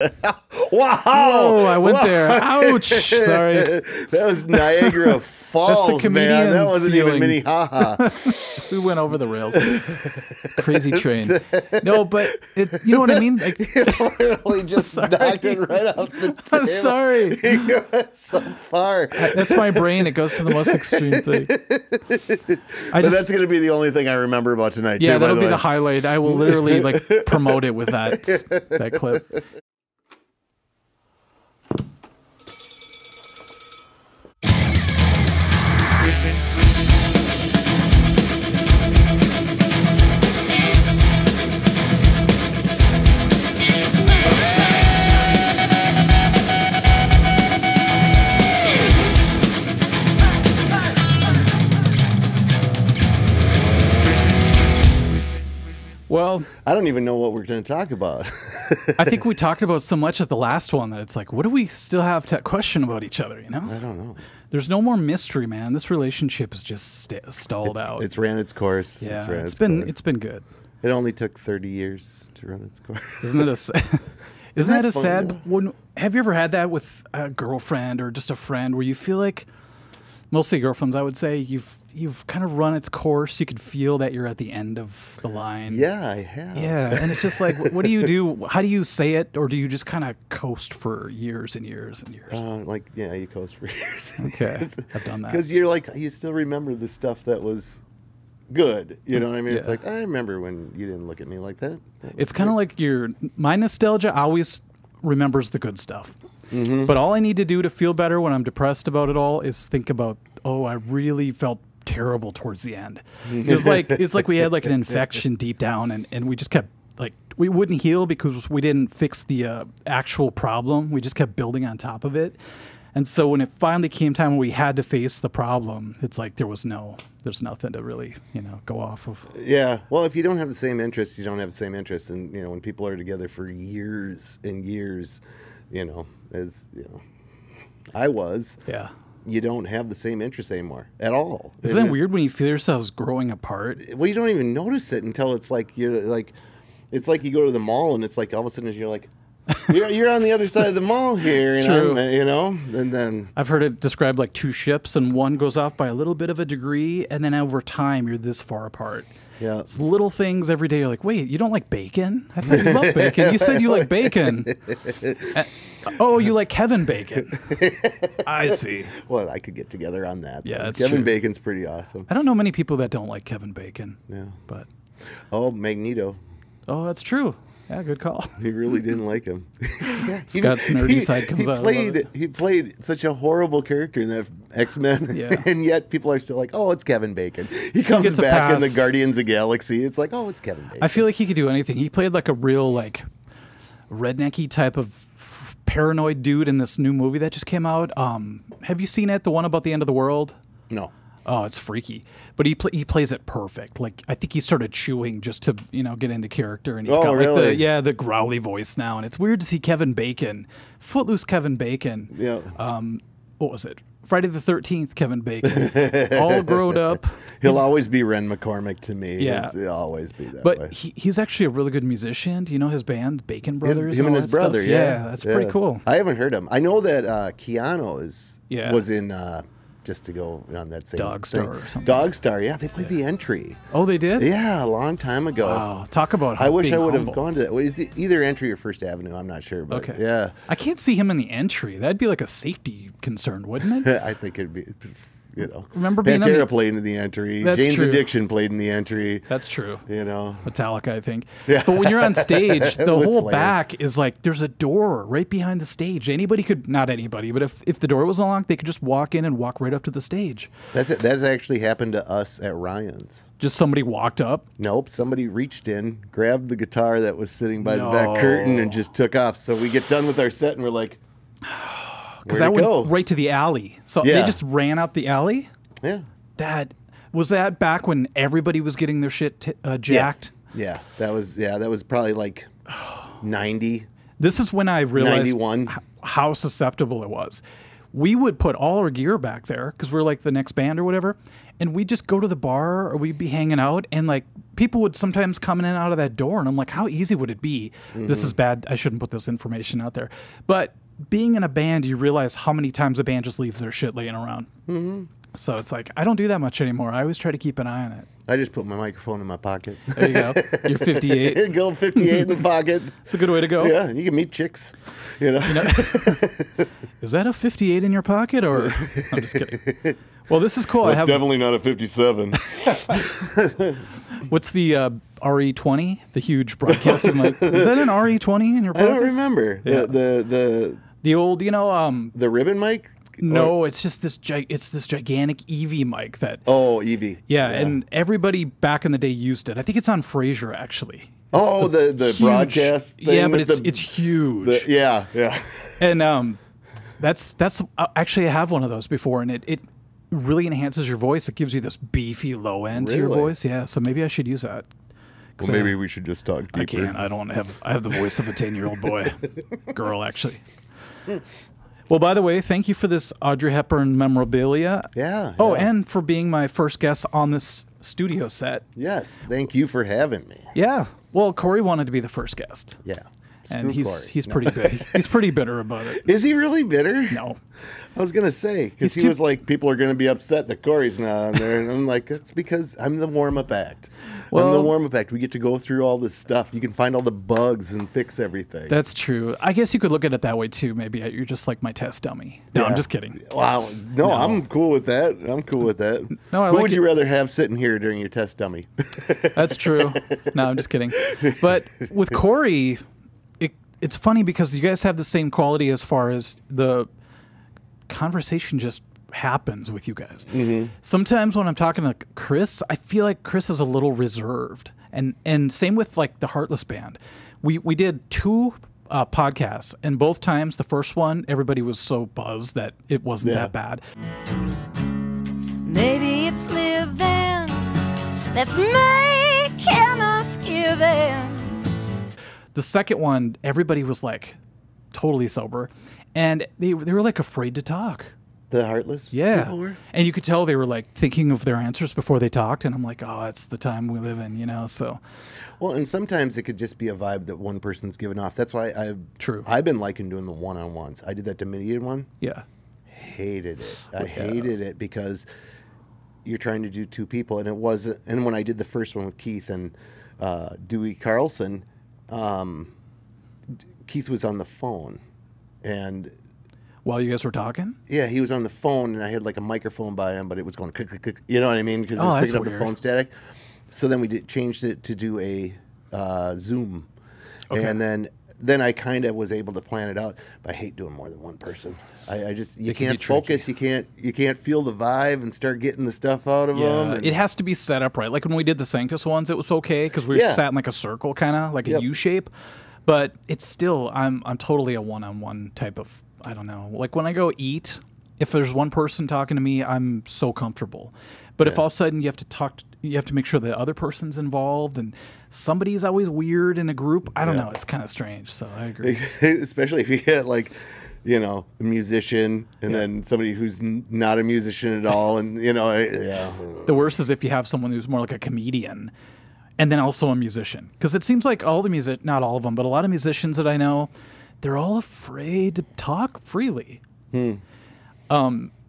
Wow! Whoa, I went there. Ouch! Sorry. That was Niagara Falls, man. That wasn't even Minnehaha. We went over the rails. Crazy train. No, but you know what I mean? Like, You literally just knocked it right off the table. I'm sorry. You went so far. That's my brain. It goes to the most extreme thing. But that's going to be the only thing I remember about tonight, yeah, too, that'll by be the the way. highlight. I will literally like promote it with that clip. Well, I don't even know what we're going to talk about. I think we talked about so much at the last one that it's like, what do we still have to question about each other, you know? I don't know. There's no more mystery, man. This relationship is just stalled out. It's ran its course. Yeah, it's been good. It only took 30 years to run its course. Isn't it isn't that a fun, sad one? Have you ever had that with a girlfriend or just a friend where you feel like, mostly girlfriends, I would say, you've kind of run its course. You can feel that you're at the end of the line. Yeah, I have. Yeah, and it's just like, what do you do? How do you say it, or do you just kind of coast for years and years and years? You coast for years. Okay, I've done that. Because you're like, you still remember the stuff that was good. You know what I mean? Yeah. It's like, I remember when you didn't look at me like that. It's kind of like my nostalgia always remembers the good stuff. Mm-hmm. But all I need to do to feel better when I'm depressed about it all is think about, oh, I really felt terrible towards the end. It's like we had like an infection deep down, and we just kept like, we wouldn't heal because we didn't fix the actual problem. We just kept building on top of it. And so when it finally came time when we had to face the problem, it's like there's nothing to really, go off of. Yeah. Well, if you don't have the same interests, you don't have the same interests. And, when people are together for years and years, I was. Yeah. You don't have the same interests anymore at all. Isn't that weird when you feel yourselves growing apart? Well, you don't even notice it until it's like it's like you go to the mall and it's like all of a sudden you're like, you're on the other side of the mall here, It's and true. and then I've heard it described like two ships, and one goes off by a little bit of a degree, and then over time you're this far apart. yeah. It's little things every day. You're like, wait, you don't like bacon? I thought you love bacon. You said you like bacon. Oh, you like Kevin Bacon. I see. Well, I could get together on that. Yeah, that's Kevin true. Bacon's pretty awesome. I don't know many people that don't like Kevin Bacon. Yeah. But Oh, Magneto. Oh, that's true. Yeah, good call. He really didn't like him. Yeah, Scott's nerdy side comes out. I love it. He played such a horrible character in that X-Men, Yeah. and yet people are still like, "Oh, it's Kevin Bacon." He comes gets a back in the pass. Guardians of the Galaxy. It's like, "Oh, it's Kevin Bacon." I feel like he could do anything. He played like a real like rednecky type of paranoid dude in this new movie that just came out. Have you seen it? The one about the end of the world? No. Oh, it's freaky. But he plays it perfect. Like I think he started chewing just to get into character, and he's got like really? the growly voice now. And it's weird to see Kevin Bacon, Footloose Kevin Bacon. Yeah. What was it? Friday the 13th Kevin Bacon, all grown up. He'll always be Ren McCormick to me. Yeah. He'll always be that way. But he's actually a really good musician. Do you know his band, Bacon Brothers? Him and all his that brother, stuff? yeah. that's pretty cool. I haven't heard him. I know that Keanu Yeah. was in, just to go on that same Dog thing. Star or something. Dog Star, yeah. They played the entry. Oh, they did? Yeah, a long time ago. Wow. Talk about I wish I being would have humble. gone to that. Well, is it either Entry or First Avenue? I'm not sure. But Okay. yeah. I can't see him in the entry. That'd be like a safety concern, wouldn't it? I think it'd be, Remember being on Pantera the- played in the entry. That's Jane's true. Addiction played in the entry. That's true. Metallica, I think. Yeah. But when you're on stage, the With whole Slayer. back is like there's a door right behind the stage. Anybody could, not anybody, but if the door was unlocked, they could just walk in and walk right up to the stage. That's it. That's actually happened to us at Ryan's. Just somebody walked up. Nope, somebody reached in, grabbed the guitar that was sitting by the No. back curtain, and just took off. So we get done with our set, and we're like, Because where'd that it go? went right to the alley. So Yeah. they just ran out the alley? Yeah. Was that back when everybody was getting their shit jacked? Yeah, that was probably like 90. This is when I realized 91. how susceptible it was. we would put all our gear back there because we're like the next band or whatever, and we'd just go to the bar or we'd be hanging out, and like people would sometimes come in and out of that door, and I'm like, how easy would it be? This is bad. I shouldn't put this information out there, but being in a band, you realize how many times a band just leaves their shit laying around. So it's like, I don't do that much anymore. I always try to keep an eye on it. I just put my microphone in my pocket. There you go. You're 58. Go 58 in the pocket. It's a good way to go. Yeah, you can meet chicks. You know? Is that a 58 in your pocket, or I'm just kidding. Well, this is cool. That's definitely not a 57. What's the RE20? The huge broadcasting mic. Is that an RE20 in your pocket? I don't remember. Yeah. The old, the ribbon mic? No, it's just this. It's this gigantic Evie mic that. Oh, Evie. Yeah, and everybody back in the day used it. I think it's on Frasier actually. The huge, broadcast thing. Yeah, but it's huge. Yeah. And that's actually I have one of those before, and it really enhances your voice. It gives you this beefy low end to your voice. Yeah, so maybe I should use that. Well, maybe we should just talk deeper. I can't. I don't have. I have the voice of a 10-year-old boy, girl actually. Well, by the way, thank you for this Audrey Hepburn memorabilia. Yeah. Oh, and for being my first guest on this studio set. Yes. Thank you for having me. Yeah. Well, Corey wanted to be the first guest. Yeah. And he's pretty big. He's pretty bitter about it. Is he really bitter? No. I was gonna say because he was like, people are gonna be upset that Corey's not on there, and I'm like, that's because I'm the warm-up act. Well, I'm the warm-up act. We get to go through all this stuff. You can find all the bugs and fix everything. That's true. I guess you could look at it that way too. Maybe you're just like my test dummy. No, I'm just kidding. Wow. No, I'm cool with that. I'm cool with that. No, Who would you rather have sitting here during your test dummy? That's true. No, I'm just kidding. But with Corey, it's funny because you guys have the same quality as far as the conversation just happens with you guys. Sometimes when I'm talking to Chris, I feel like Chris is a little reserved, and same with like the Heartless Band. We did 2 podcasts, and both times, the first one, everybody was so buzzed that it wasn't that bad. Maybe it's living that's making us giving. The second one, everybody was like totally sober, and they were like afraid to talk. The Heartless? Yeah. And you could tell they were like thinking of their answers before they talked, and I'm like, oh, it's the time we live in, so. Well, and sometimes it could just be a vibe that one person's giving off. That's why I've been liking doing the one-on-ones. I did that Dominion one. Yeah. Hated it. I hated it because you're trying to do 2 people, and it wasn't. And when I did the first one with Keith and Dewey Carlson, Keith was on the phone, and while you guys were talking, he was on the phone, and I had like a microphone by him, but it was going click, click, click, you know what I mean, because it was picking up the phone static. So then we changed it to do a Zoom, and then I kind of was able to plan it out. But I hate doing more than one person. I just you can't focus, you can't feel the vibe and start getting the stuff out of them. And it has to be set up right. Like when we did the Sanctus ones, it was okay because we sat in like a circle, kind of like a U shape. But it's still, I'm totally a one-on-one type of. I don't know. Like when I go eat, if there's one person talking to me, I'm so comfortable. But if all of a sudden you have to talk, you have to make sure the other person's involved, and somebody's always weird in a group. I don't know. It's kind of strange. So I agree. Especially if you get like, a musician and then somebody who's not a musician at all, and The worst is if you have someone who's more like a comedian, and then also a musician, because it seems like all the not all of them, but a lot of musicians that I know, they're all afraid to talk freely.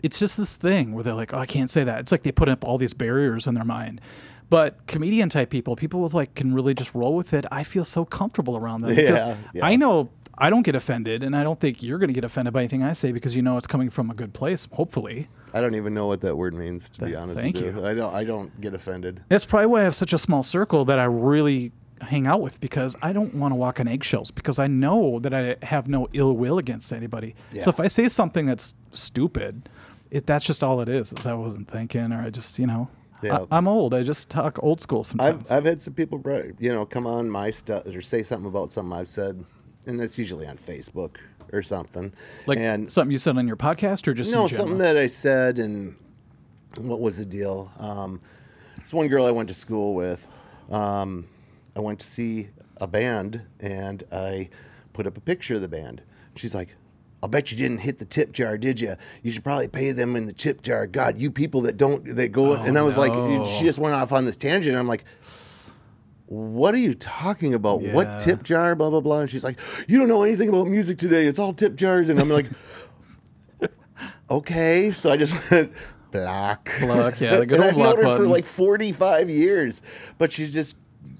It's just this thing where they're like, oh, I can't say that. It's like they put up all these barriers in their mind. But comedian type people with like can really just roll with it. I feel so comfortable around them because I know I don't get offended, and I don't think you're going to get offended by anything I say because it's coming from a good place, hopefully. I don't even know what that word means, to be honest. Thank you. I don't get offended. That's probably why I have such a small circle that I really hang out with, because I don't want to walk on eggshells, because I know that I have no ill will against anybody. So if I say something that's stupid, that's just all it is I wasn't thinking, or I just, I'm old. I just talk old school sometimes. I've had some people, come on my stuff or say something about something I've said, and that's usually on Facebook or something. Like something you said on your podcast, or just something that I said, and what was the deal? It's one girl I went to school with. I went to see a band, and I put up a picture of the band. She's like, I'll bet you didn't hit the tip jar, did you? You should probably pay them in the tip jar. God, you people that go. And I was like, she just went off on this tangent. I'm like, what are you talking about? Yeah. What tip jar? Blah, blah, blah. And she's like, you don't know anything about music today. It's all tip jars. And I'm like, okay. So I just went, block. Yeah, the good old I've block known her button. for like 45 years. But she's just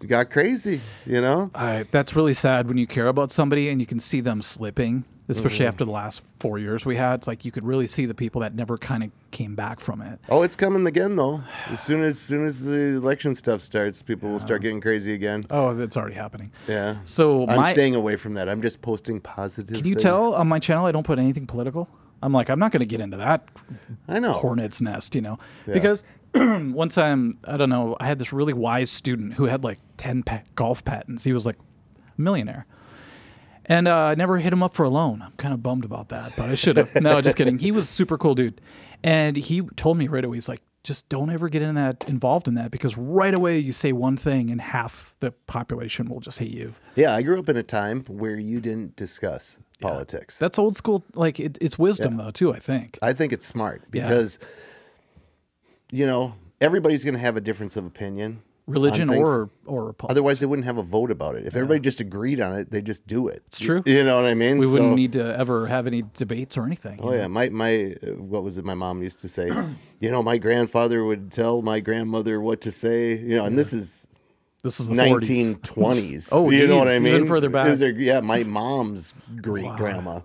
got crazy, you know? That's really sad when you care about somebody and you can see them slipping, especially after the last 4 years we had. It's like you could really see the people that never kind of came back from it. Oh, it's coming again, though. As soon as the election stuff starts, people will start getting crazy again. Oh, that's already happening. Yeah. So I'm staying away from that. I'm just posting positive Can you things. tell on my channel I don't put anything political? I'm like, I'm not going to get into that I know. hornet's nest, you know? Because one time, I don't know, I had this really wise student who had like 10 golf patents. He was like a millionaire. And I never hit him up for a loan. I'm kind of bummed about that, but I should have. No, just kidding. He was a super cool dude. And he told me right away, he's like, just don't ever get involved in that because right away you say one thing and half the population will just hate you. Yeah, I grew up in a time where you didn't discuss politics. That's old school. Like it's wisdom though, too, I think. I think it's smart because, you know, everybody's going to have a difference of opinion. Religion or politics. Otherwise, they wouldn't have a vote about it. If everybody just agreed on it, they just do it. It's true. You know what I mean? We wouldn't need to ever have any debates or anything. Oh yeah, my what was it? My mom used to say, you know, my grandfather would tell my grandmother what to say. You know, and this is the 1920s. Oh, you know geez, what I mean? even further back. My mom's great grandma,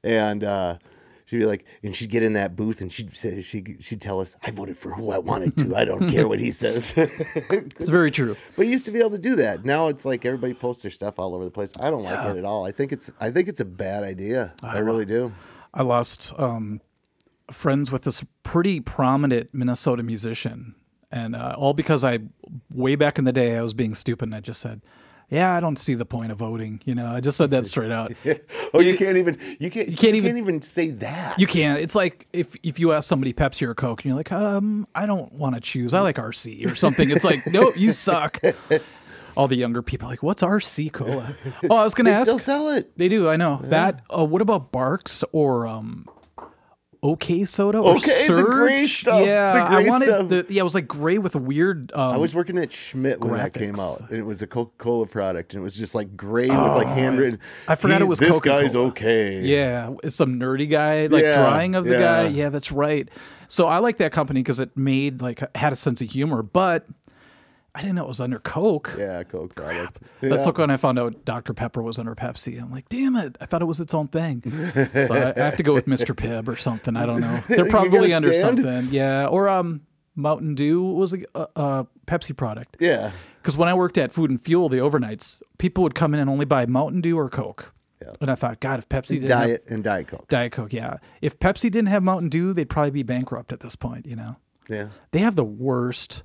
and she'd be like, and she'd get in that booth and she'd tell us, I voted for who I wanted to. I don't care what he says. It's very true. But you used to be able to do that. Now it's like everybody posts their stuff all over the place. I don't like it at all. I think it's a bad idea. I really do. I lost friends with this pretty prominent Minnesota musician, and all because way back in the day I was being stupid and I just said, yeah, I don't see the point of voting. You know, I just said that straight out. Oh, you can't even say that. You can't. It's like if you ask somebody Pepsi or Coke and you're like, I don't want to choose. I like RC or something. It's like, nope, you suck. All the younger people are like, what's RC Cola? Oh, I was going to ask. They still sell it. They do. I know that. What about Barks or OK Soda or Okay, Surge? the gray stuff. Yeah, the gray I wanted stuff. it was like gray with a weird. I was working at Schmidt when that came graphics. out, and it was a Coca-Cola product, and it was just like gray with like handwritten. I forgot it was This Coca-Cola. guy's okay. Yeah, it's some nerdy guy drawing of the guy. Yeah, that's right. So I like that company because it had a sense of humor, but I didn't know it was under Coke. Yeah, Coke product. That's like when I found out Dr. Pepper was under Pepsi. I'm like, damn it! I thought it was its own thing. So I have to go with Mr. Pibb or something. I don't know. They're probably under something. Yeah, or Mountain Dew was a Pepsi product. Yeah. Because when I worked at Food and Fuel, the overnights, people would come in and only buy Mountain Dew or Coke. Yeah. And I thought, God, if Pepsi didn't have Diet Coke. Diet Coke, yeah. If Pepsi didn't have Mountain Dew, they'd probably be bankrupt at this point, you know? Yeah. They have the worst.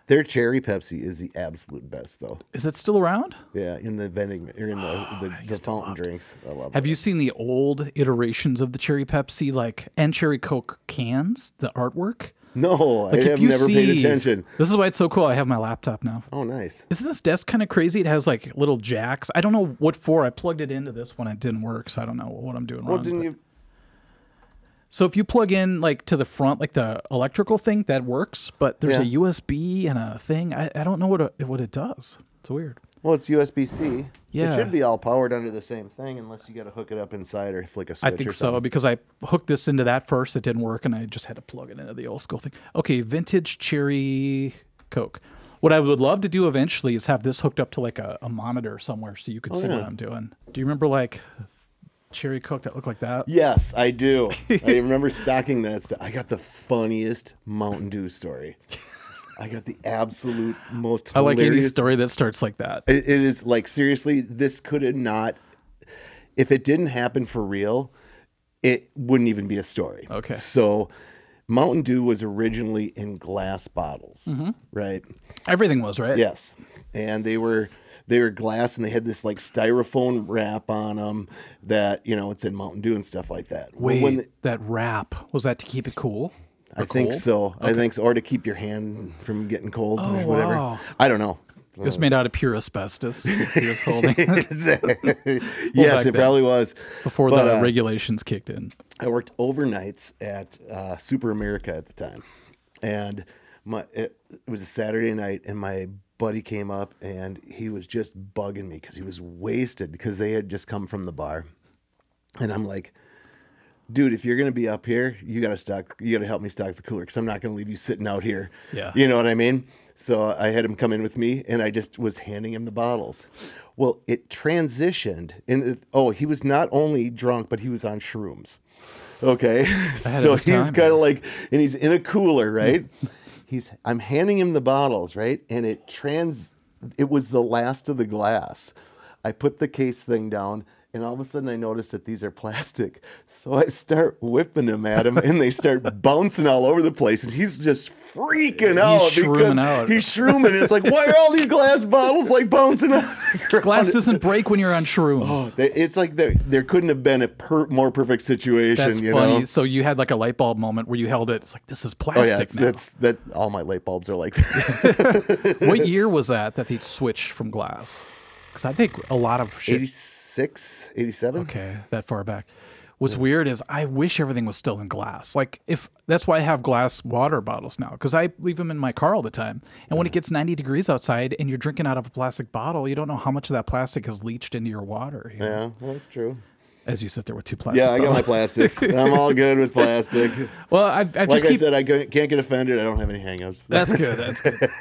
Their cherry Pepsi is the absolute best, though. Is it still around? Yeah, in the vending or in the fountain drinks. I love it. Have you seen the old iterations of the cherry Pepsi, and cherry Coke cans, the artwork? No, I have never paid attention. This is why it's so cool. I have my laptop now. Oh, nice. Isn't this desk kind of crazy? It has like little jacks. I don't know what for. I plugged it into this one. It didn't work, so I don't know what I'm doing wrong. Well, didn't you? So if you plug in to the front, like the electrical thing, that works. But there's a USB and a thing. I don't know what it does. It's weird. Well, it's USB-C. Yeah. It should be all powered under the same thing unless you got to hook it up inside or flick a switch. I think or something. so because I hooked this into that first. It didn't work, and I just had to plug it into the old school thing. Okay, vintage cherry Coke. What I would love to do eventually is have this hooked up to like a monitor somewhere so you could see what I'm doing. Do you remember cherry Coke that looked like that? Yes, I do. I remember stocking that stuff. I got the funniest Mountain Dew story. I got the absolute most hilarious. I like any story that starts like that. It is like, seriously, this could have not, if it didn't happen for real, it wouldn't even be a story. Okay. So Mountain Dew was originally in glass bottles, right? Everything was, right? Yes. And they were glass, and they had this like styrofoam wrap on them that, it said Mountain Dew and stuff like that. Wait, that wrap, was that to keep it cool? I think so. Okay. I think so. Or to keep your hand from getting cold or whatever. Wow. I don't know. It was made out of pure asbestos. He was holding. Yes, it probably was. Before the regulations kicked in. I worked overnights at Super America at the time. And it was a Saturday night, and my buddy came up, and he was just bugging me because he was wasted because they had just come from the bar. And I'm like, dude, if you're going to be up here, you got to help me stock the cooler because I'm not going to leave you sitting out here. Yeah. You know what I mean? So I had him come in with me, and I just was handing him the bottles. Well, it transitioned. He was not only drunk, but he was on shrooms. Okay. So he's kind of like, and he's in a cooler, right? I'm handing him the bottles, right? And it was the last of the glass. I put the case thing down, and all of a sudden I noticed that these are plastic. So I start whipping them at him, and they start bouncing all over the place. And he's just freaking out. He's shrooming. It's like, why are all these glass bottles like bouncing out? Glass doesn't break when you're on shrooms. Oh, it's like there couldn't have been a more perfect situation. That's funny. So you had like a light bulb moment where you held it. It's like, this is plastic now. That's all my light bulbs are like that. What year was that they switched from glass? Because I think a lot of shit. 86, 87. Okay, that far back. What's weird is I wish everything was still in glass. Like that's why I have glass water bottles now, because I leave them in my car all the time. And when it gets 90 degrees outside and you're drinking out of a plastic bottle, you don't know how much of that plastic has leached into your water. You know? Yeah, well, that's true. As you sit there with two plastic bottles. Yeah, I got my plastics. I'm all good with plastic. Well, I said, I can't get offended. I don't have any hang-ups. That's good. That's good.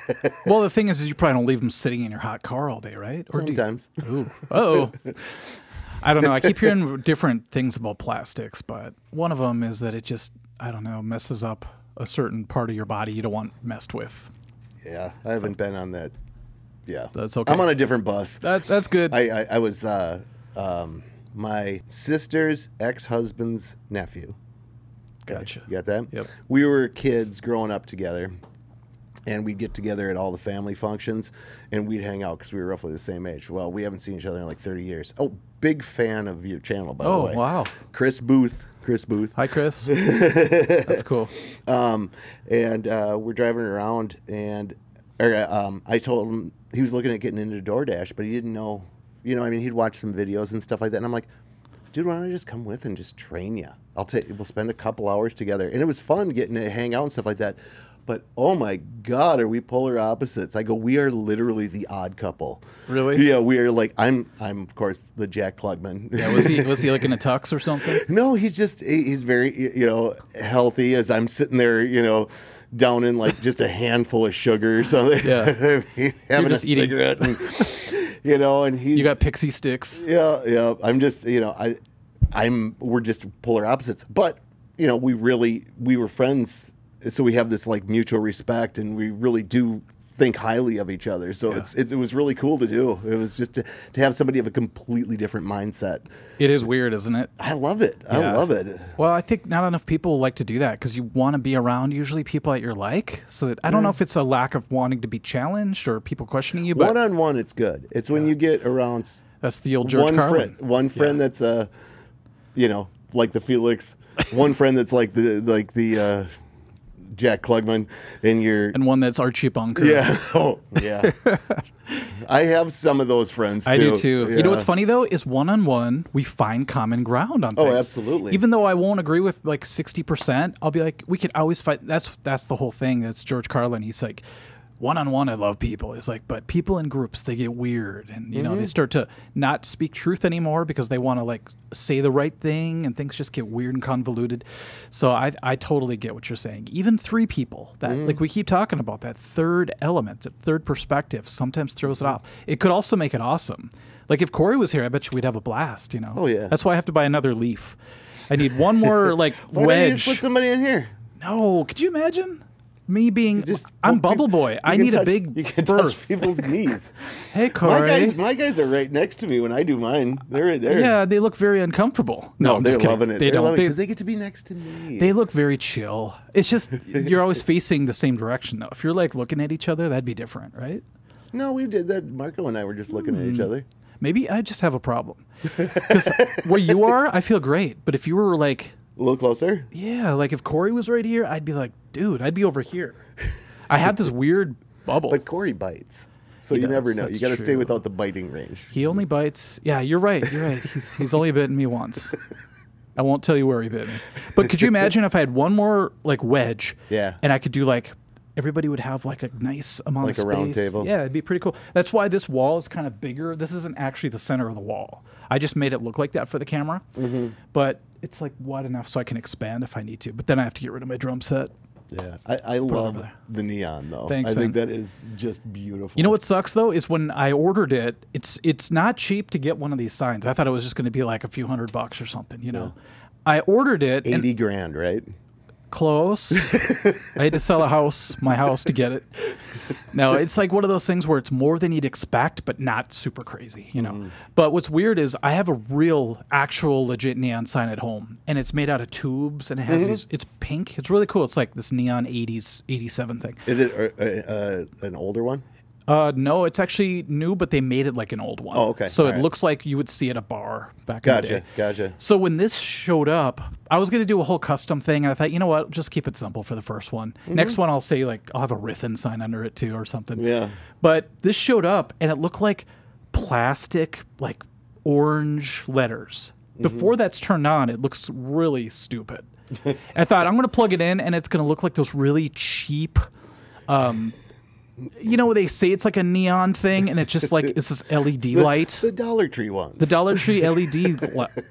Well, the thing is you probably don't leave them sitting in your hot car all day, right? Or sometimes. Uh-oh. I don't know. I keep hearing different things about plastics, but one of them is that it just, I don't know, messes up a certain part of your body you don't want messed with. Yeah, I haven't been on that. Yeah. That's okay. I'm on a different bus. That's good. I was my sister's ex-husband's nephew. Gotcha. You got that? Yep. We were kids growing up together, and we'd get together at all the family functions, and we'd hang out because we were roughly the same age. Well, we haven't seen each other in like 30 years. Oh, big fan of your channel, by the way. Oh, wow. Chris Booth. Hi, Chris. That's cool. And we're driving around, and I told him he was looking at getting into DoorDash, but he didn't know. You know, I mean, he'd watch some videos and stuff like that, and I'm like, dude, why don't I just come with and just train you? We'll spend a couple hours together, and it was fun getting to hang out and stuff like that. But oh my God, are we polar opposites? I go, we are literally the odd couple. Really? Yeah, we are like I'm of course the Jack Klugman. Yeah, was he like in a tux or something? No, he's very healthy. As I'm sitting there, down in like just a handful of sugar or something. Yeah, having a cigarette. And, and you got pixie sticks. Yeah. I'm just we're just polar opposites. But we were friends. So we have this like mutual respect, and we really do think highly of each other. So it was really cool to do. It was just to have somebody of a completely different mindset. It is weird, isn't it? I love it. Yeah. I love it. Well, I think not enough people like to do that because you want to be around usually people that you're like. So that I don't know if it's a lack of wanting to be challenged or people questioning you. But one-on-one, it's good. It's when you get around. That's the old George Carlin. One friend that's like the Felix. One friend that's like the Jack Klugman, and one that's Archie Bunker. Yeah. Oh, yeah. I have some of those friends too. I do too. Yeah. You know what's funny though is one-on-one we find common ground on things. Oh, absolutely. Even though I won't agree with like 60%, I'll be like, we can always fight. That's the whole thing. That's George Carlin. He's like, one-on-one, I love people. It's like, but people in groups, they get weird, and they start to not speak truth anymore because they want to like say the right thing, and things just get weird and convoluted. So I totally get what you're saying. Even three people, that like we keep talking about, that third element, that third perspective, sometimes throws it off. It could also make it awesome. Like if Corey was here, I bet you we'd have a blast. Oh yeah. That's why I have to buy another leaf. I need one more like Why wedge. don't you just put somebody in here? No, could you imagine? Me being, I'm Bubble Boy. I need a big You can berth. touch people's knees. Hey, Corey. My guys are right next to me when I do mine. They're right there. Yeah, they look very uncomfortable. No, they're loving it. They don't because they get to be next to me. They look very chill. It's just you're always facing the same direction though. If you're like looking at each other, that'd be different, right? No, we did that. Marco and I were just looking at each other. Maybe I just have a problem. Because where you are, I feel great. But if you were like a little closer, yeah, like if Corey was right here, I'd be like, dude, I'd be over here. I have this weird bubble. But Corey bites. So you never know. You got to stay without the biting range. He only bites. Yeah, you're right. You're right. He's only bitten me once. I won't tell you where he bit me. But could you imagine if I had one more like wedge? Yeah. And I could do like everybody would have like a nice amount of space. Like a round table. Yeah, it'd be pretty cool. That's why this wall is kind of bigger. This isn't actually the center of the wall. I just made it look like that for the camera. But it's like wide enough so I can expand if I need to. But then I have to get rid of my drum set. Yeah, I love the neon though. Thanks, I man. think that is just beautiful. You know what sucks though is when I ordered it, it's not cheap to get one of these signs. I thought it was just going to be like a few $100 or something. You know, I ordered it 80 grand, right? Close. I had to sell my house to get it. No, it's like one of those things where it's more than you'd expect, but not super crazy, you know. But what's weird is I have a real, actual, legit neon sign at home, and it's made out of tubes, and it has these, it's pink. It's really cool. It's like this neon 80s, 87 thing. Is it an older one? No, it's actually new, but they made it like an old one. Oh, okay. So it looks like you would see at a bar back in the day. Gotcha. So when this showed up, I was going to do a whole custom thing, and I thought, you know what, just keep it simple for the first one. Next one, I'll say, like, I'll have a RIFFIN sign under it, too, or something. Yeah. But this showed up, and it looked like plastic, like, orange letters. Before that's turned on, it looks really stupid. I thought, I'm going to plug it in, and it's going to look like those really cheap... you know, they say it's like a neon thing, and it's just like it's this LED light. The Dollar Tree one. The Dollar Tree LED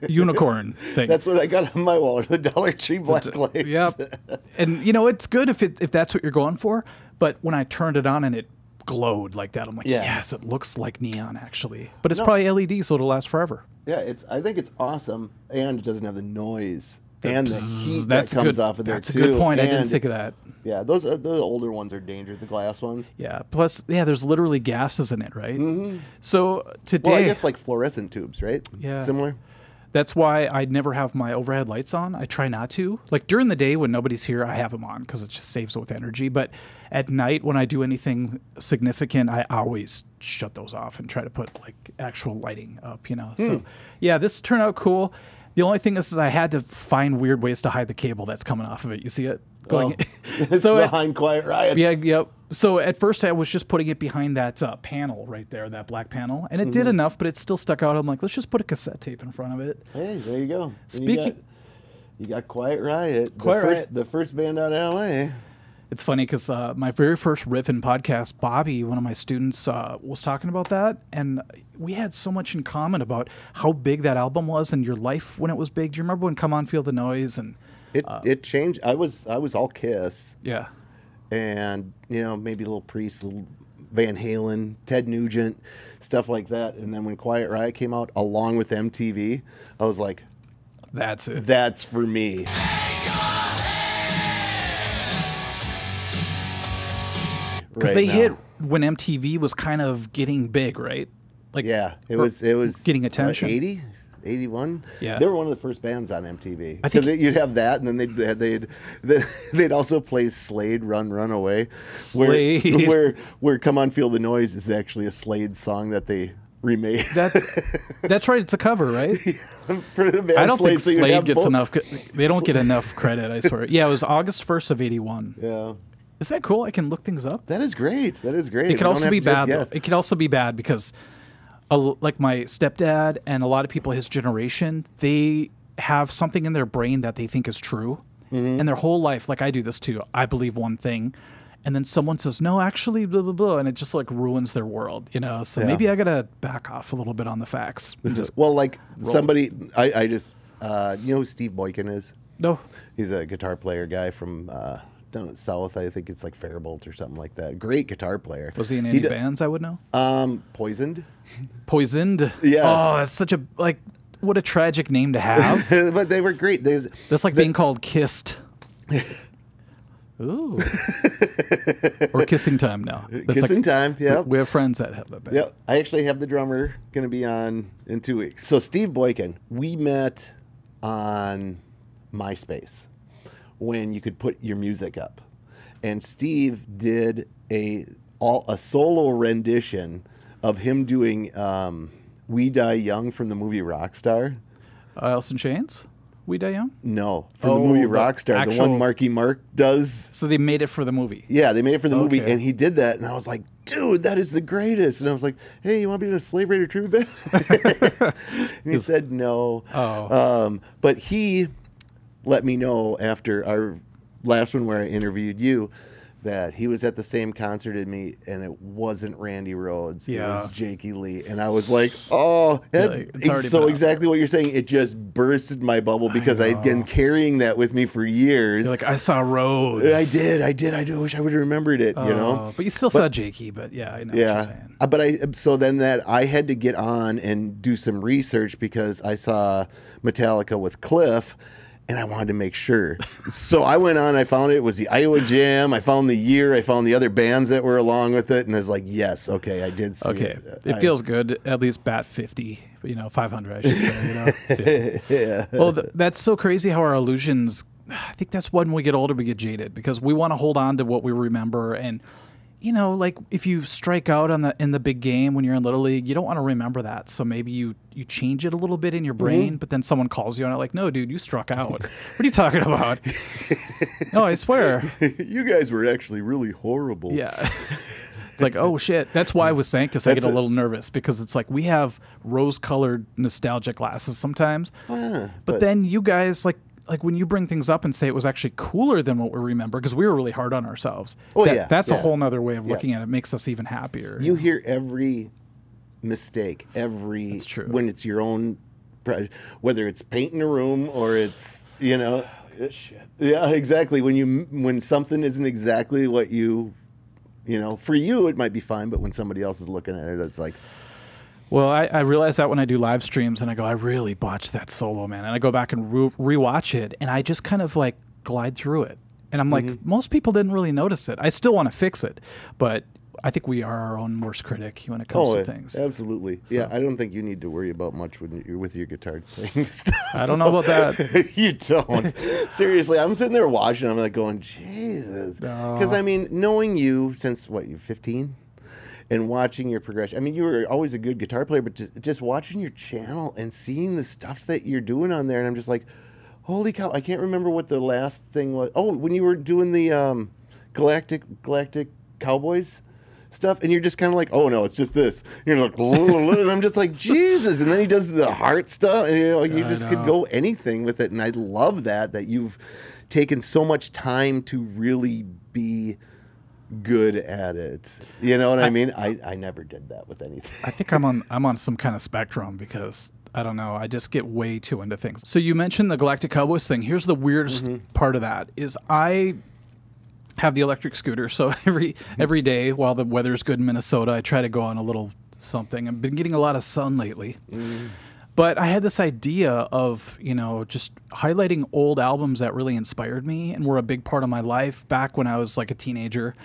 unicorn thing. That's what I got on my wall. The Dollar Tree black lights. Yep. And you know, it's good if that's what you're going for. But when I turned it on and it glowed like that, I'm like, yes, it looks like neon actually. But it's probably LED, so it'll last forever. Yeah, I think it's awesome, and it doesn't have the noise and the heat that comes off of there too. That's a good point. I didn't think of that. Yeah, those older ones are dangerous. The glass ones. Yeah. Plus, there's literally gases in it, right? So today, well, I guess like fluorescent tubes, right? Yeah. Similar. That's why I never have my overhead lights on. I try not to. Like during the day when nobody's here, I have them on because it just saves with energy. But at night when I do anything significant, I always shut those off and try to put like actual lighting up, you know. So yeah, this turned out cool. The only thing is I had to find weird ways to hide the cable that's coming off of it. You see it? Going. It's behind Quiet Riot. Yeah, yep. So at first I was just putting it behind that panel right there, that black panel, and it did enough, but it still stuck out. I'm like, let's just put a cassette tape in front of it. Hey, there you go. Speaking, you got Quiet Riot, the first band out of LA. It's funny because my very first RIFFIN podcast, Bobby, one of my students, was talking about that, and we had so much in common about how big that album was and your life when it was big. Do you remember when Come On Feel the Noise? And it changed. I was all Kiss. Yeah. And, you know, maybe a little Priest, a little Van Halen, Ted Nugent, stuff like that. And then when Quiet Riot came out, along with MTV, I was like, that's it. That's for me. Because they hit when MTV was kind of getting big, right? Like, yeah, it was getting attention. 80, 81. Yeah, they were one of the first bands on MTV. Because you'd have that, and then they'd also play Slade, Run Away. Slade, where Come On Feel the Noise is actually a Slade song that they remade. That's right. It's a cover, right? For the band I don't think so Slade gets enough. They don't get enough credit. I swear. Yeah, it was August 1st of 81. Yeah. Is that cool? I can look things up. That is great. It could also be bad. It could also be bad because, like my stepdad and a lot of people his generation, they have something in their brain that they think is true, and their whole life, like I do this too. I believe one thing, and then someone says no, actually, blah blah blah, and it just like ruins their world, you know. So maybe I gotta back off a little bit on the facts. Well, like somebody, I just, you know who Steve Boykin is? No, he's a guitar player guy from. Down at South, I think it's like Faribault or something like that. Great guitar player. Was he in any bands I would know? Poisoned. Poisoned? Yes. Oh, that's such a, like, what a tragic name to have. But they were great. That's like being called Kissed. Ooh. Or Kissing Time now. That's Kissing Time, yeah. We have friends that have that band. Yep. I actually have the drummer going to be on in 2 weeks. So Steve Boykin, we met on MySpace, when you could put your music up, and Steve did a solo rendition of him doing "We Die Young" from the movie Rockstar. Alice in Chains. We Die Young? No, from the movie Rockstar, the one Marky Mark does. So they made it for the movie. Yeah, they made it for the movie, and he did that, and I was like, dude, that is the greatest. And I was like, hey, you want to be in a Slave Raider tribute band? And he said no. But he let me know after our last one where I interviewed you that he was at the same concert as me, and it wasn't Randy Rhoads. Yeah. It was Jakey Lee. And I was like, oh, it's so exactly what you're saying. It just bursted my bubble because I had been carrying that with me for years. You're like, I saw Rhoads. I did. I do wish I would have remembered it, you know? But you still saw Jakey, but yeah, I know what you're saying. So then I had to get on and do some research because I saw Metallica with Cliff, and I wanted to make sure. So I went on, I found it was the Iowa Jam, I found the year, I found the other bands that were along with it, and I was like, yes, okay, I did see it. It feels good, at least bat 50, 500, I should say. 50. Yeah. Well, that's so crazy how our illusions, I think that's when we get older, we get jaded, because we want to hold on to what we remember, and like if you strike out in the big game when you're in Little League, you don't want to remember that. So maybe you change it a little bit in your brain, but then someone calls you on it like, no, dude, you struck out. What are you talking about? No, I swear. You guys were actually really horrible. Yeah. It's like, oh, shit. That's why with Sanctus I get a little nervous because it's like we have rose-colored nostalgia glasses sometimes. But then you guys, like when you bring things up and say it was actually cooler than what we remember, because we were really hard on ourselves. That's a whole nother way of looking at it. It makes us even happier. You hear every mistake, when it's your own, whether it's painting a room or it's, shit. Yeah, exactly. When something isn't exactly what for you, it might be fine, but when somebody else is looking at it, it's like, well, I realize that when I do live streams and I go, I really botched that solo, man. And I go back and rewatch it, and I just kind of like glide through it. And I'm like, most people didn't really notice it. I still want to fix it, but I think we are our own worst critic when it comes to things. Absolutely. So. Yeah, I don't think you need to worry about much when you're with your guitar playing stuff. I don't know about that. You don't. Seriously, I'm sitting there watching, I'm like going, Jesus. Because, knowing you since, you're 15? And watching your progression. You were always a good guitar player, but just watching your channel and seeing the stuff that you're doing on there, and I'm just like, holy cow, I can't remember what the last thing was. Oh, when you were doing the Galactic Cowboys stuff, and you're just kind of like, oh no, it's just this. You're like, and I'm just like, Jesus. And then he does the heart stuff, and you just could go anything with it. And I love that you've taken so much time to really be good at it. You know what I mean? I never did that with anything. I think I'm on some kind of spectrum because I don't know, I just get way too into things. So you mentioned the Galactic Cowboys thing. Here's the weirdest part of that is I have the electric scooter, so every day while the weather's good in Minnesota, I try to go on a little something. I've been getting a lot of sun lately. But I had this idea of, just highlighting old albums that really inspired me and were a big part of my life back when I was like a teenager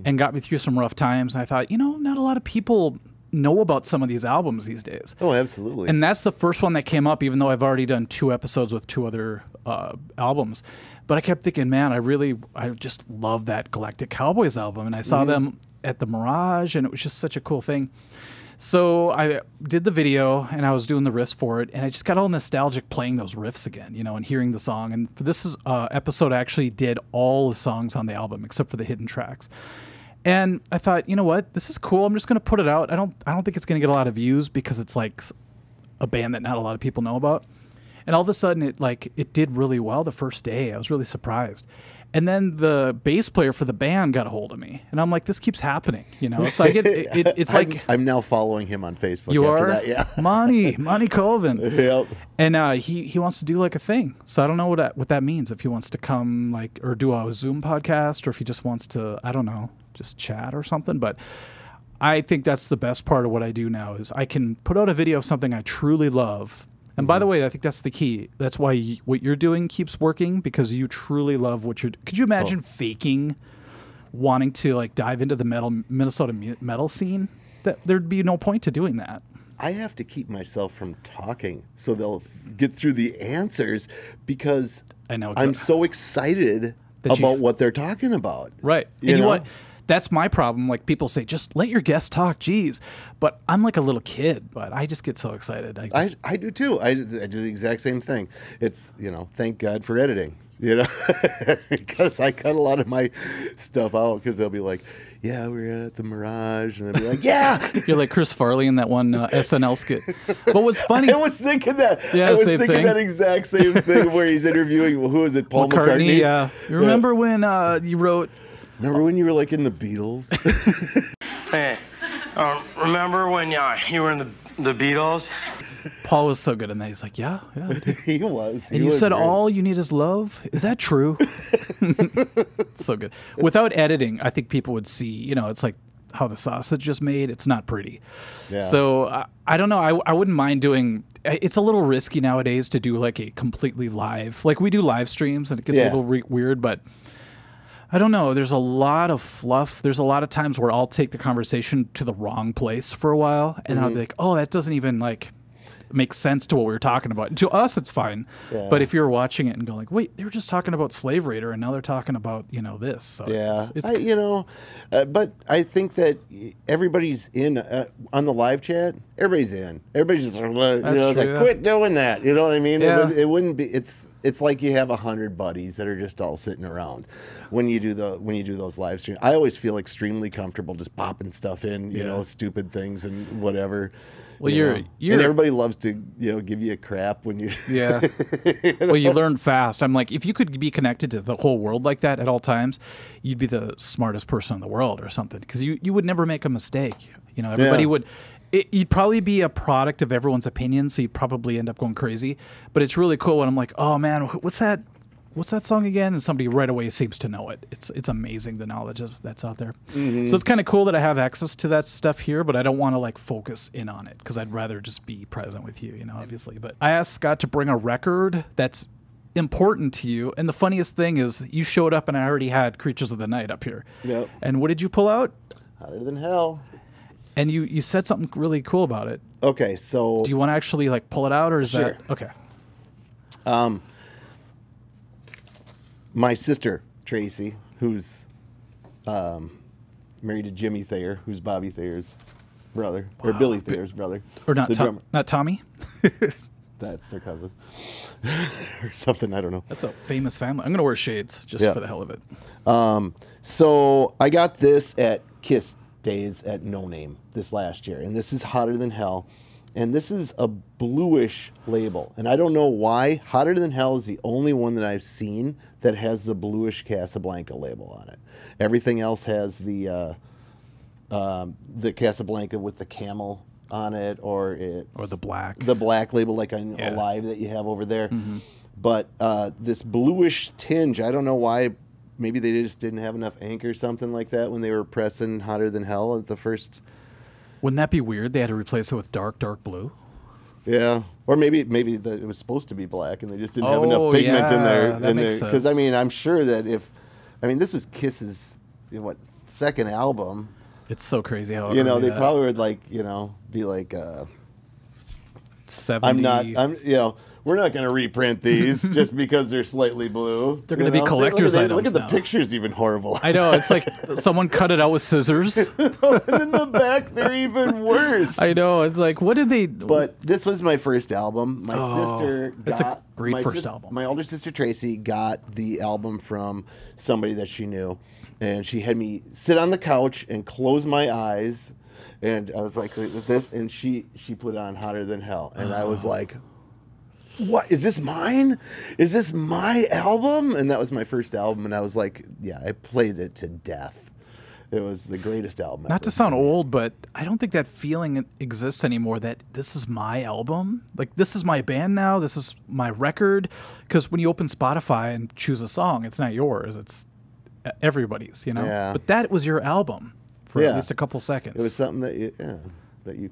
and got me through some rough times. And I thought, not a lot of people know about some of these albums these days. Oh, absolutely. And that's the first one that came up, even though I've already done 2 episodes with 2 other albums. But I kept thinking, man, I just love that Galactic Cowboys album. And I saw them at the Mirage, and it was just such a cool thing. So I did the video, and I was doing the riffs for it, and I just got all nostalgic playing those riffs again, and hearing the song. And for this episode, I actually did all the songs on the album except for the hidden tracks. And I thought, you know what, this is cool. I'm just going to put it out. I don't think it's going to get a lot of views because it's like a band that not a lot of people know about. And all of a sudden, it did really well the first day. I was really surprised. And then the bass player for the band got a hold of me, and I'm like, "This keeps happening, So I get it's like I'm now following him on Facebook. You after are, that, yeah. Monty Colvin. Yep. And he wants to do like a thing. So I don't know what that means. If he wants to come or do a Zoom podcast, or if he just wants to, I don't know, just chat or something. But I think that's the best part of what I do now is I can put out a video of something I truly love. And by the way, I think that's the key. That's why what you're doing keeps working, because you truly love what you're doing. Could you imagine faking wanting to dive into the Minnesota metal scene? There'd be no point to doing that. I have to keep myself from talking so they'll get through the answers because I'm so excited about what they're talking about. Right. And you know what? that's my problem. Like people say, just let your guests talk. Geez, but I'm like a little kid. But I just get so excited. I do too. I do the exact same thing. It's thank God for editing. Because I cut a lot of my stuff out because they'll be like, yeah, we're at the Mirage, and I'll be like, yeah. You're like Chris Farley in that one SNL skit. But what's funny? I was thinking that. Yeah, I was thinking that exact same thing where he's interviewing. Who is it? Paul McCartney. Yeah. You remember when you wrote? Remember when you were like in the Beatles? Hey, remember when you were in the Beatles? Paul was so good in that. He's like, yeah, I did. He was. And you said great. All you need is love. Is that true? So good. Without editing, I think people would see, it's like how the sausage is made. It's not pretty. Yeah. So I don't know. I wouldn't mind doing, it's a little risky nowadays to do like a completely live, like we do live streams and it gets a little weird, but I don't know. There's a lot of fluff. There's a lot of times where I'll take the conversation to the wrong place for a while and I'll be like, oh, that doesn't even like makes sense to what we were talking about. To us, it's fine. Yeah. But if you're watching it and go like, wait, they were just talking about Slave Raider and now they're talking about, this. So yeah. But I think that everybody's in on the live chat. Everybody's in. Everybody's just, it's like, quit doing that. You know what I mean? Yeah. It wouldn't be, it's like you have 100 buddies that are just all sitting around when you do those live streams. I always feel extremely comfortable just popping stuff in, stupid things and whatever. Well, and everybody loves to give you a crap when you Well, you learn fast. I'm like, if you could be connected to the whole world like that at all times, you'd be the smartest person in the world or something because you would never make a mistake. Everybody would. You'd probably be a product of everyone's opinion, so you'd probably end up going crazy. But it's really cool when I'm like, oh man, what's that song again? And somebody right away seems to know it. It's amazing the knowledge that's out there. Mm-hmm. So it's kind of cool that I have access to that stuff here, but I don't want to like focus in on it because I'd rather just be present with you, obviously. But I asked Scott to bring a record that's important to you, and the funniest thing is you showed up and I already had Creatures of the Night up here. Yep. And what did you pull out? Hotter Than Hell. And you said something really cool about it. Okay, so do you want to actually like pull it out, or is that okay? My sister Tracy, who's married to Jimmy Thayer, who's Bobby Thayer's brother, or Billy Thayer's brother, or not not Tommy. That's their cousin, or something. I don't know. That's a famous family. I'm gonna wear shades just for the hell of it. So I got this at Kiss Days at No Name this last year, and this is Hotter Than Hell, and this is a bluish label, and I don't know why. Hotter Than Hell is the only one that I've seen that has the bluish Casablanca label on it. Everything else has the Casablanca with the camel on it, or the black label like on Alive that you have over there. Mm-hmm. But this bluish tinge, I don't know why. Maybe they just didn't have enough ink or something like that when they were pressing Hotter Than Hell at the first. Wouldn't that be weird? They had to replace it with dark blue. Yeah, or maybe it was supposed to be black and they just didn't have enough pigment in there. That makes sense. Because I'm sure that this was Kiss's second album. It's so crazy how they probably would be like 70. We're not going to reprint these just because they're slightly blue. They're going to be collector's items. Look at the pictures, even horrible. I know. It's like someone cut it out with scissors. And in the back, they're even worse. I know. It's like, what did they... But this was my first album. My sister got... It's a great first album. My older sister, Tracy, got the album from somebody that she knew. And she had me sit on the couch and close my eyes. And I was like, with this. And she put on Hotter Than Hell. And I was like... What is this mine? Is this my album? And that was my first album, and I was like, yeah, I played it to death. It was the greatest album. Not to sound old, but I don't think that feeling exists anymore. That this is my album, like this is my band now. This is my record. Because when you open Spotify and choose a song, it's not yours. It's everybody's. Yeah. But that was your album for at least a couple seconds. It was something that you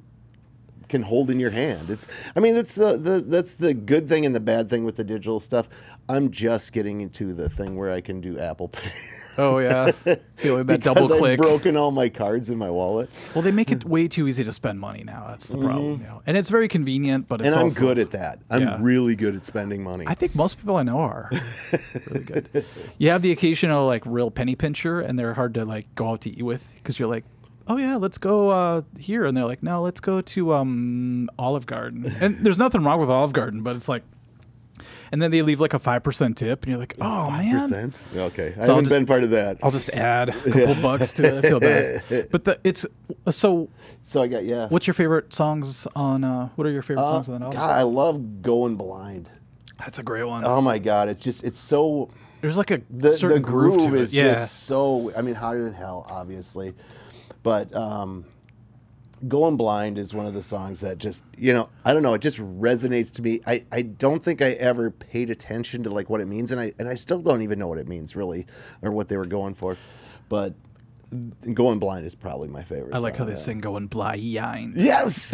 can hold in your hand. I mean, that's the good thing and the bad thing with the digital stuff. I'm just getting into the thing where I can do Apple Pay. Oh yeah, feeling that double click. I've broken all my cards in my wallet. Well, they make it way too easy to spend money now. That's the problem. You know? And it's very convenient, but it's I'm also, good at that. I'm really good at spending money. I think most people I know are really good. You have the occasional like real penny pincher, and they're hard to like go out to eat with because you're like, oh yeah, let's go here, and they're like, no, let's go to Olive Garden. And there's nothing wrong with Olive Garden, but it's like. And then they leave like a 5% tip, and you're like, "Oh 5%? Man, okay." I haven't been part of that. I'll just add a couple bucks to it. I feel bad, but it's so. So I got What's your favorite songs on? What are your favorite songs on that album? God, I love "Going Blind." That's a great one. Oh my God, it's so. There's like a certain the groove to it. is just so. I mean, Hotter Than Hell, obviously, but. Going Blind is one of the songs that just, I don't know, it just resonates to me. I don't think I ever paid attention to like what it means, and I still don't even know what it means really, or what they were going for. But Going Blind is probably my favorite. I like how they sing Going Blind. Yes.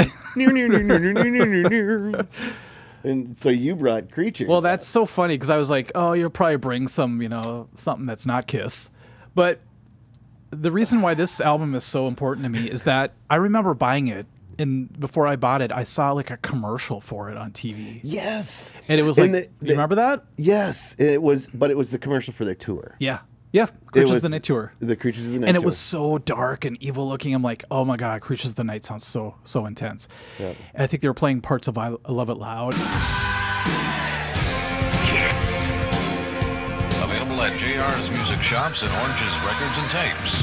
And so you brought Creatures. Well, that's so funny because I was like, oh, you'll probably bring some, something that's not Kiss, but. The reason why this album is so important to me is that I remember buying it, and before I bought it, I saw like a commercial for it on TV. Yes, and it was like, you remember that? Yes, it was, but it was the commercial for their tour. Yeah, Creatures of the Night tour. The Creatures of the Night, and tour. It was so dark and evil looking. I'm like, oh my God, Creatures of the Night sounds so intense. Yep. And I think they were playing parts of I Love It Loud. Available at JR's Music Shops and Orange's Records and Tapes.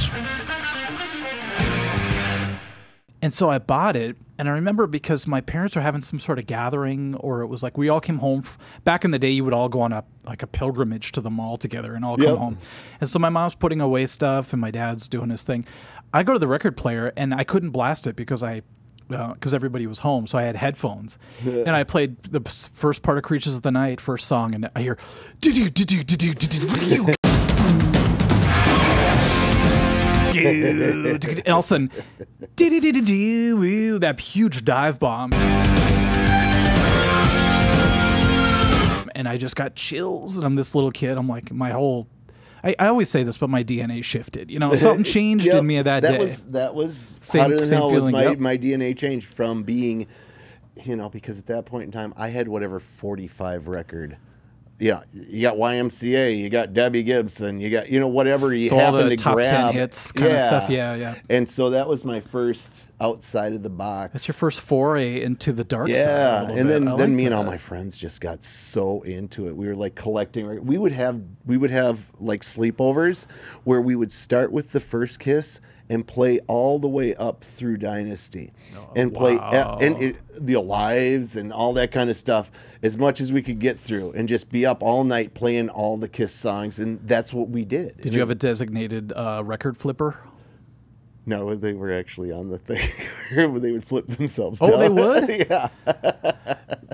And so I bought it, and I remember because my parents were having some sort of gathering, or it was like we all came home. Back in the day, you would all go on a pilgrimage to the mall together and all come home. And so my mom's putting away stuff, and my dad's doing his thing. I go to the record player, and I couldn't blast it because everybody was home, so I had headphones. And I played the first part of Creatures of the Night, first song, and I hear, and all of a sudden, that huge dive bomb. And I just got chills, and I'm this little kid. I'm like, I always say this, but my DNA shifted. Something changed in me that day. That was same Hotter Than Hell feeling. Was my DNA changed from being, because at that point in time, I had whatever 45 record. Yeah, you got YMCA, you got Debbie Gibson, you got whatever you so happen all the to top grab. 10 hits kind of stuff. Yeah. And so that was my first outside of the box. That's your first foray into the dark side. Yeah, and then me and all my friends just got so into it. We were like collecting. We would have like sleepovers where we would start with the first Kiss and play all the way up through Dynasty, and play the Alives and all that kind of stuff as much as we could get through, and just be up all night playing all the Kiss songs, and that's what we did. Did you have a designated record flipper? No, they were actually on the thing where they would flip themselves down. Oh, they would? Yeah.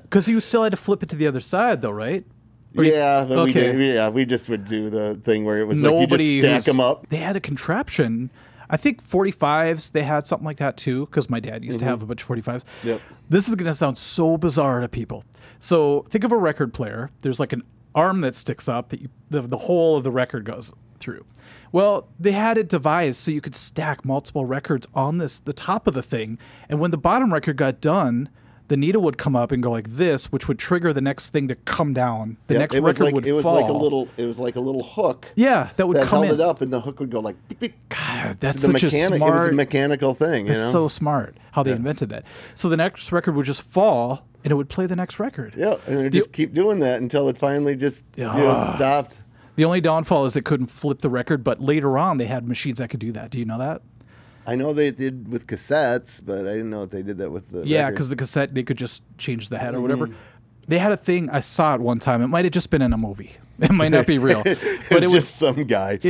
Because you still had to flip it to the other side, though, right? We just would do the thing where it was like you just stack them up. They had a contraption. I think 45s, they had something like that too, because my dad used to have a bunch of 45s. Yep. This is going to sound so bizarre to people. So think of a record player. There's like an arm that sticks up that the whole of the record goes through. Well, they had it devised so you could stack multiple records on the top of the thing. And when the bottom record got done, the needle would come up and go like this, which would trigger the next thing to come down. The next record would fall. It was like a little hook. Yeah, that would come in. Held it up, and the hook would go like. Beep, beep. God, that's such a smart. It was a mechanical thing. It's so smart how they invented that. So the next record would just fall, and it would play the next record. Yeah, and it would just keep doing that until it finally just stopped. The only downfall is it couldn't flip the record, but later on they had machines that could do that. Do you know that? I know they did with cassettes, but I didn't know if they did that with the because the cassette, they could just change the head or whatever. They had a thing, I saw it one time. It might have just been in a movie. It might not be real. But it was just some guy.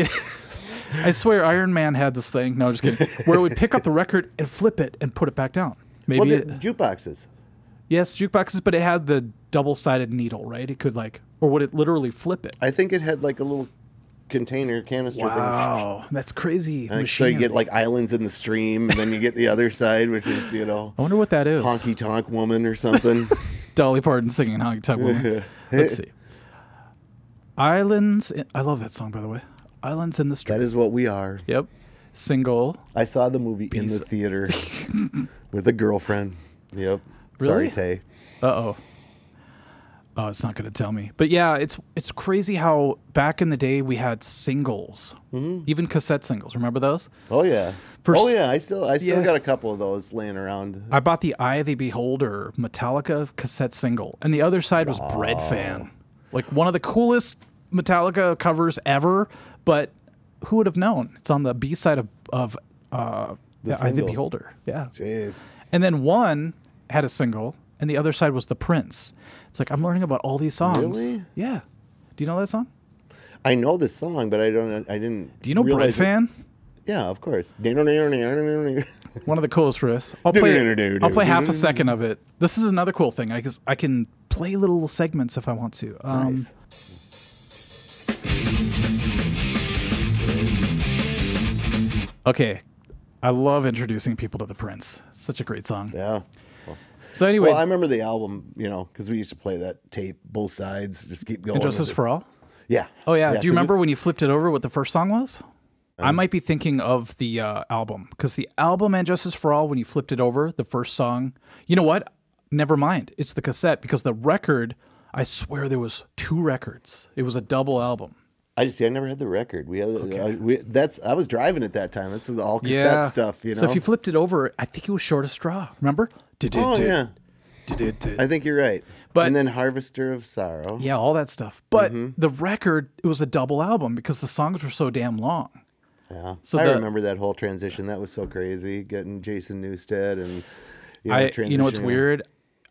I swear Iron Man had this thing, no, just kidding, where it would pick up the record and flip it and put it back down. Maybe jukeboxes. Yes, jukeboxes, but it had the double-sided needle, right? It could or would it literally flip it? I think it had like a little container canister. Wow, that's crazy. So you get like Islands in the Stream, and then you get the other side, which is, you know, I wonder what that is. Honky Tonk Woman or something. Dolly Parton singing Honky Tonk Woman. Let's see. Islands. I love that song, by the way. Islands in the Stream. That is what we are. Yep. Single. I saw the movie in the theater with a girlfriend. Yep. Really? Sorry, Tay. Uh-oh. Oh, it's not going to tell me. But yeah, it's crazy how back in the day we had singles, even cassette singles. Remember those? Oh yeah. I still got a couple of those laying around. I bought the Eye of the Beholder Metallica cassette single, and the other side was Bread Fan, like one of the coolest Metallica covers ever. But who would have known? It's on the B side of Eye of the Beholder. Yeah. Jeez. And then one had a single, and the other side was the Prince. It's like I'm learning about all these songs. Really? Yeah. Do you know that song? I know this song, but I didn't. Do you know Bread Fan? Yeah, of course. One of the coolest riffs. I'll play half a second of it. This is another cool thing. I can play little segments if I want to. Nice. Okay. I love introducing people to the Prince. It's such a great song. Yeah. So anyway, well, I remember the album, you know, because we used to play that tape, both sides, just keep going. Injustice for All? Yeah. Oh, yeah. Do you remember when you flipped it over what the first song was? I might be thinking of the album, because the album And Justice for All, when you flipped it over, the first song, you know what? Never mind. It's the cassette, because the record, I swear there was 2 records. It was a double album. I never had the record. We had I was driving at that time. This was all cassette stuff, you know. So if you flipped it over, I think it was Short of Straw. Remember? Oh yeah. I think you're right. And then Harvester of Sorrow. Yeah, all that stuff. But the record, it was a double album because the songs were so damn long. Yeah. So I remember that whole transition. That was so crazy, getting Jason Newsted and you know what's weird?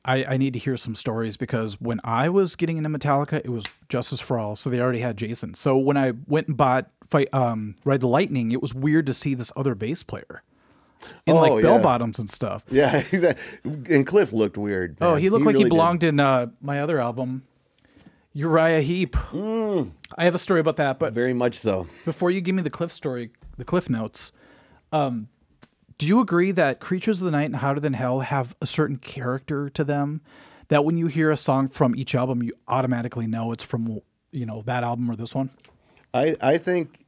I need to hear some stories, because when I was getting into Metallica, it was Justice for All, so they already had Jason. So when I went and bought Ride the Lightning, it was weird to see this other bass player in bell bottoms and stuff. Yeah, exactly. And Cliff looked weird. Man. Oh, he looked like he belonged in my other album, Uriah Heep. I have a story about that, but very much so. Before you give me the Cliff notes, do you agree that Creatures of the Night and Hotter Than Hell have a certain character to them, that when you hear a song from each album, you automatically know it's from, you know, that album or this one? I think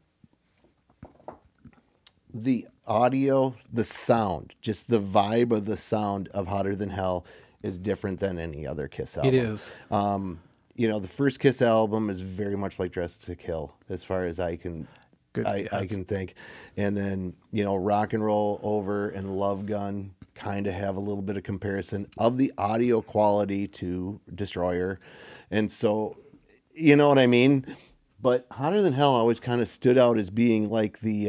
the audio, the sound, just the vibe of the sound of Hotter Than Hell is different than any other Kiss album. It is. You know, the first Kiss album is very much like Dressed to Kill, as far as I can I can think. And then, you know, Rock and Roll Over and Love Gun kind of have a little bit of comparison of the audio quality to Destroyer. And so, you know what I mean? But Hotter Than Hell always kind of stood out as being like the,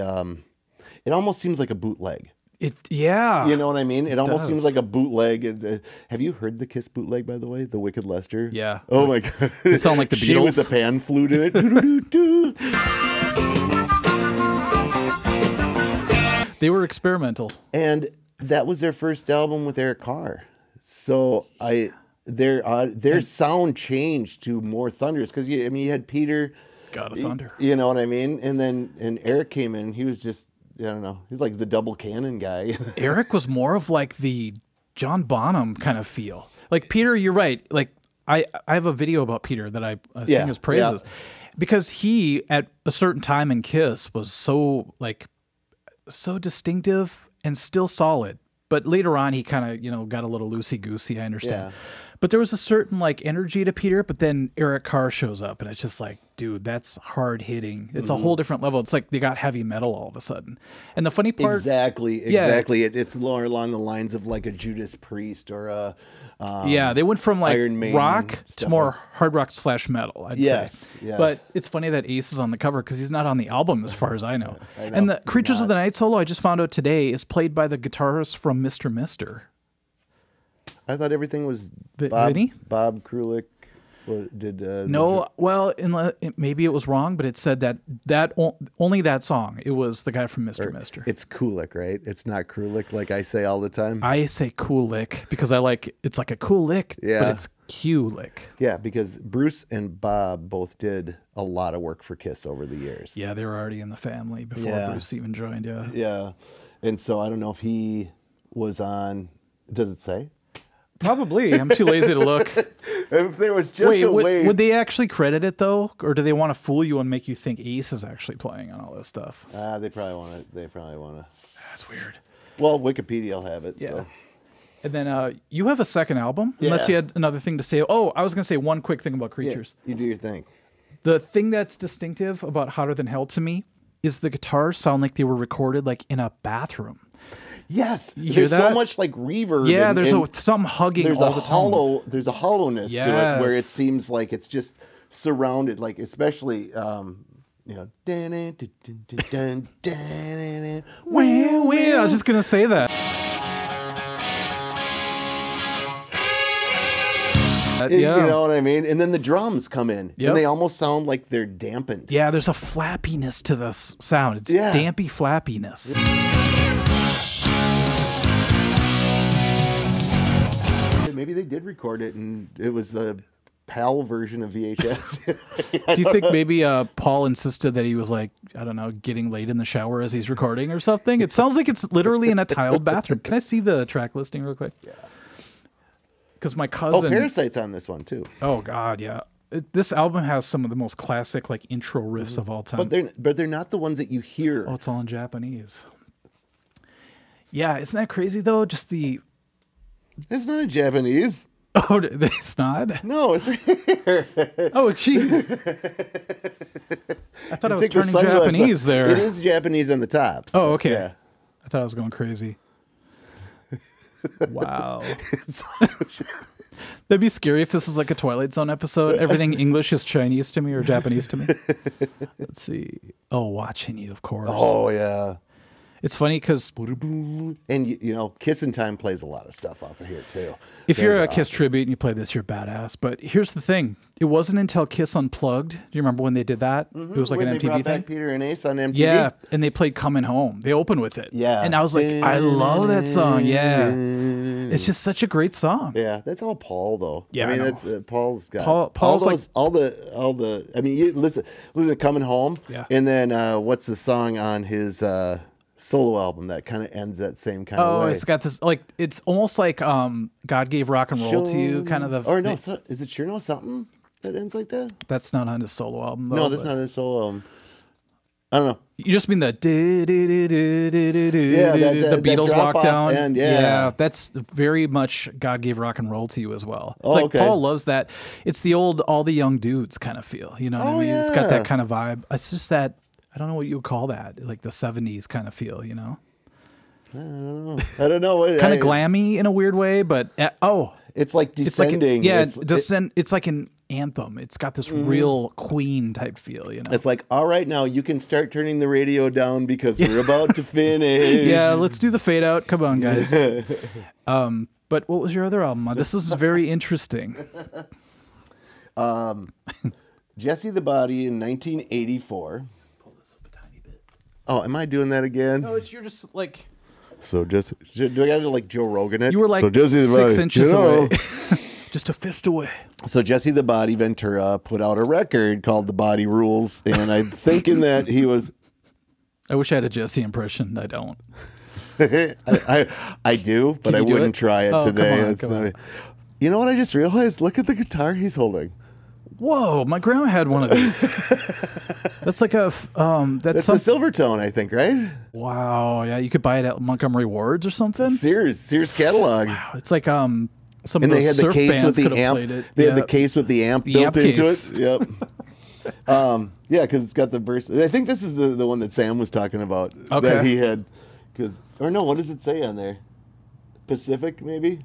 it almost seems like a bootleg. Yeah. You know what I mean? It almost seems like a bootleg. Have you heard the Kiss bootleg, by the way? The Wicked Lester? Yeah. Oh my God. It sound like the Beatles. She with the pan flute in it. They were experimental. And that was their first album with Eric Carr. So their sound changed to more thunderous, because you had Peter, God of Thunder. You know what I mean? And Eric came in. He was just, I don't know. He's like the double cannon guy. Eric was more of like the John Bonham kind of feel. Like Peter, you're right. Like I have a video about Peter that I sing his praises, because he at a certain time in Kiss was so distinctive and still solid. But later on, he kind of, got a little loosey-goosey, I understand. Yeah. But there was a certain, energy to Peter, but then Eric Carr shows up, and it's just like, dude, that's hard-hitting. It's a whole different level. It's like they got heavy metal all of a sudden. And the funny part... Exactly. It's more along the lines of like a Judas Priest or a... they went from Iron Maiden rock to more hard rock / metal, I'd say. Yes. But it's funny that Ace is on the cover, because he's not on the album as far as I know. And the Creatures of the Night solo, I just found out today, is played by the guitarist from Mr. Mister. I thought everything was Vinny? Bob Krulik. What, did No, well, maybe it was wrong, but it said only that song. It was the guy from Mr. Mister. It's Kulik, right? It's not Krulik, like I say all the time. I say Kulik because it's like a cool lick, but it's Kulik. Yeah, because Bruce and Bob both did a lot of work for Kiss over the years. Yeah, they were already in the family before Bruce even joined. Yeah. Yeah, and so I don't know if he was on. Does it say? Probably. I'm too lazy to look. If there was just a way. Would they actually credit it though, or do they want to fool you and make you think Ace is actually playing on all this stuff? They probably want to. They probably want to. That's weird. Well, Wikipedia will have it. Yeah. So. And then you have a second album, unless you had another thing to say. Oh, I was going to say one quick thing about Creatures. Yeah, you do your thing. The thing that's distinctive about Hotter Than Hell to me is the guitars sound like they were recorded like in a bathroom. Yes, there's so much like reverb. Yeah, there's some hugging all the tones. There's a hollowness to it where it seems like it's just surrounded, like especially you know. I was just gonna say that. You know what I mean? And then the drums come in, and they almost sound like they're dampened. Yeah, there's a flappiness to the sound. It's dampy flappiness. Maybe they did record it, and it was a PAL version of VHS. Do you think maybe Paul insisted that he was like, I don't know, getting laid in the shower as he's recording or something? It sounds like it's literally in a tiled bathroom. Can I see the track listing real quick? Yeah. Because my cousin... Oh, Parasite's on this one, too. Oh, God, yeah. This album has some of the most classic like intro riffs of all time. But they're not the ones that you hear. Oh, it's all in Japanese. Yeah, isn't that crazy, though? Just the... It's not in Japanese. Oh, it's not? No, it's right here. Oh, jeez. I thought I was turning Japanese there. It is Japanese on the top. Oh, okay. Yeah. I thought I was going crazy. Wow. That'd be scary if this is like a Twilight Zone episode. Everything English is Chinese to me or Japanese to me. Let's see. Oh, Watching You, of course. Oh, yeah. It's funny because... And, you know, Kissin' Time plays a lot of stuff off of here, too. If you're a Kiss tribute and you play this, you're badass. But here's the thing. It wasn't until Kiss Unplugged. Do you remember when they did that? It was like an MTV they brought thing. Back Peter and Ace on MTV. Yeah, and they played Coming Home. They opened with it. Yeah. And I was like, I love that song. Yeah. It's just such a great song. Yeah, that's all Paul, though. Yeah, I mean, I know. that's Paul's got Paul's all those, like all the. I mean, you listen to Coming Home. Yeah. And then what's the song on his solo album that kind of ends that same kind of way? Oh, it's got this like it's almost like God Gave Rock and Roll to You, kind of the. Or no, is it Sure Know Something that ends like that? That's not on his solo album. Though, No, that's not his solo album. I don't know. You just mean the the Beatles drop walk down. End, yeah, that's very much God Gave Rock and Roll to You as well. It's Oh, like okay. Paul loves that. It's the old All the Young Dudes kind of feel. You know what I mean? It's got that kind of vibe. It's just that I don't know what you would call that, like the 70s kind of feel. You know? I don't know. Kind of glammy in a weird way, but it's like descending. It's like an anthem. It's got this real Queen type feel, you know. It's like, all right, now you can start turning the radio down because we're about to finish. Yeah, let's do the fade out. Come on, guys. But what was your other album? This is very interesting. Jesse the Body in 1984. Pull this up a tiny bit. Oh, am I doing that again? No, you're just like. So Jesse, do I got to like Joe Rogan it? You were like so Jesse the 6 Body, inches away. Just a fist away. So Jesse the Body Ventura put out a record called The Body Rules, and I'm thinking that he was. I wish I had a Jesse impression. I don't. I do, but I wouldn't try it today. Come on. You know what I just realized? Look at the guitar he's holding. Whoa, my grandma had one of these. That's like a that's a Silvertone, I think, right? Wow, yeah, you could buy it at Montgomery Ward's or something. Sears catalog. Wow, it's like some and of they those had the surf case with bands the could have amp. played it. They had the case with the amp built into case. it. Yep. Yeah, because it's got the burst. I think this is the one that Sam was talking about. Okay. That he had, or no, what does it say on there? Pacific, maybe.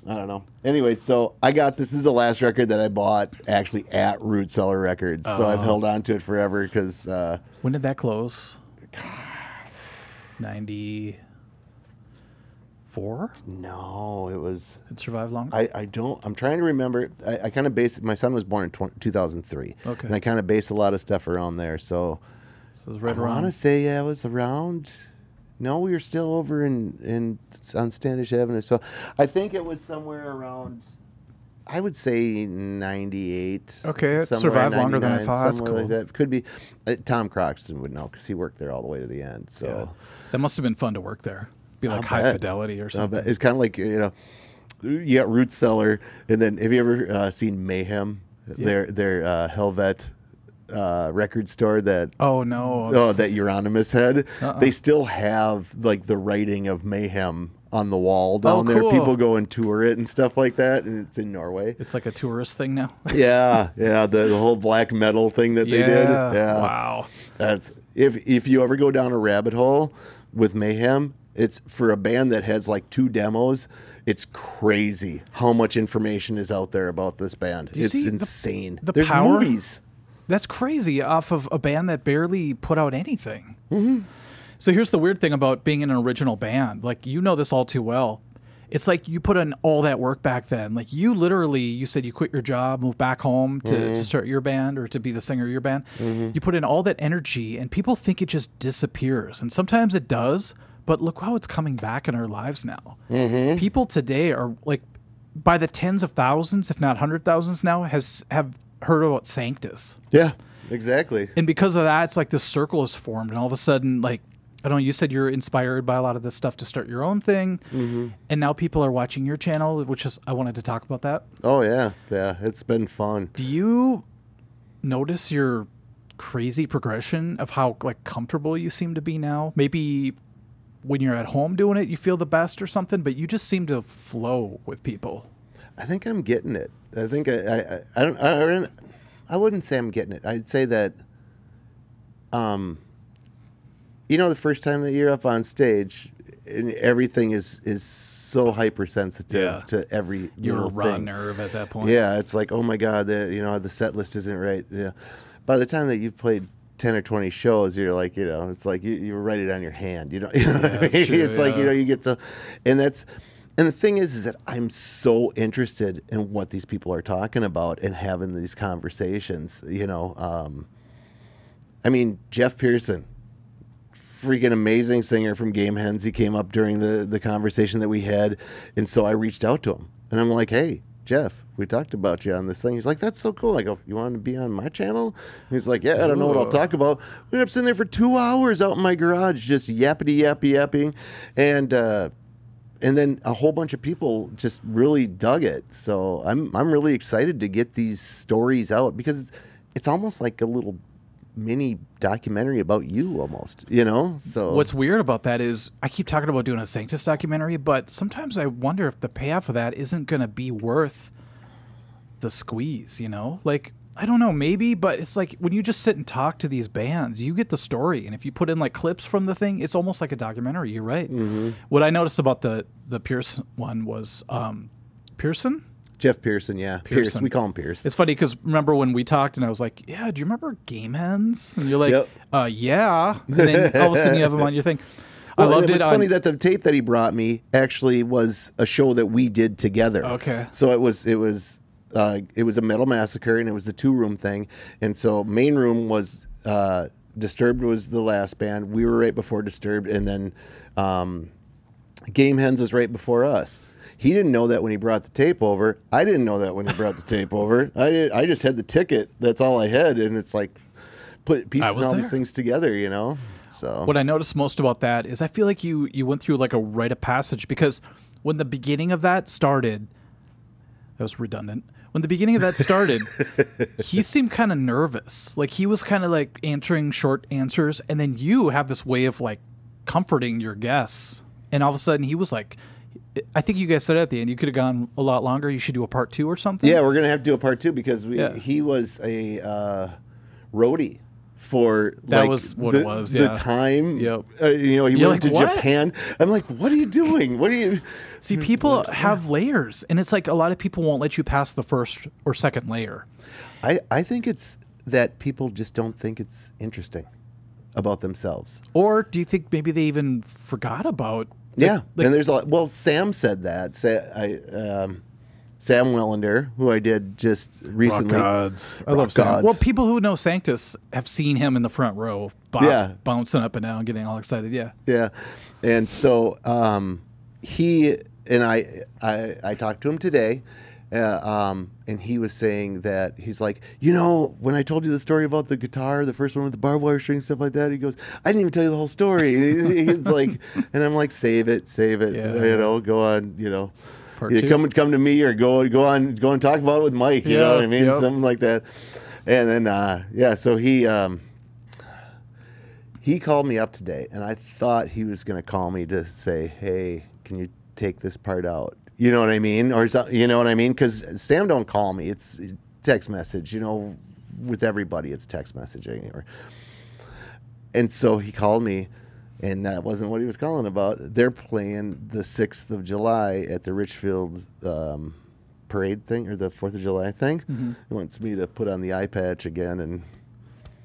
I don't know. Anyway, so I got this is the last record that I bought actually at Root Cellar Records. So I've held on to it forever because. When did that close? 95, 2004? No, it was. It survived longer? I don't. I'm trying to remember. I kind of base. My son was born in 2003. Okay. And I kind of base a lot of stuff around there. So it was right I around. want to say it was around. No, we were still over on Standish Avenue. So I think it was somewhere around. I would say 98. Okay, it somewhere survived longer than I 99, thought. That's somewhere cool. like that. Could be. Tom Croxton would know because he worked there all the way to the end. So Yeah. That must have been fun to work there. Be like high fidelity or something. It's kind of like, you got Root Cellar, and then have you ever seen Mayhem? Yeah. Their Helvet record store that that Euronymous had. They still have like the writing of Mayhem on the wall down there. Cool. People go and tour it and stuff like that, and it's in Norway. It's like a tourist thing now. Yeah, the whole black metal thing that they did. Yeah, wow. That's if you ever go down a rabbit hole with Mayhem, it's for a band that has like 2 demos. It's crazy how much information is out there about this band. It's insane. There's power? movies. That's crazy off of a band that barely put out anything. Mm-hmm. So here's the weird thing about being in an original band. Like, you know this all too well. It's like you put in all that work back then. Like, you said you quit your job, moved back home to start your band or to be the singer of your band. Mm-hmm. You put in all that energy, and people think it just disappears. And sometimes it does, but look how it's coming back in our lives now. Mm-hmm. People today are, like, by the tens of thousands, if not 100,000s now, have heard about Sanctus. Yeah, exactly. And because of that, it's like this circle is formed, and all of a sudden, like, I don't know, you said you're inspired by a lot of this stuff to start your own thing, and now people are watching your channel, which is, I wanted to talk about that. Oh, yeah. Yeah, it's been fun. Do you notice your crazy progression of how, like, comfortable you seem to be now? Maybe when you're at home doing it, you feel the best or something, but you just seem to flow with people. I think I'm getting it. I think I wouldn't say I'm getting it. I'd say that, the first time that you're up on stage, and everything is so hypersensitive to every You're a little raw thing. nerve at that point. Yeah, it's like, oh my God, the set list isn't right. Yeah. By the time that you've played 10 or 20 shows, you're like, it's like you write it on your hand. Yeah, what I mean? that's true, It's like, you get to, and the thing is that I'm so interested in what these people are talking about and having these conversations. I mean, Jeff Pearson, freaking amazing singer from Game Hens. He came up during the conversation that we had, and so I reached out to him, and I'm like, hey, Jeff, we talked about you on this thing. He's like, that's so cool. I go, you want to be on my channel? And he's like, yeah, I don't know what I'll talk about. We ended up sitting there for 2 hours out in my garage, just yapping, and then a whole bunch of people just really dug it. So I'm really excited to get these stories out, because it's almost like a little mini documentary about you almost, So what's weird about that is I keep talking about doing a Sanctus documentary, but sometimes I wonder if the payoff of that isn't going to be worth the squeeze, Like, I don't know, maybe, but it's like when you just sit and talk to these bands, you get the story. And if you put in like clips from the thing, it's almost like a documentary. You're right. Mm-hmm. What I noticed about the Pierce one was Pearson? Jeff Pearson, yeah. Pierce. We call him Pierce. It's funny because remember when we talked and I was like, yeah, do you remember Game Hens? And you're like, yep. Yeah. And then all of a sudden you have him on your thing. Well, I loved it. It was funny that the tape that he brought me actually was a show that we did together. Okay. So it was a Metal Massacre, and it was the 2-room thing. And so main room was Disturbed was the last band. We were right before Disturbed, and then Game Hens was right before us. He didn't know that when he brought the tape over. I didn't know that when he brought the tape over. I just had the ticket. That's all I had, and it's like piecing all these things together, So what I noticed most about that is I feel like you went through like a rite of passage, because when the beginning of that started, that was redundant. When the beginning of that started, he seemed kind of nervous. Like he was kind of like answering short answers, and then you have this way of like comforting your guests, and all of a sudden he was like, I think you guys said at the end you could have gone a lot longer. You should do a part 2 or something. Yeah, we're gonna have to do a part 2 because he was a roadie for that was what it was. Yeah. The time. Yep. He went like, to what? Japan. I'm like, what are you doing? What are you? See, people have layers, and it's like a lot of people won't let you pass the first or second layer. I think it's that people just don't think it's interesting about themselves. Or do you think maybe they even forgot about Yeah, and there's a lot. Well, Sam said that. Sam Wellender, who I did just recently. Rock gods. I love Sam. Well, people who know Sanctus have seen him in the front row, bouncing up and down, getting all excited. Yeah. Yeah, and so he and I talked to him today, and he was saying that he's like, when I told you the story about the guitar, the first one with the barbed wire string, stuff like that, he goes, I didn't even tell you the whole story. He's like, and I'm like, save it, yeah. Go on, come to me or go and talk about it with Mike. You know what I mean? Yep. Something like that. And then so he called me up today, and I thought he was going to call me to say, hey, can you take this part out? You know what I mean? Or you know what I mean? Because Sam don't call me. It's text message. With everybody, it's text messaging. And so he called me. And that wasn't what he was calling about. They're playing the 6th of July at the Richfield parade thing, or the 4th of July thing. Mm-hmm. He wants me to put on the eye patch again. And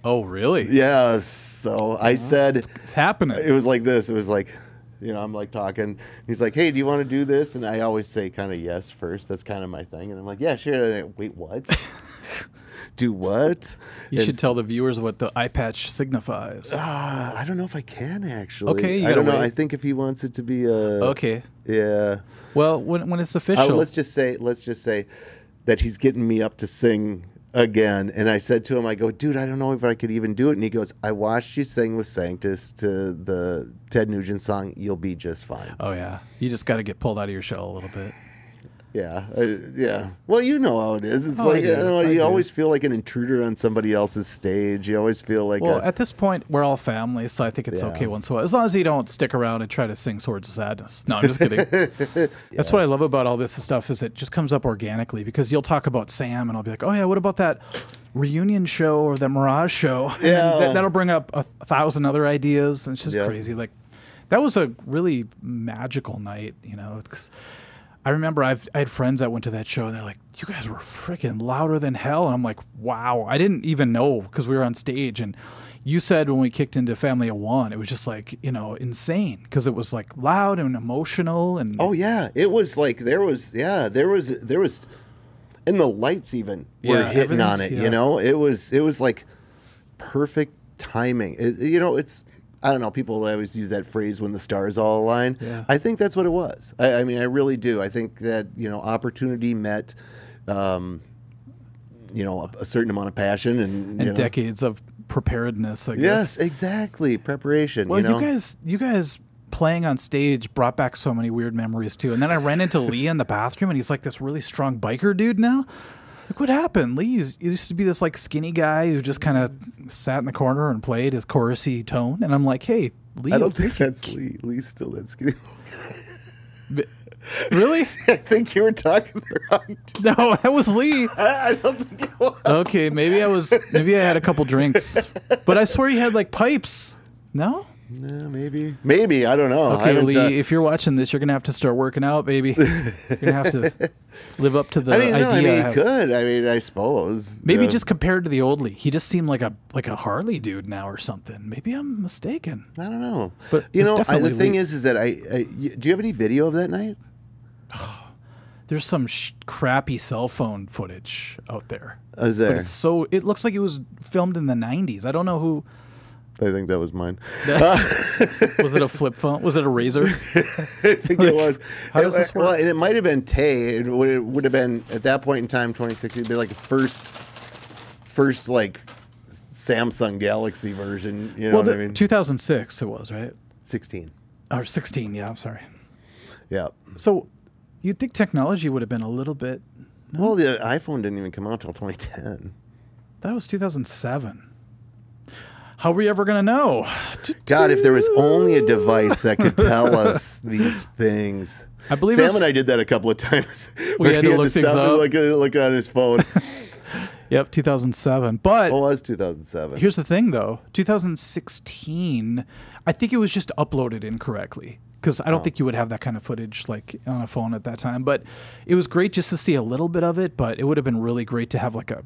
oh, really? Yeah. So I said... It's happening. It was like this. It was like, I'm like talking. He's like, hey, do you want to do this? And I always say kind of yes first. That's kind of my thing. And I'm like, yeah, sure. Wait, what? Do what? You should tell the viewers what the eye patch signifies. I don't know if I can actually. Okay, I don't know. I think if he wants it to be okay. Yeah. Well, when it's official, let's just say that he's getting me up to sing again. And I said to him, I go, dude, I don't know if I could even do it. And he goes, I watched you sing with Sanctus to the Ted Nugent song. You'll be just fine. Oh yeah, you just got to get pulled out of your shell a little bit. Yeah, yeah. Well, you know how it is. It's you always feel like an intruder on somebody else's stage. You always feel like. Well, at this point, we're all family, so I think it's okay once in a while, as long as you don't stick around and try to sing Swords of Sadness. No, I'm just kidding. That's what I love about all this stuff is it just comes up organically because you'll talk about Sam and I'll be like, oh yeah, what about that reunion show or that Mirage show? And then that'll bring up 1,000 other ideas, and it's just crazy. Like that was a really magical night, because I remember I had friends that went to that show, and they're like, you guys were freaking louder than hell. And I'm like, wow. I didn't even know because we were on stage. And you said when we kicked into Family of One, it was just like, insane because it was like loud and emotional. And oh, yeah. It was like there was, and the lights even were hitting on it, It was like perfect timing. It's... I don't know. People always use that phrase when the stars all align. Yeah. I think that's what it was. I mean, I really do. I think that, opportunity met, a certain amount of passion and decades of preparedness, I guess. Yes, exactly. Preparation. Well, you guys playing on stage brought back so many weird memories too. And then I ran into Lee in the bathroom, and he's like this really strong biker dude now. Like, what happened? Lee used to be this like skinny guy who just kind of sat in the corner and played his chorusy tone. And I'm like, hey, Lee. I don't think that's Lee. Lee's still that skinny little guy. Really? I think you were talking the wrong. No, that was Lee. I don't think it was. Okay, maybe I had a couple drinks, but I swear you had like pipes. No. No, maybe. I don't know. Okay, Lee, if you're watching this, you're gonna have to start working out, baby. You're gonna have to live up to the idea. He could. I suppose. Maybe just compared to the old Lee, he just seemed like a Harley dude now or something. Maybe I'm mistaken. I don't know. But the thing is that do you have any video of that night? There's some crappy cell phone footage out there. Is there? But it looks like it was filmed in the 90s. I don't know who. I think that was mine. Was it a flip phone? Was it a Razor? I think it was. How does this work? Well, and it might have been Tay. It would have been, at that point in time, 2016, it'd be like the first like Samsung Galaxy version. You know what I mean? 2006 it was, right? 16. Or 16, yeah, I'm sorry. Yeah. So you'd think technology would have been a little bit... No? Well, the iPhone didn't even come out until 2010. That was 2007. How are we ever going to know? God, if there was only a device that could tell us these things. I believe Sam and I did that a couple of times. We had to look things up. Look on his phone. Yep, 2007. But what was 2007? Here's the thing, though. 2016, I think it was just uploaded incorrectly. Because I don't think you would have that kind of footage like on a phone at that time. But it was great just to see a little bit of it. But it would have been really great to have like a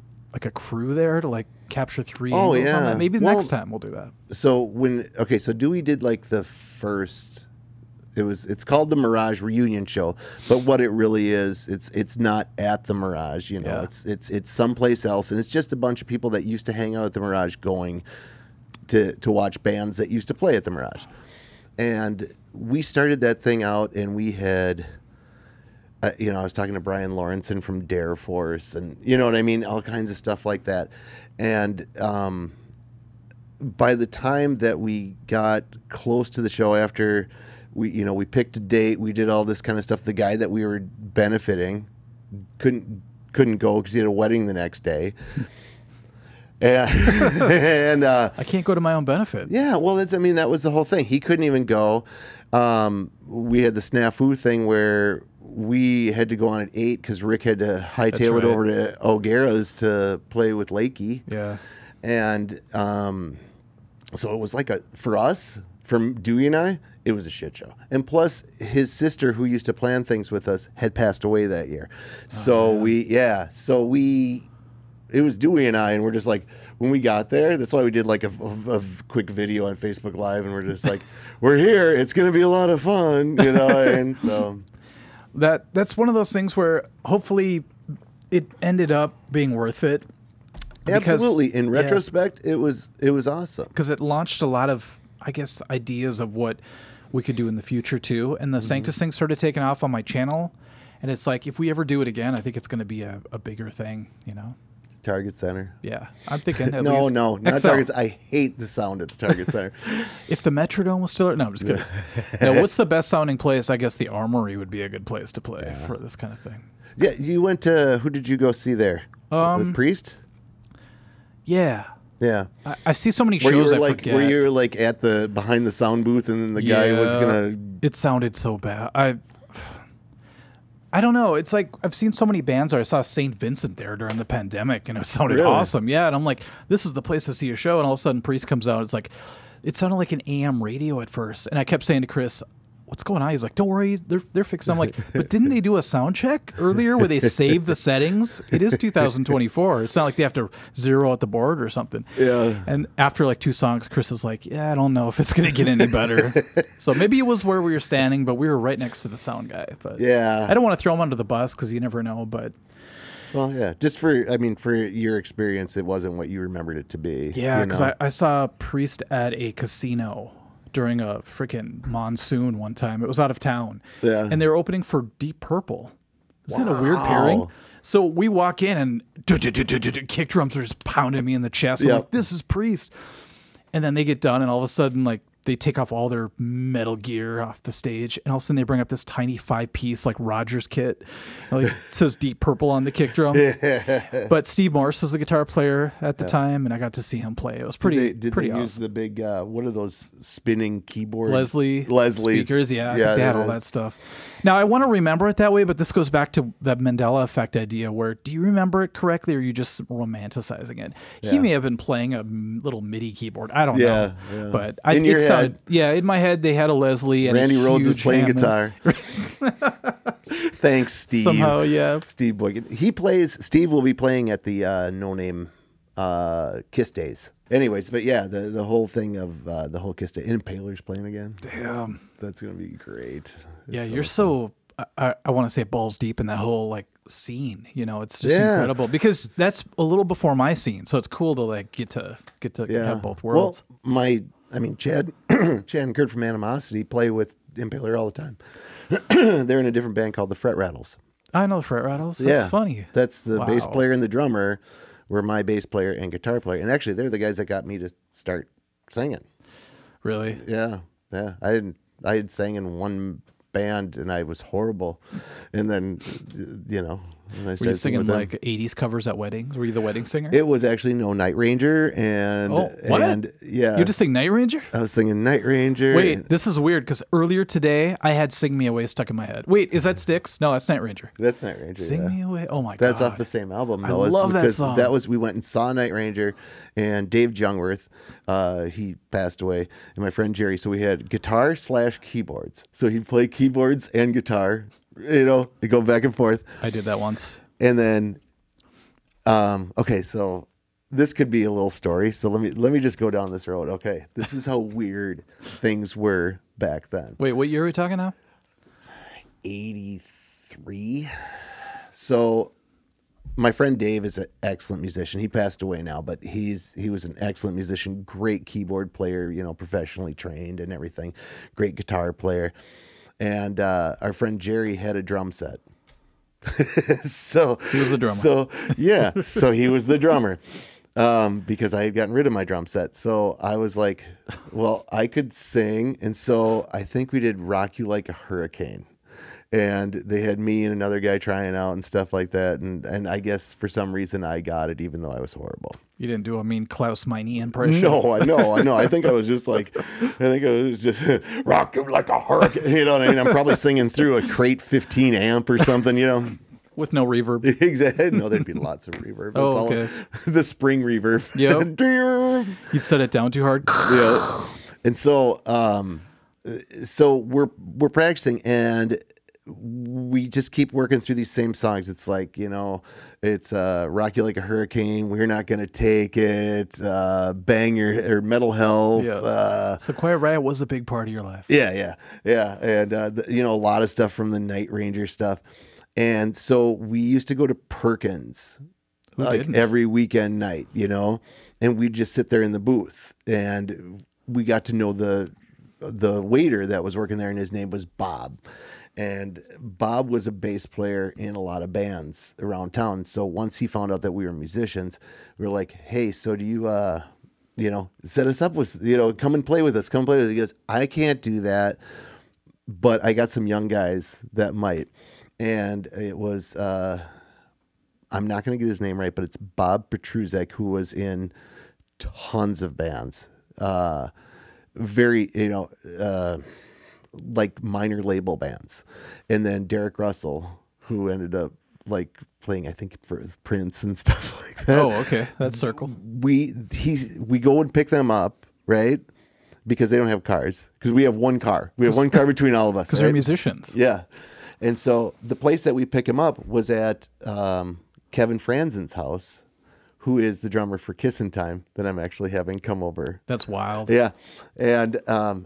crew there to like capture 3 angles on that. Maybe next time we'll do that. So so Dewey did like the first It's called the Mirage Reunion Show, but what it really is, it's not at the Mirage. You know, it's someplace else, and it's just a bunch of people that used to hang out at the Mirage, going to watch bands that used to play at the Mirage. And we started that thing out, and we had, you know, I was talking to Brian Lawrenson from Dare Force, and you know what I mean, all kinds of stuff like that. And by the time that we got close to the show, after we picked a date, we did all this kind of stuff. The guy that we were benefiting couldn't go because he had a wedding the next day. And I can't go to my own benefit. Yeah, well, that was the whole thing. He couldn't even go. We had the SNAFU thing where we had to go on at 8 because Rick had to hightail it over to O'Gara's to play with Lakey. Yeah. And so it was like for us, from Dewey and I, it was a shit show. And plus, his sister, who used to plan things with us, had passed away that year. So it was Dewey and I, and we're just like, when we got there, that's why we did like a quick video on Facebook Live, and we're just like, we're here, it's going to be a lot of fun, you know. And so that's one of those things where hopefully it ended up being worth it. Absolutely. In retrospect, it was awesome. Because it launched a lot of, I guess, ideas of what we could do in the future too. And the Sanctus thing started taking off on my channel. And it's like, if we ever do it again, I think it's going to be a bigger thing, you know? Target Center. Yeah. I'm thinking at no, least not XL. Target. I hate the sound at the Target Center. If the Metrodome was still... No, I'm just kidding. No, what's the best sounding place? I guess the Armory would be a good place to play for this kind of thing. Yeah, you went to... Who did you go see there? The Priest? Yeah. Yeah. I see so many shows I forget. Where you were like at the behind the sound booth, and then the guy was gonna... It sounded so bad. I don't know. It's like I've seen so many bands. I saw St. Vincent there during the pandemic, and it sounded awesome. Yeah, and I'm like, this is the place to see a show. And all of a sudden, Priest comes out. It's like, it sounded like an AM radio at first. And I kept saying to Chris, what's going on? He's like, don't worry, they're fixing. I'm like, but didn't they do a sound check earlier where they save the settings? It is 2024. It's not like they have to zero out the board or something. Yeah. And after like 2 songs, Chris is like, yeah, I don't know if it's going to get any better. So maybe it was where we were standing, but we were right next to the sound guy. But yeah, I don't want to throw him under the bus because you never know. But well, yeah, just for your experience, it wasn't what you remembered it to be. Yeah, because I saw Priest at a casino during a freaking monsoon one time. It was out of town. Yeah. And they were opening for Deep Purple. Isn't that a weird pairing? So we walk in and kick drums are just pounding me in the chest. I'm like, this is Priest. And then they get done, and all of a sudden, like, they take off all their metal gear off the stage, and all of a sudden they bring up this tiny 5-piece like Rogers kit. Like, it says Deep Purple on the kick drum. But Steve Morse was the guitar player at the time, and I got to see him play. It was pretty Did pretty they awesome. use the big, what are those spinning keyboard? Leslie speakers, yeah, I think they had all that stuff. Now, I want to remember it that way, but this goes back to that Mandela effect idea where, do you remember it correctly, or are you just romanticizing it? Yeah. He may have been playing a little MIDI keyboard. I don't know. Yeah. But in your head. In my head, they had a Leslie and Randy Rhoads was playing Hammond. guitar. Thanks, Steve. Somehow, yeah. Steve Boykin. Steve will be playing at the No Name Kiss Days. Anyways, but yeah, the whole thing of the whole Kiss Day. Impaler's playing again. Damn. That's going to be great. You're so I want to say balls deep in that whole like scene. You know, it's just incredible because that's a little before my scene. So it's cool to like get to have both worlds. Well, Chad and Kurt from Animosity play with Impaler all the time. They're in a different band called the Fret Rattles. I know the Fret Rattles. That's funny. That's the bass player and the drummer were my bass player and guitar player. And actually, they're the guys that got me to start singing. Really? Yeah. Yeah. I had sang in one band and I was horrible. And then, were you singing like 80s covers at weddings? Were you the wedding singer? It was actually Night Ranger and what? And yeah. You just sing Night Ranger? I was singing Night Ranger. Wait, this is weird because earlier today I had Sing Me Away stuck in my head. Wait, is that Styx? No, that's Night Ranger. That's Night Ranger. Sing Me Away. Oh my god. That's off the same album. I love that song. We went and saw Night Ranger and Dave Jungwirth. He passed away, and my friend Jerry. So we had guitar/keyboards. So he'd play keyboards and guitar. They go back and forth. I did that once. And then, so this could be a little story. So let me just go down this road. Okay, this is how weird things were back then. Wait, what year are we talking now? 83. So my friend Dave is an excellent musician. He passed away now, but he was an excellent musician, great keyboard player, you know, professionally trained and everything, great guitar player. And our friend Jerry had a drum set. So he was the drummer. So yeah, so he was the drummer. Because I had gotten rid of my drum set. So I was like, well, I could sing. And so I think we did Rock You Like a Hurricane. And they had me and another guy trying out and stuff like that. And I guess for some reason I got it, even though I was horrible. You didn't do a mean Klaus Meine impression? No, I know. I think I was just rock you like a hurricane. You know what I mean? I'm probably singing through a Crate 15 amp or something, you know? With no reverb. Exactly. No, there'd be lots of reverb. That's okay. All the spring reverb. Yep. You'd set it down too hard. Yeah. And so we're practicing, and we just keep working through these same songs. It's like, you know, it's Rock You Like a Hurricane, We're Not Gonna Take It, Bang Your, or Metal Health. Yeah. So Quiet Riot was a big part of your life. Yeah. And, you know, a lot of stuff from the Night Ranger stuff. And so we used to go to Perkins every weekend night, you know, and we'd just sit there in the booth, and we got to know the waiter that was working there, and his name was Bob. And Bob was a bass player in a lot of bands around town. So once he found out that we were musicians, we were like, hey, so do you, you know, set us up with, you know, come and play with us. Come play with us. He goes, I can't do that, but I got some young guys that might. And it was, I'm not going to get his name right, but it's Bob Petruzek, who was in tons of bands. Very, you know, like minor label bands. And then Derek Russell, who ended up like playing, I think, for Prince and stuff like that. Oh, okay. That's circle. We go and pick them up, right? Because they don't have cars. Because we have one car. We have one car between all of us. Because we're musicians. Yeah. And so the place that we pick him up was at Kevin Franzen's house, who is the drummer for Kissin' Time that I'm actually having come over. That's wild. Yeah. And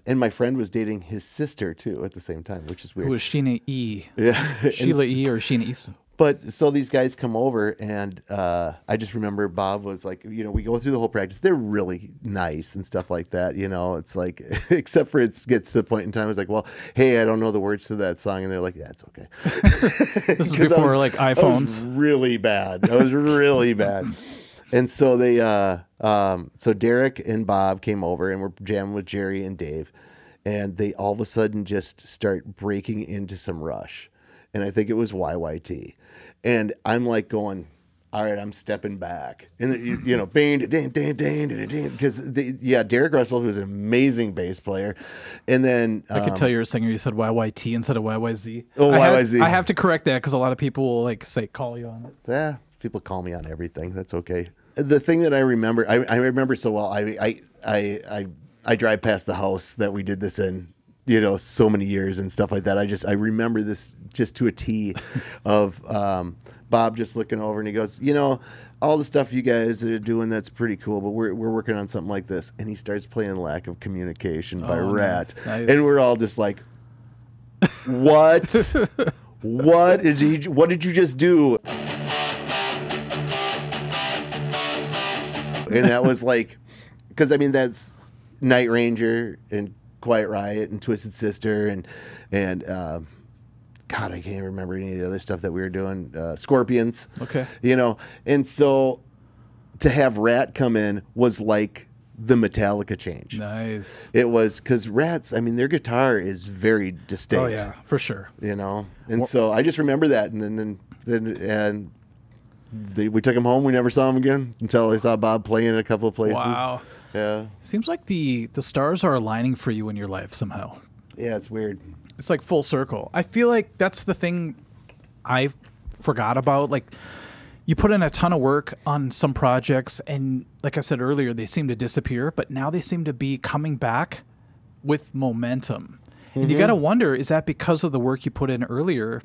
my friend was dating his sister too at the same time, which is weird. Who was Sheena E? Yeah. Sheila E. or Sheena Easton? But so these guys come over, and I just remember Bob was like, you know, we go through the whole practice. They're really nice and stuff like that. You know, it's like, except for it gets to the point in time, it's like, well, hey, I don't know the words to that song. And they're like, yeah, it's okay. This is before like iPhones. I was really bad. I was really bad. And so they, so Derek and Bob came over, and we're jamming with Jerry and Dave. And they all of a sudden just start breaking into some Rush. And I think it was YYT. And I'm like going, all right, I'm stepping back. And, you know, because, Derek Russell, who's an amazing bass player. And then I could tell you're a singer. You said YYT instead of YYZ. Oh, YYZ. I have to correct that because a lot of people will like call you on it. Yeah, people call me on everything. That's okay. The thing that I remember, I remember so well, I drive past the house that we did this in, you know, so many years and stuff like that. I remember this just to a T of Bob just looking over, and he goes, you know, all the stuff you guys are doing, that's pretty cool, but we're working on something like this. And he starts playing Lack of Communication by Rat. Nice. And we're all just like, what? What did you just do? And that was like, because I mean, that's Night Ranger and Quiet Riot and Twisted Sister and God, I can't remember any of the other stuff that we were doing. Scorpions. Okay. You know, and so to have Rat come in was like the Metallica change. Nice. It was, because Rat's, I mean, their guitar is very distinct. Oh yeah, for sure. You know, and so I just remember that, and then we took him home. We never saw him again until I saw Bob playing in a couple of places. Wow. Yeah. Seems like the stars are aligning for you in your life somehow. Yeah, it's weird. It's like full circle. I feel like that's the thing I forgot about. Like, you put in a ton of work on some projects, and like I said earlier, they seem to disappear, but now they seem to be coming back with momentum. And you got to wonder, is that because of the work you put in earlier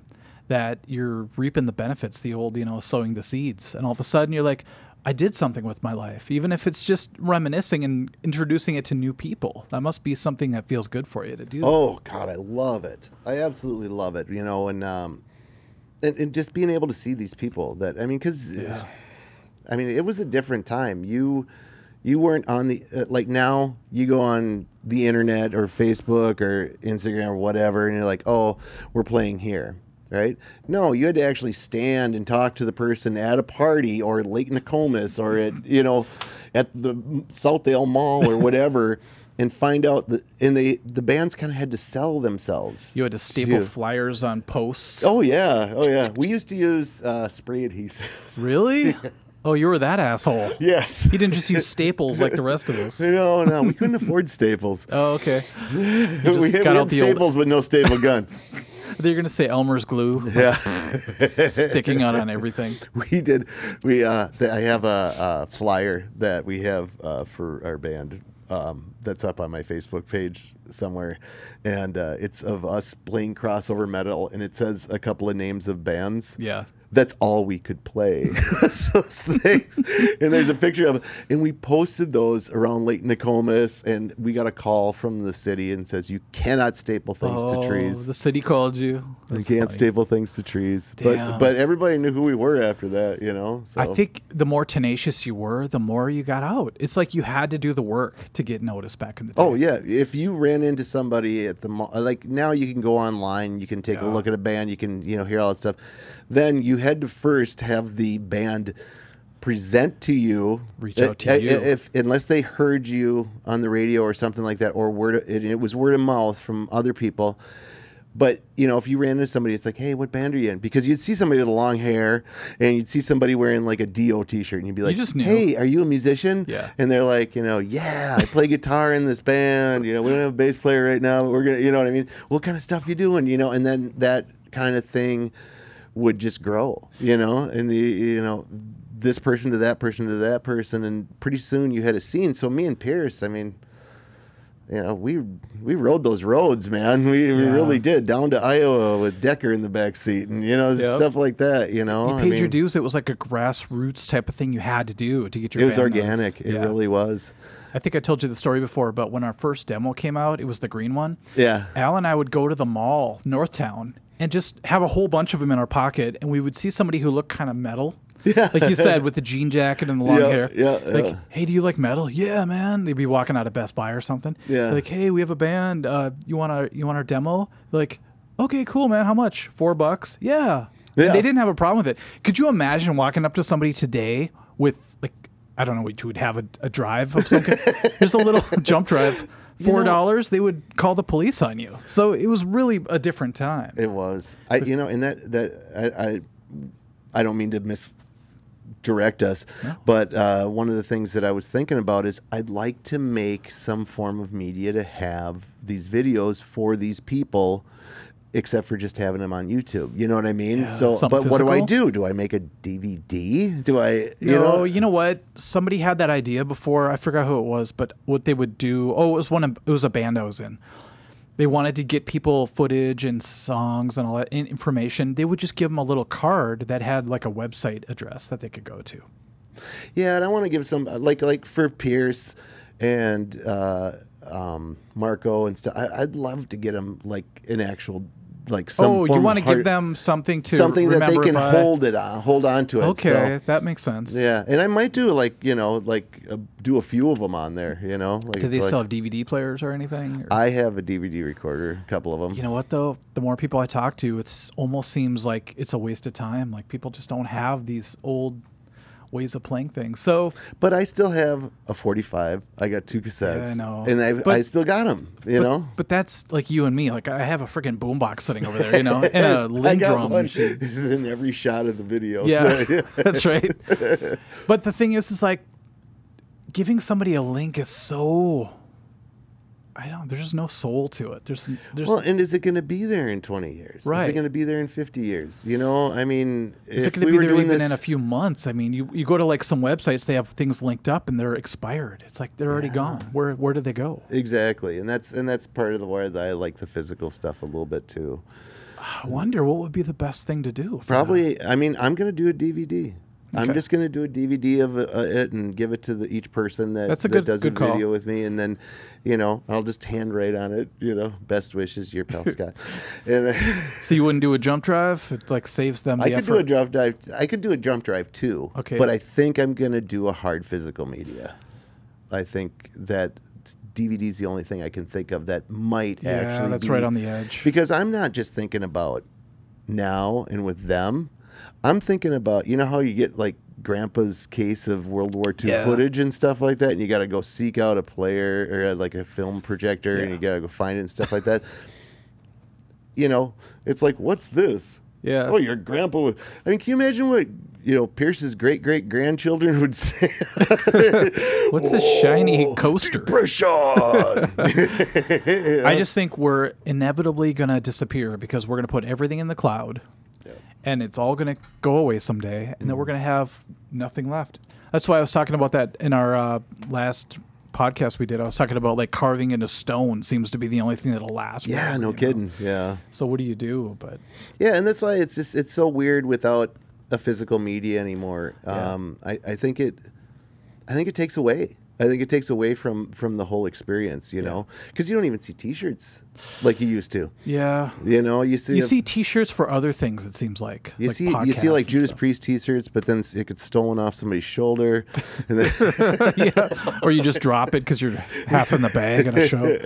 that you're reaping the benefits, the old, you know, sowing the seeds? And all of a sudden you're like, I did something with my life, even if it's just reminiscing and introducing it to new people. That must be something that feels good for you to do. Oh God, I love it. I absolutely love it. You know, and just being able to see these people that, I mean, because I mean, it was a different time. You weren't on the like now. You go on the internet or Facebook or Instagram or whatever, and you're like, oh, we're playing here. Right? No, you had to actually stand and talk to the person at a party or at Lake Nokomis or at, you know, at the Southdale Mall or whatever and find out that, and the bands kind of had to sell themselves. You had to staple flyers on posts. Oh yeah. Oh yeah. We used to use spray adhesive. Really? Yeah. Oh, you were that asshole. Yes. He didn't just use staples like the rest of us. No, we couldn't afford staples. Oh, okay. We had staples, but no staple gun. They're going to say Elmer's glue. Yeah. Sticking out on everything. We did. I have a flyer that we have for our band that's up on my Facebook page somewhere. And it's of us playing crossover metal. And it says a couple of names of bands. Yeah. That's all we could play. Those things. And there's a picture of it. And we posted those around Lake Nokomis, and we got a call from the city and says, you cannot staple things to trees. The city called you. That's you can't staple things to trees. But everybody knew who we were after that, you know? So. I think the more tenacious you were, the more you got out. It's like you had to do the work to get noticed back in the day. Oh, yeah. If you ran into somebody at the mall, like now you can go online, you can take a look at a band, you can, you know, hear all that stuff. Then you had to first have the band present to you, reach out to you, unless they heard you on the radio or something like that, or it was word of mouth from other people. But you know, if you ran into somebody, it's like, hey, what band are you in? Because you'd see somebody with long hair, and you'd see somebody wearing like a Dio T-shirt, and you'd be like, hey, are you a musician? Yeah. And they're like, you know, yeah, I play guitar in this band. You know, we don't have a bass player right now, but we're gonna, you know what I mean? What kind of stuff you doing? You know, and then that kind of thing would just grow, you know, and this person to that person to that person, and pretty soon you had a scene. So me and Pierce, I mean, you know, we rode those roads, man. We really did, down to Iowa with Decker in the back seat, and you know, stuff like that. You know, you paid your dues. It was like a grassroots type of thing you had to do to get your. It was organic. It really was. I think I told you the story before, but when our first demo came out, it was the green one. Yeah. Al and I would go to the mall, Northtown, and just have a whole bunch of them in our pocket, and we would see somebody who looked kind of metal. Yeah. Like you said, with the jean jacket and the long hair. Yeah. Like, hey, do you like metal? Yeah, man. They'd be walking out of Best Buy or something. Yeah. Like, hey, we have a band. You want our demo? Like, okay, cool, man. How much? $4? Yeah. And they didn't have a problem with it. Could you imagine walking up to somebody today with, like, I don't know, we would have a drive of some kind. There's a little jump drive. $4, they would call the police on you. So it was really a different time. It was. I don't mean to misdirect us, but one of the things that I was thinking about is I'd like to make some form of media to have these videos for these people, except for just having them on YouTube. You know what I mean? Yeah, so, but physical. What do I do? Do I make a DVD? Do I? You know what? Somebody had that idea before. I forgot who it was, but what they would do. Oh, it was a band I was in. They wanted to get people footage and songs and all that information. They would just give them a little card that had like a website address that they could go to. Yeah, and I want to give some like for Pierce and Marco and stuff. I'd love to get them like an actual. Like some you want to give them something to that they can hold on to it. Okay, that makes sense. Yeah, and I might do do a few of them on there. You know, like, do they still have DVD players or anything? Or? I have a DVD recorder, a couple of them. You know what though? The more people I talk to, it almost seems like it's a waste of time. Like people just don't have these old ways of playing things. So, but I still have a 45. I got 2 cassettes. Yeah, I know. And I still got them, you know? But that's like you and me. Like I have a freaking boombox sitting over there, you know, and a Lindrum machine. This is in every shot of the video. Yeah, so. That's right. But the thing is like giving somebody a link is so... there's just no soul to it. There's well, and is it going to be there in 20 years? Right. Is it going to be there in 50 years? You know, I mean, is it going to be there even in a few months? I mean, you go to like some websites, they have things linked up and they're expired. It's like they're already gone. Where did they go? Exactly, and that's part of the why I like the physical stuff a little bit too. I wonder what would be the best thing to do. Probably, I mean, I'm going to do a DVD. I'm just going to do a DVD of it and give it to each person that does a video with me. And then, I'll just handwrite on it, best wishes, your pal Scott. And so you wouldn't do a jump drive? It like saves them the effort. Do a jump drive. I could do a jump drive too. Okay. But I think I'm going to do a hard physical media. I think that DVD is the only thing I can think of that might actually that's right on the edge. Because I'm not just thinking about now and with them. I'm thinking about, how you get like Grandpa's case of World War II footage and stuff like that, and you got to go seek out a player or like a film projector, and you got to go find it and stuff like that. It's like, what's this? Yeah. Oh, your grandpa would. I mean, can you imagine what Pierce's great-great-grandchildren would say? What's this shiny coaster? Depression. I just think we're inevitably going to disappear because we're going to put everything in the cloud. And it's all going to go away someday, and then we're going to have nothing left. That's why I was talking about that in our last podcast we did. I was talking about like carving into stone seems to be the only thing that'll last. Yeah, forever, no kidding. Yeah. So what do you do? But yeah, and that's why it's so weird without a physical media anymore. Yeah. I think it takes away. I think it takes away from the whole experience, because you don't even see T-shirts like you used to. Yeah, you see T-shirts for other things. It seems like you see like Judas Priest T-shirts, but then it gets stolen off somebody's shoulder, and then or you just drop it because you're half in the bag in a show.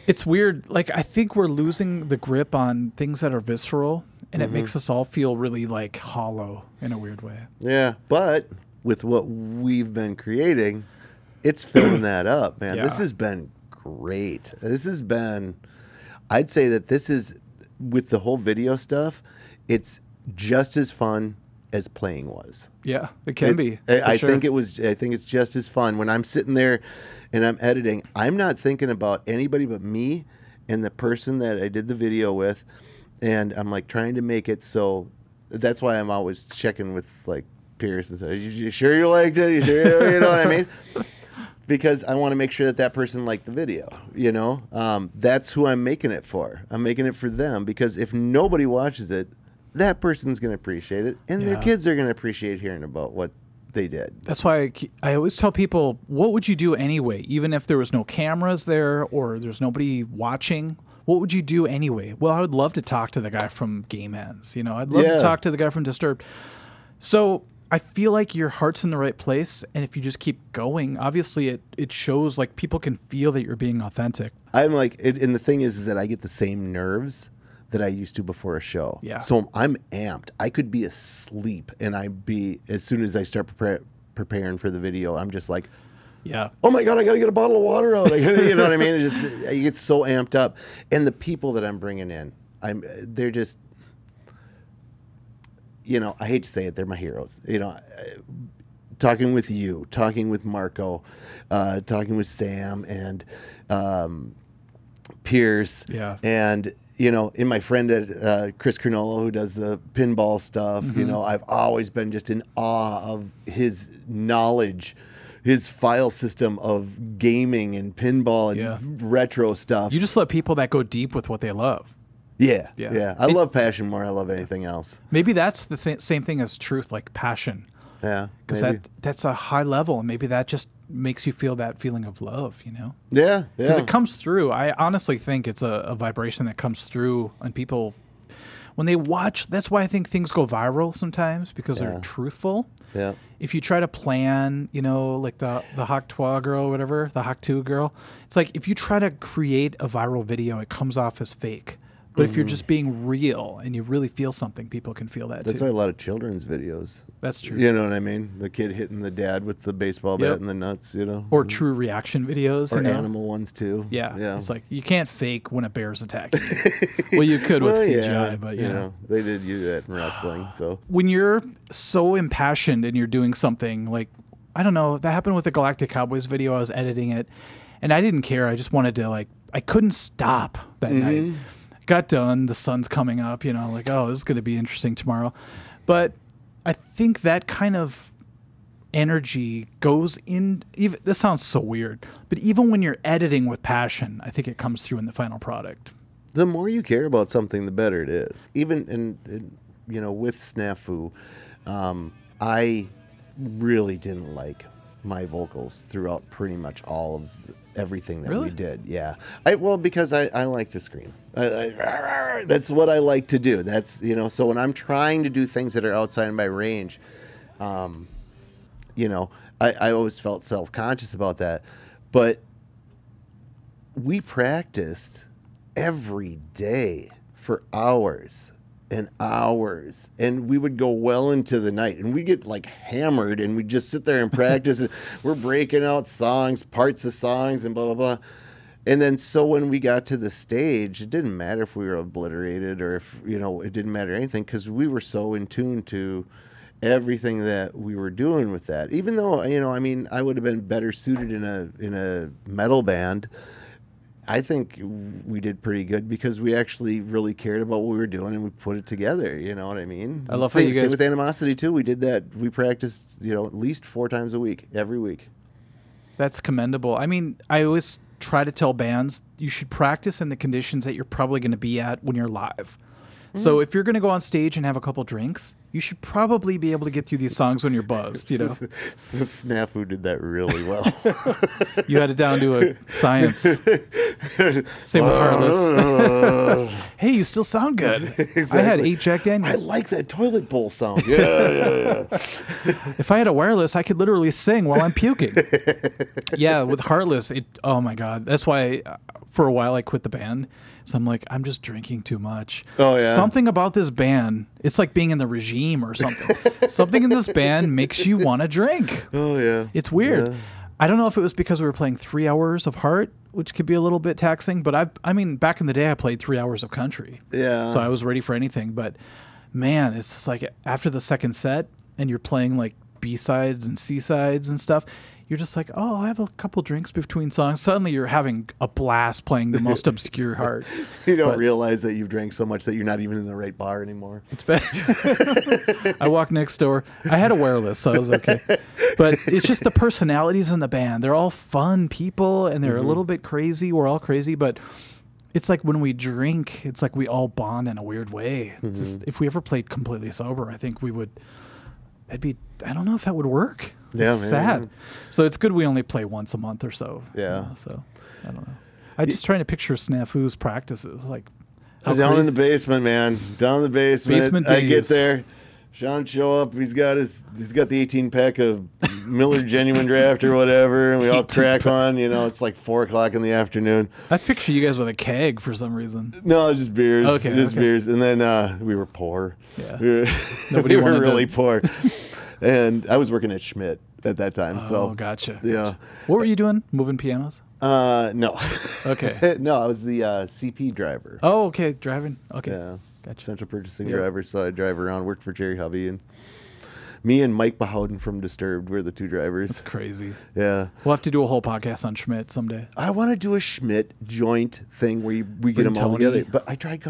It's weird. Like I think we're losing the grip on things that are visceral, and it makes us all feel really like hollow in a weird way. Yeah, but with what we've been creating. It's filling that up, man. Yeah. This has been great. I'd say that this is, with the whole video stuff, it's just as fun as playing was. Yeah, it can be. I think it's just as fun. When I'm sitting there and I'm editing, I'm not thinking about anybody but me and the person that I did the video with. And I'm like trying to make it so that's why I'm always checking with like Pierce and say, you sure you liked it? You sure? You know what I mean? Because I want to make sure that person liked the video, That's who I'm making it for. I'm making it for them because if nobody watches it, that person's going to appreciate it, and their kids are going to appreciate hearing about what they did. That's why I always tell people, what would you do anyway? Even if there was no cameras there or there's nobody watching, what would you do anyway? Well, I would love to talk to the guy from Game Ends. I'd love to talk to the guy from Disturbed. So I feel like your heart's in the right place, and if you just keep going, obviously it shows like people can feel that you're being authentic. I'm like, and the thing is that I get the same nerves that I used to before a show. Yeah. So I'm amped. I could be asleep, and as soon as I start preparing for the video, I'm just like, yeah. Oh my God, I got to get a bottle of water out. You know what I mean? I get so amped up, and the people that I'm bringing in, they're just. I hate to say it, they're my heroes. Talking with you, talking with Marco, talking with Sam and Pierce. Yeah. And, in my friend Chris Cronulla, who does the pinball stuff, I've always been just in awe of his knowledge, his file system of gaming and pinball and retro stuff. You just let people that go deep with what they love. Yeah. I love passion more. I love anything else. Maybe that's the same thing as truth, like passion. Yeah, because that's a high level, and maybe that just makes you feel that feeling of love. Yeah. Because it comes through. I honestly think it's a vibration that comes through, and people when they watch. That's why I think things go viral sometimes because they're truthful. Yeah. If you try to plan, like the Hawk 2 girl or whatever, the Hawk 2 girl, it's like if you try to create a viral video, it comes off as fake. But if you're just being real and you really feel something, people can feel that That's too. why a lot of children's videos. That's true. You know what I mean? The kid hitting the dad with the baseball bat in the nuts, Or true reaction videos. Or animal ones too. Yeah. It's like you can't fake when a bear's attacking you. Well, you could with CGI, but you know. They did do that in wrestling. So when you're so impassioned and you're doing something like, I don't know, that happened with the Galactic Cowboys video. I was editing it and I didn't care. I just wanted to I couldn't stop that night. Got done, the sun's coming up, like, oh, this is going to be interesting tomorrow. But I think that kind of energy goes in, even this sounds so weird, but even when you're editing with passion, I think it comes through in the final product. The more you care about something, the better it is. Even with SNAFU, I really didn't like my vocals throughout pretty much all of everything that we did. Yeah. Because I like to scream. That's what I like to do. That's, so when I'm trying to do things that are outside of my range, I always felt self-conscious about that. But we practiced every day for hours and hours, and we would go well into the night, and we get like hammered, and we just sit there and practice. And we're breaking out songs, parts of songs, and blah blah blah. And then so when we got to the stage, it didn't matter if we were obliterated or if it didn't matter anything, because we were so in tune to everything that we were doing with that. Even though I would have been better suited in a metal band. I think we did pretty good because we actually really cared about what we were doing and we put it together. You know what I mean? I love how you guys... Same with Animosity, too. We did that. We practiced, at least 4 times a week, every week. That's commendable. I mean, I always try to tell bands you should practice in the conditions that you're probably going to be at when you're live. So if you're going to go on stage and have a couple drinks, you should probably be able to get through these songs when you're buzzed, So SNAFU did that really well. You had it down to a science. Same with Heartless. Hey, you still sound good. Exactly. I had 8 Jack Daniels. I like that toilet bowl sound. Yeah. If I had a wireless, I could literally sing while I'm puking. Yeah, with Heartless, oh my God. That's why for a while I quit the band. So I'm like, I'm just drinking too much. Oh, yeah. Something about this band, it's like being in the regime or something. Something in this band makes you want to drink. Oh, yeah. It's weird. Yeah. I don't know if it was because we were playing 3 hours of Heart, which could be a little bit taxing, but I mean, back in the day, I played 3 hours of country. Yeah. So I was ready for anything. But man, it's just like after the second set and you're playing like B-sides and C-sides and stuff, you're just like, oh, I have a couple drinks between songs. Suddenly you're having a blast playing the most obscure Heart. You don't realize that you've drank so much that you're not even in the right bar anymore. It's bad. I walked next door. I had a wireless, so I was okay. But it's just the personalities in the band. They're all fun people, and they're a little bit crazy. We're all crazy, but it's like when we drink, it's like we all bond in a weird way. It's just, if we ever played completely sober, I think we would... I don't know if that would work. Yeah, it's sad. So it's good we only play once a month or so. Yeah. So I don't know. I'm just trying to picture SNAFU's practices. Like down in the basement, man. Down in the basement. I get there. Sean show up. He's got the 18-pack of Miller Genuine Draft or whatever, and we all crack on. It's like 4 o'clock in the afternoon. I picture you guys with a keg for some reason. No, just beers. Okay, just beers. And then we were poor. Yeah. We were really poor. And I was working at Schmidt at that time. Oh, gotcha. Yeah. What were you doing? Moving pianos? No. Okay. No, I was the CP driver. Oh, okay. Driving. Okay. Yeah. Gotcha. Central purchasing driver. So I drive around, worked for Jerry Hovey, and me and Mike Behowden from Disturbed were the 2 drivers. That's crazy. Yeah. We'll have to do a whole podcast on Schmidt someday. I want to do a Schmidt joint thing where we get them all together. But I tried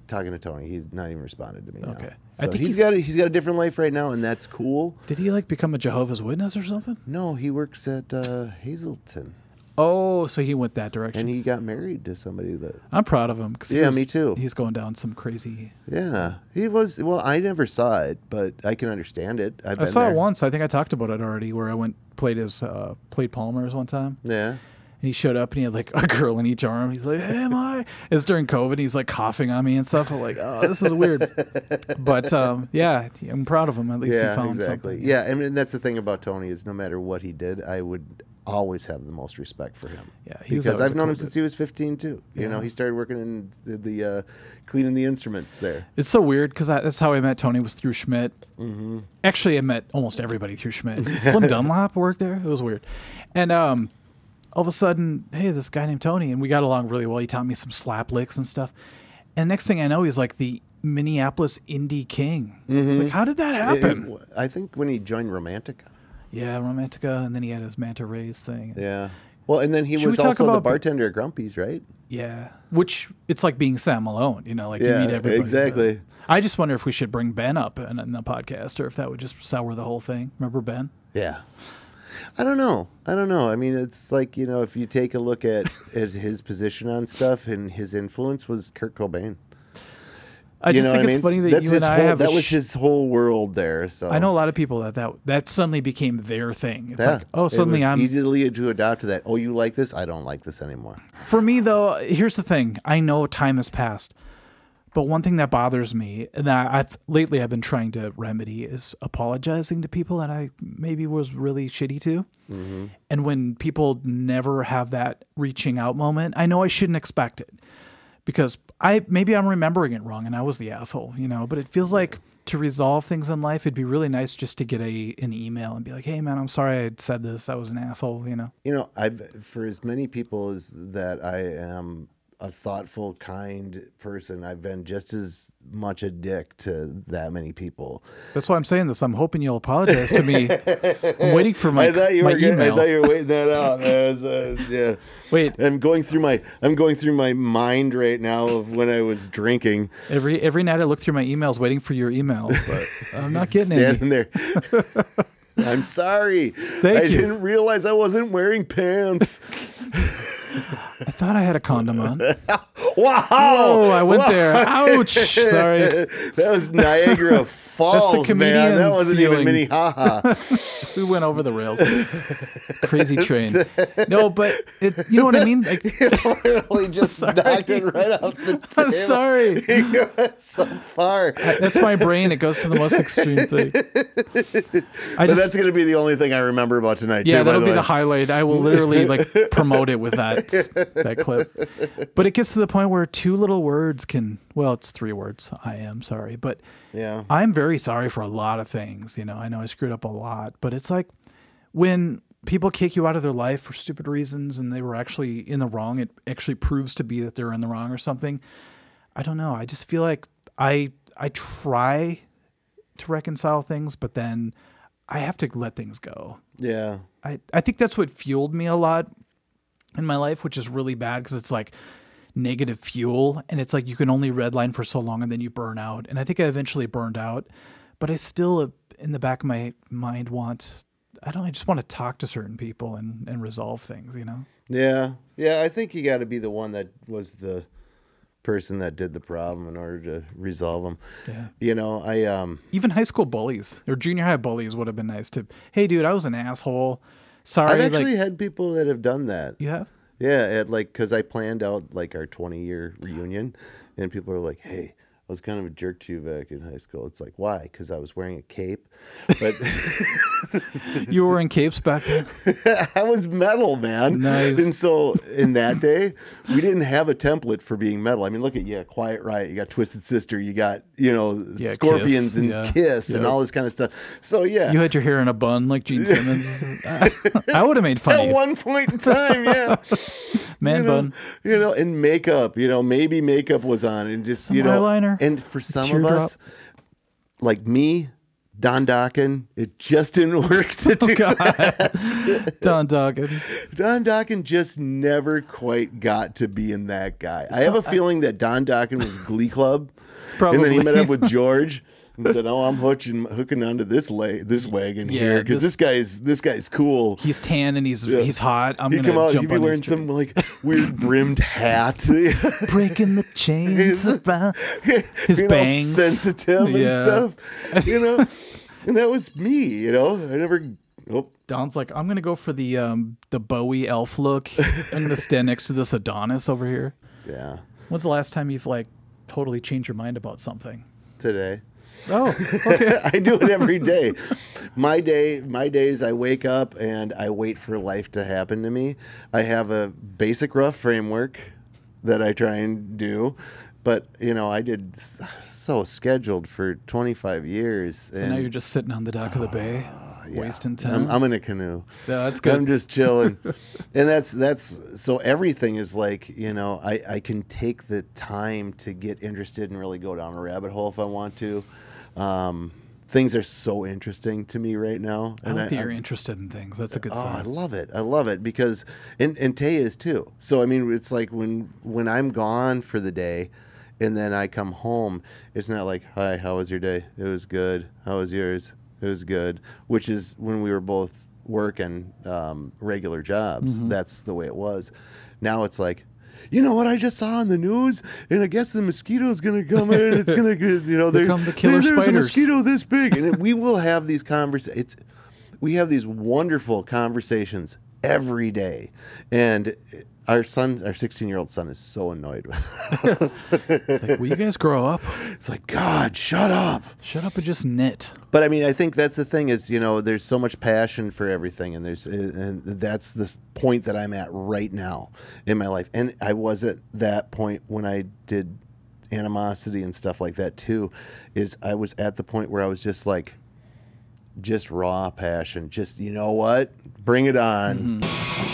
talking to Tony. He's not even responded to me. Okay. Now. I So think he's got a different life right now, and that's cool. Did he become a Jehovah's Witness or something? No, he works at Hazleton. Oh, so he went that direction. And he got married to somebody that... I'm proud of him. Me too. He's going down some crazy... Yeah. He was... Well, I never saw it, but I can understand it. I saw it once. I think I talked about it already, where I played Palmer's one time. Yeah. And he showed up and he had like a girl in each arm. He's like, hey, am I? It's during COVID. He's like coughing on me and stuff. I'm like, oh, this is weird. But yeah, I'm proud of him. At least he found something. Yeah, I mean, that's the thing about Tony is no matter what he did, I would always have the most respect for him. Yeah, because I've known him since he was 15 too. You know, he started working in the cleaning the instruments there. It's so weird because that's how I met Tony, was through Schmidt. Actually, I met almost everybody through Schmidt. Slim Dunlop worked there. It was weird. And all of a sudden, hey, this guy named Tony, and we got along really well. He taught me some slap licks and stuff. And next thing I know, he's like the Minneapolis indie king. Like, how did that happen? I think when he joined Romantica. Yeah, Romantica, and then he had his Manta Rays thing. Yeah. Well, and then he was also the bartender at Grumpy's, right? Yeah. Which, it's like being Sam Malone, you know, like you meet everybody. Exactly. I just wonder if we should bring Ben up in the podcast, or if that would just sour the whole thing. Remember Ben? Yeah. I don't know. I mean, it's like, you know, if you take a look at his position on stuff, and his influence was Kurt Cobain. I just think it's funny that you and I have. That was his whole world there. So I know a lot of people that suddenly became their thing. It's like, oh, suddenly I'm easily to adopt to that. Oh, you like this? I don't like this anymore. For me, though, here's the thing. I know time has passed, but one thing that bothers me, and that I've been trying to remedy, is apologizing to people that I maybe was really shitty to. Mm-hmm. And when people never have that reaching out moment, I know I shouldn't expect it. Because maybe I'm remembering it wrong and I was the asshole, but it feels like to resolve things in life, it'd be really nice just to get an email and be like, hey man, I'm sorry I said this. I was an asshole, For as many people as that I am a thoughtful, kind person, I've been just as much a dick to that many people. That's why I'm saying this. I'm hoping you'll apologize to me. I'm waiting for my email. I thought you were waiting that out. Yeah. Wait. I'm going through my mind right now of when I was drinking. Every night I look through my emails waiting for your email, but I'm not getting standing there. I'm sorry. Thank you. I didn't realize I wasn't wearing pants. I thought I had a condom on. Wow! Whoa, I went there. Ouch! Sorry. That was Niagara Falls, That's the comedian man. That wasn't feeling. even Minnehaha. We went over the rails. Crazy train. No, but you know what I mean? Like, you literally just knocked it right off the table. I'm sorry. You went so far. That's my brain. It goes to the most extreme thing. But that's going to be the only thing I remember about tonight, yeah, too, that'll be the highlight. I will literally promote it with that clip. But it gets to the point where two little words it's 3 words. I am sorry. But yeah, I'm very sorry for a lot of things. I know I screwed up a lot, but it's like when people kick you out of their life for stupid reasons and they were actually in the wrong, it actually proves to be that they're in the wrong or something. I don't know. I just feel like I try to reconcile things, but then I have to let things go. Yeah. I think that's what fueled me a lot in my life, which is really bad because it's like negative fuel, and it's like you can only redline for so long and then you burn out. And I think I eventually burned out, but I still in the back of my mind I just want to talk to certain people and resolve things, Yeah. I think you got to be the one that was the person that did the problem in order to resolve them. Yeah. Even high school bullies or junior high bullies would have been nice to, hey dude, I was an asshole. Sorry. I've actually had people that have done that. You have? Yeah, because I planned out our 20-year reunion, and people are like, "Hey, I was kind of a jerk to you back in high school." It's like, why? Because I was wearing a cape. But you were wearing capes back then? I was metal, man. Nice. And so in that day, we didn't have a template for being metal. I mean, look at Quiet Riot. You got Twisted Sister. You got Scorpions Kiss, and Kiss and all this kind of stuff. So yeah, you had your hair in a bun like Gene Simmons. I would have made fun of you at one point in time. Yeah, bun. And makeup. Maybe makeup was on, and just some eyeliner. And for some of us, like me, Don Dokken, it just didn't work to do that. Don Dokken. Don Dokken just never quite got to being that guy. I have a feeling that Don Dokken was Glee Club. Probably. And then he met up with George and said, "Oh, I'm hooking onto this wagon here because this guy's cool. He's tan and he's hot. I'm gonna come out. Jump He'd be wearing some weird brimmed hat, breaking the chains around his bangs, sensitive and stuff. And that was me. I never. Oh. Don's like, I'm gonna go for the Bowie elf look. I'm gonna stand next to this Adonis over here. Yeah. When's the last time you've totally changed your mind about something? Today. Oh, okay. I do it every day. My days, I wake up and I wait for life to happen to me. I have a basic rough framework that I try and do, but I did so scheduled for 25 years. So now you're just sitting on the dock of the bay, wasting time. I'm in a canoe. Yeah, that's good. I'm just chilling, and that's so everything is I can take the time to get interested and really go down a rabbit hole if I want to. Things are so interesting to me right now. I like that you're interested in things. That's a good sign. I love it because and Tay is too. So I mean, it's like when I'm gone for the day, and then I come home, it's not like, "Hi, how was your day? It was good. How was yours? It was good." Which is when we were both working regular jobs. Mm-hmm. That's the way it was. Now it's like, you know what I just saw on the news? And I guess the mosquito's going to come in. It's going to, you know, Here come the killer there's spiders. a mosquito this big. And we will have these conversations. We have these wonderful conversations every day. And our 16-year-old son is so annoyed with us. It's like, will you guys grow up? It's like, God, shut up. Shut up and just knit. But I mean, I think that's the thing is, you know, there's so much passion for everything, and that's the point that I'm at right now in my life. And I was at that point when I did Animosity and stuff like that too, is I was at the point where I was just like, just raw passion. Just, you know what? Bring it on. Mm-hmm.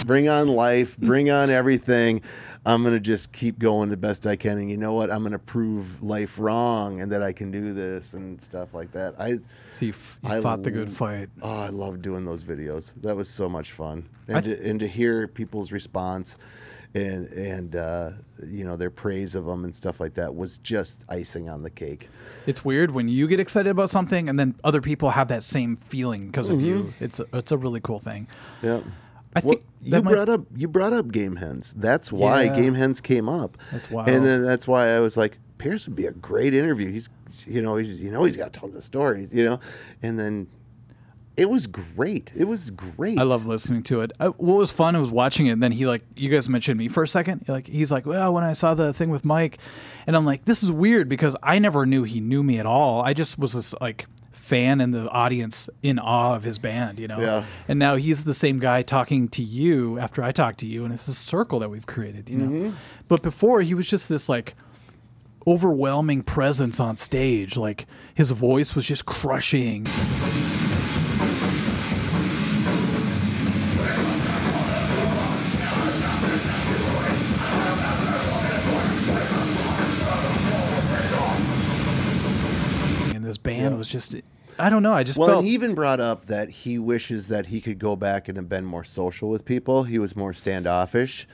Bring on life, bring on everything. I'm going to just keep going the best I can. And you know what? I'm going to prove life wrong and that I can do this and stuff like that. You fought the good fight. Oh, I love doing those videos. That was so much fun. And to hear people's response and you know, their praise of them and stuff like that was just icing on the cake. It's weird when you get excited about something and then other people have that same feeling because of you. It's a really cool thing. Yeah. I think you brought up Game Hens. That's why Game Hens came up. That's wild. And then that's why I was like, Pierce would be a great interview. He's got tons of stories, you know. And then it was great. It was great. I love listening to it. What was fun was watching it. And then you guys mentioned me for a second. He's like, well, when I saw the thing with Mike, and I'm like, this is weird because I never knew he knew me at all. I just was this like fan in the audience in awe of his band, you know. Yeah. And now he's the same guy talking to you after I talk to you, and it's a circle that we've created, you know. But before he was just this like overwhelming presence on stage. Like his voice was just crushing. This band was just, I don't know, I just felt... Well, and he even brought up that he wishes that he could go back and have been more social with people. He was more standoffish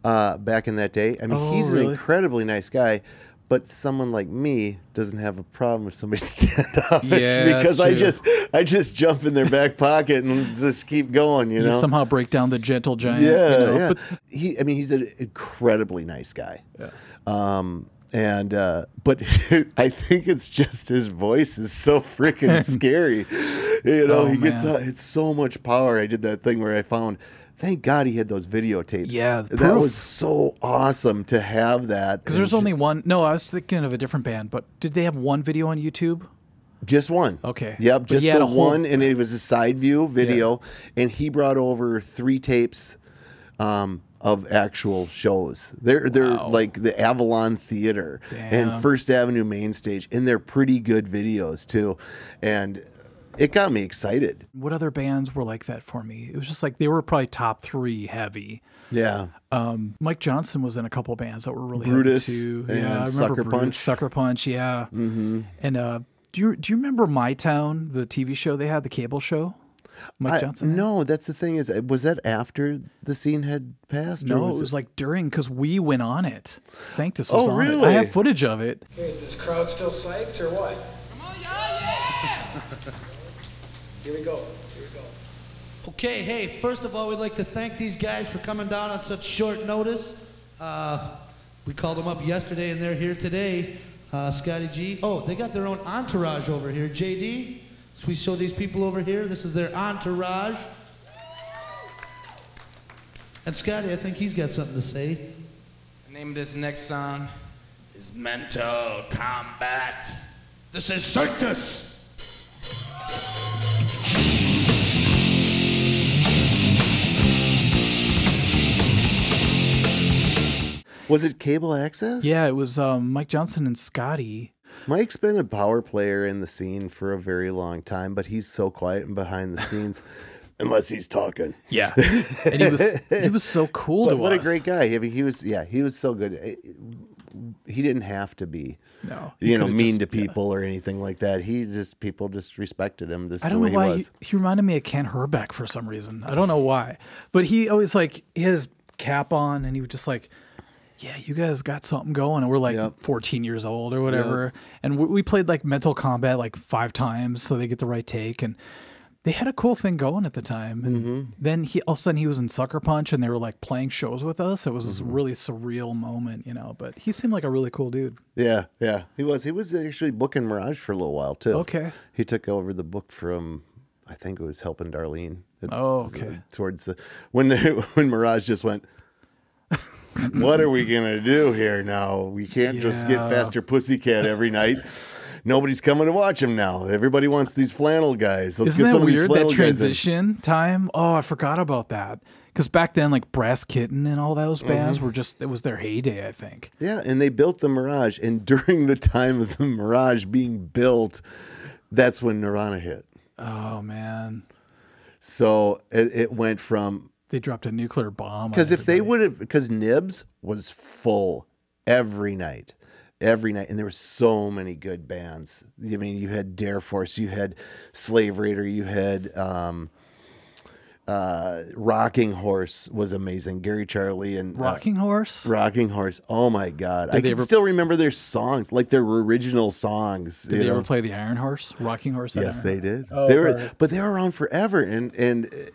back in that day. I mean, he's really? an incredibly nice guy, but someone like me doesn't have a problem with somebody standoffish because I just jump in their back pocket and just keep going, you know? Somehow break down the gentle giant. Yeah, you know? yeah. But he's an incredibly nice guy. Yeah. But I think it's just his voice is so freaking scary. You know, he gets it's so much power. I did that thing where I found, thank God he had those videotapes. Yeah, that was so awesome to have that. Because there's only one. No, I was thinking of a different band, but did they have one video on YouTube? Just one. Okay. Yep, just the one, and it was a side view video, and he brought over 3 tapes. Of actual shows. They're like the Avalon Theater and First Avenue Main Stage, and they're pretty good videos too. And it got me excited. What other bands were like that for me? It was just like they were probably top 3 heavy. Yeah. Mike Johnson was in a couple bands that were really Brutus heavy too. And yeah, I remember Sucker Brutus, Punch. Sucker Punch, yeah. Mm-hmm. And do you remember My Town, the TV show they had, the cable show? Mike Johnson? No, that's the thing is, was that after the scene had passed? No, it was like during, because we went on it. Sanctus was on it. I have footage of it. Hey, is this crowd still psyched or what? Come on, yeah! Here we go. Okay, hey, first of all, we'd like to thank these guys for coming down on such short notice. We called them up yesterday and they're here today. Scotty G. Oh, they got their own entourage over here. JD. So we show these people over here. This is their entourage. And Scotty, I think he's got something to say. The name of this next song is Mental Combat. This is Sanctus. Was it cable access? Yeah, it was Mike Johnson and Scotty. Mike's been a power player in the scene for a very long time, but he's so quiet and behind the scenes, unless he's talking. Yeah, and he was so cool to us. What a great guy! I mean, he was so good. He didn't have to be, mean to people or anything like that. People just respected him. I don't know why he reminded me of Ken Herbeck for some reason. I don't know why, but he always like his cap on, and he was just like. yeah, you guys got something going. And we're like 14 years old or whatever. And we played like Mental Combat like 5 times so they get the right take. And they had a cool thing going at the time. And then all of a sudden he was in Sucker Punch and they were like playing shows with us. It was this really surreal moment, you know, but he seemed like a really cool dude. Yeah, yeah. He was actually booking Mirage for a little while too. Okay. He took over the book from, I think it was Helping Darlene. Towards the, when Mirage just went, what are we going to do here now? We can't just get Faster Pussycat every night. Nobody's coming to watch him now. Everybody wants these flannel guys. Let's Isn't get some that of these weird, flannel that transition time? Oh, I forgot about that. Because back then, like Brass Kitten and all those bands were just, it was their heyday, I think. Yeah, and they built the Mirage. And during the time of the Mirage being built, that's when Nirvana hit. Oh, man. So it went from... They dropped a nuclear bomb. Because if they would have... Because Nibs was full every night. Every night, and there were so many good bands. I mean, you had Dare Force, you had Slave Raider, you had Rocking Horse was amazing. Gary Charlie and Rocking Horse. Rocking Horse. Oh my God, I can still remember their songs, like their original songs. Did they ever play the Iron Horse? Rocking Horse. Yes, they did. Oh, they were, but they were around forever, and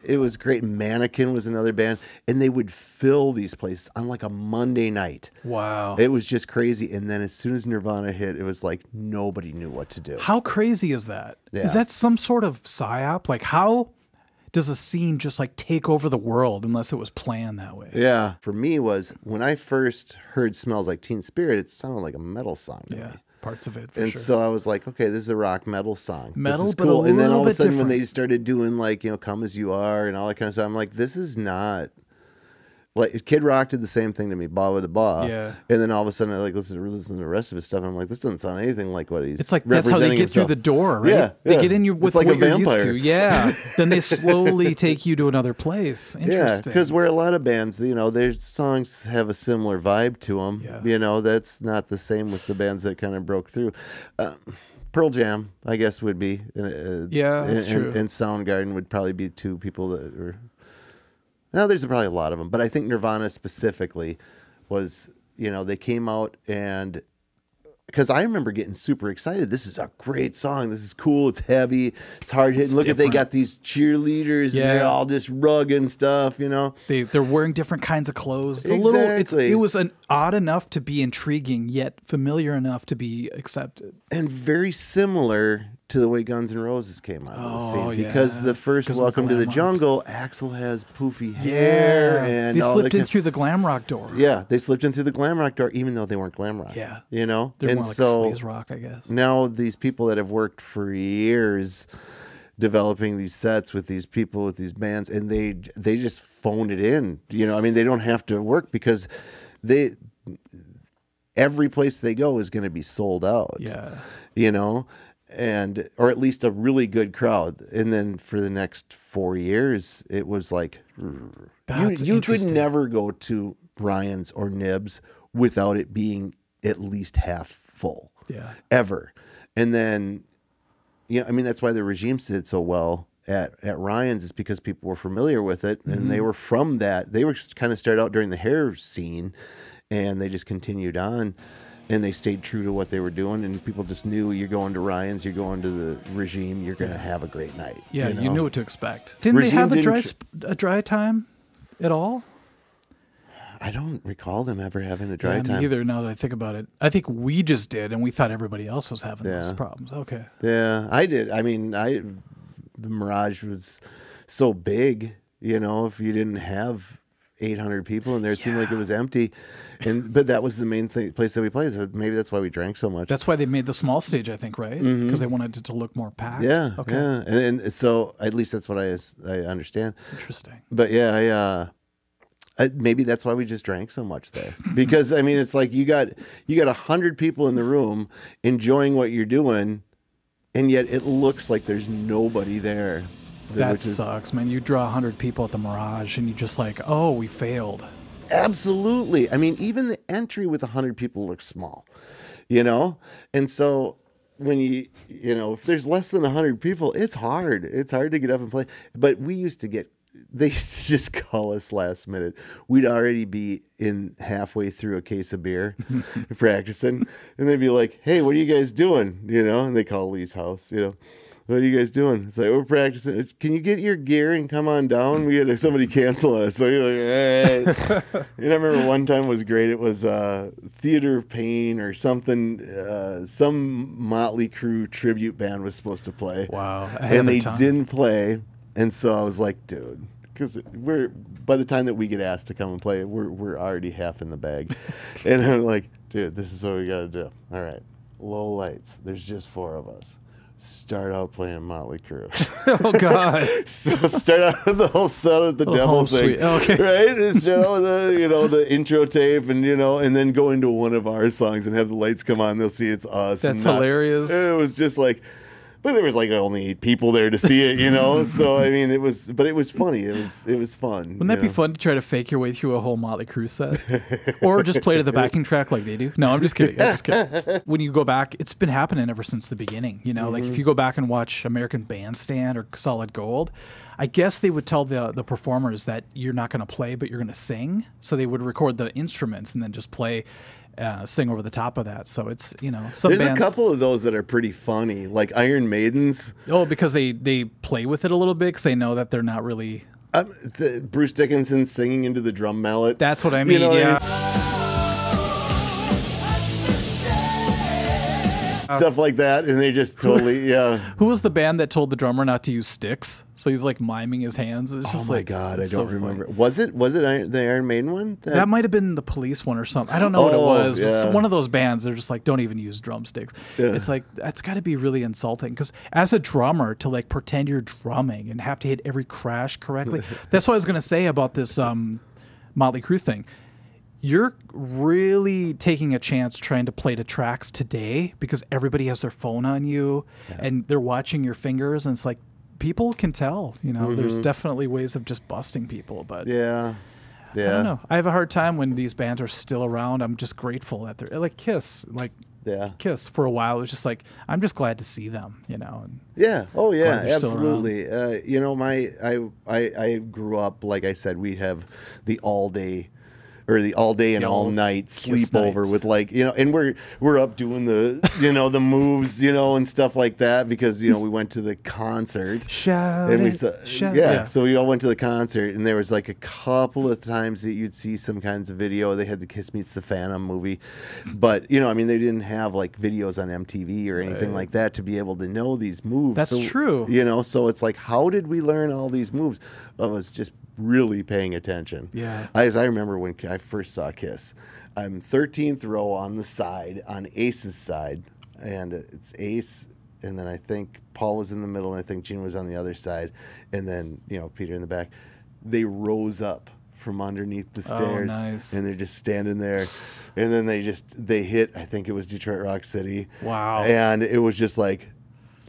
it was great. Mannequin was another band, and they would fill these places on like a Monday night. Wow, it was just crazy. And then as soon as Nirvana hit, it was like nobody knew what to do. How crazy is that? Yeah. Is that some sort of psyop? Like how does a scene just like take over the world unless it was planned that way? Yeah, for me was when I first heard "Smells Like Teen Spirit," it sounded like a metal song to me. Parts of it. And so I was like, okay, this is a rock metal song. Metal, this is but cool. a And then all of a little bit sudden, when different. they started doing like "Come As You Are" and all that kind of stuff, I'm like, this is not. Like Kid Rock did the same thing to me, Ba with the Ba. Yeah. And then all of a sudden I like listen to the rest of his stuff. I'm like, this doesn't sound anything like what he's. It's like that's how they get through the door, right? Yeah, They get in you with like what a you're used vampire. to. Yeah. Then they slowly take you to another place. Yeah, Interesting. because where a lot of bands, their songs have a similar vibe to them. Yeah. That's not the same with the bands that kind of broke through. Pearl Jam, I guess, would be. Yeah, that's true. And Soundgarden would probably be two people that were. Now, there's probably a lot of them, but I think Nirvana specifically was, they came out and because I remember getting super excited. This is a great song. This is cool. It's heavy. It's hard hitting. Look different. they got these cheerleaders. And they're all just rugged and stuff. They're wearing different kinds of clothes. It's Exactly. it was odd enough to be intriguing, yet familiar enough to be accepted, and very similar to the way Guns N' Roses came out of the scene. Because the first Welcome to the Jungle, Axl has poofy hair. And they all slipped in through the glam rock door. Yeah, they slipped in through the glam rock door, even though they weren't glam rock. Yeah. They're more like sleaze rock, I guess. Now these people that have worked for years developing these sets with these people, with these bands, and they just phone it in. They don't have to work because every place they go is going to be sold out. Yeah. Or at least a really good crowd. And then for the next 4 years, it was like you could never go to Ryan's or Nibs without it being at least half full. Yeah. Ever. And then, that's why the Regime did so well at Ryan's, is because people were familiar with it and they were from that. They were kind of started out during the hair scene and they just continued on. And they stayed true to what they were doing, and people just knew you're going to Ryan's, you're going to the Regime, you're going to have a great night. Yeah, you knew what to expect. Didn't they have a dry time at all? I don't recall them ever having a dry time. Me either, now that I think about it. I think we just did, and we thought everybody else was having those problems. Okay. Yeah, I did. The Mirage was so big, if you didn't have 800 people in there, it seemed like it was empty. But that was the main place that we played. So maybe that's why we drank so much. That's why they made the small stage, I think, right? Because they wanted it to look more packed. Yeah. Okay. Yeah. And so at least that's what I understand. Interesting. But yeah, maybe that's why we just drank so much there. Because it's like you got 100 people in the room enjoying what you're doing, and yet it looks like there's nobody there. That sucks, man. You draw 100 people at the Mirage, and you just like, oh, we failed. Absolutely. Even the entry with 100 people looks small, And so when if there's less than 100 people, it's hard. It's hard to get up and play. But we used to get they used to just call us last minute. We'd already be in halfway through a case of beer practicing, and they'd be like, "Hey, what are you guys doing?" You know, and they call Lee's house. You know, what are you guys doing? It's like, we're practicing. Can you get your gear and come on down? We had somebody cancel us. So you're like, all right. And I remember one time was great. It was Theater of Pain or something. Some Motley Crue tribute band was supposed to play. Wow, and they didn't play. And so I was like, dude, because by the time that we get asked to come and play, we're already half in the bag. And I'm like, dude, this is what we got to do. All right, low lights. There's just 4 of us. Start out playing Motley Crue. Oh God! So start out with the whole Son of the Devil thing, okay. right? And start out with the intro tape, and and then go into one of our songs and have the lights come on. They'll see it's us. That's hilarious. It was just like. But there was like only 8 people there to see it, So I mean, it was funny. It was fun. Wouldn't that be fun to try to fake your way through a whole Motley Crue set, or just play to the backing track like they do? No, I'm just kidding. When you go back, it's been happening ever since the beginning. Like if you go back and watch American Bandstand or Solid Gold, I guess they would tell the performers that you're not going to play, but you're going to sing. So they would record the instruments and then just play. Sing over the top of that. So it's, some There's bands, a couple of those that are pretty funny, like Iron Maidens. Oh, because they play with it a little bit because they know that they're not really... Bruce Dickinson singing into the drum mallet. That's what I mean, yeah. Stuff like that, and they just totally, yeah. Who was the band that told the drummer not to use sticks? So he's like miming his hands. It's just God, I don't remember. Funny. Was it the Iron Maiden one? That might have been the Police one or something. I don't know what it was. Yeah. It was one of those bands. They're just like, don't even use drumsticks. Yeah. It's like, that's got to be really insulting because as a drummer, to like pretend you're drumming and have to hit every crash correctly. That's what I was going to say about this Motley Crue thing. You're really taking a chance trying to play to tracks today because everybody has their phone on you and they're watching your fingers, and it's like people can tell, there's definitely ways of just busting people, but yeah. I don't know. I have a hard time when these bands are still around. I'm just grateful that they're like Kiss, Kiss for a while. It was just like, I'm just glad to see them, And yeah. Oh yeah, absolutely. I grew up, like I said, we have the all day and all night sleepover with and we're up doing the the moves and stuff like that because we went to the concert. Shout and we it, shout yeah, so we all went to the concert, and there was like a couple of times that you'd see some kinds of video. They had the Kiss Meets the Phantom movie, but they didn't have like videos on MTV or anything like that to be able to know these moves. That's true. So it's like, how did we learn all these moves? I was just really paying attention. Yeah. As I remember when I first saw Kiss, I'm 13th row on the side, on Ace's side, and it's Ace, and then I think Paul was in the middle, and I think Gene was on the other side, and then Peter in the back. They rose up from underneath the stairs, nice. And they're just standing there, and then they hit, I think it was Detroit Rock City. Wow. And it was just like,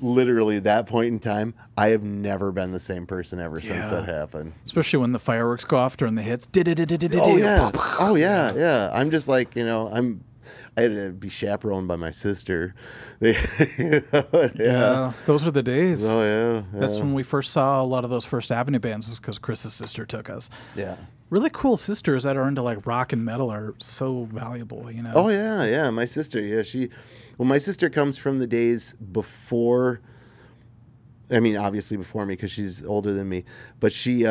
literally that point in time, I have never been the same person ever since that happened. Especially when the fireworks go off during the hits. Oh yeah. I'm just like, I had to be chaperoned by my sister. Yeah, those were the days. Oh yeah. That's when we first saw a lot of those First Avenue bands, because Chris's sister took us. Yeah. Really cool sisters that are into like rock and metal are so valuable, Oh yeah. My sister, my sister comes from the days before. I mean, obviously before me because she's older than me, but she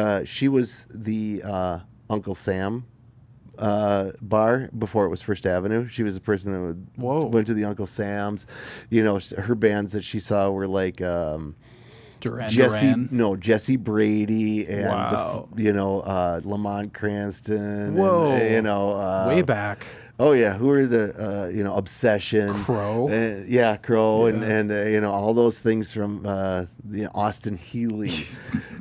was the Uncle Sam bar before it was First Avenue. She was the person that went to the Uncle Sam's. Her bands that she saw were like. Jesse Brady and Lamont Cranston. Whoa. And, way back. Oh yeah, who are the Obsession, Crow, Crow, and all those things from Austin Healey.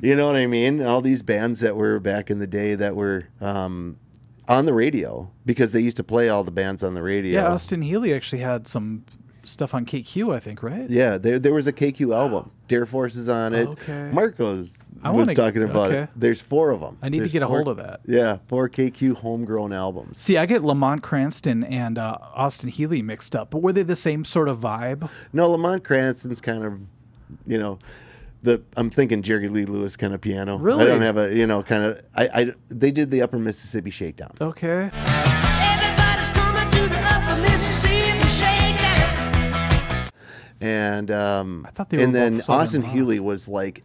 You know what I mean? All these bands that were back in the day that were on the radio because they used to play all the bands on the radio. Yeah, Austin Healey actually had some stuff on KQ, I think, right? Yeah, there was a KQ album. Dare Force is on it. Okay. Marcos was talking about it. There's 4 of them. I need to get a hold of that. Yeah, 4 KQ homegrown albums. See, I get Lamont Cranston and Austin Healey mixed up, but were they the same sort of vibe? No, Lamont Cranston's kind of, I'm thinking Jerry Lee Lewis kind of piano. Really? I don't have a kind of. They did the Upper Mississippi Shakedown. Okay. Everybody's coming to the Upper Mississippi Shakedown. And I thought they were and then both Southern Austin rock. Healey was like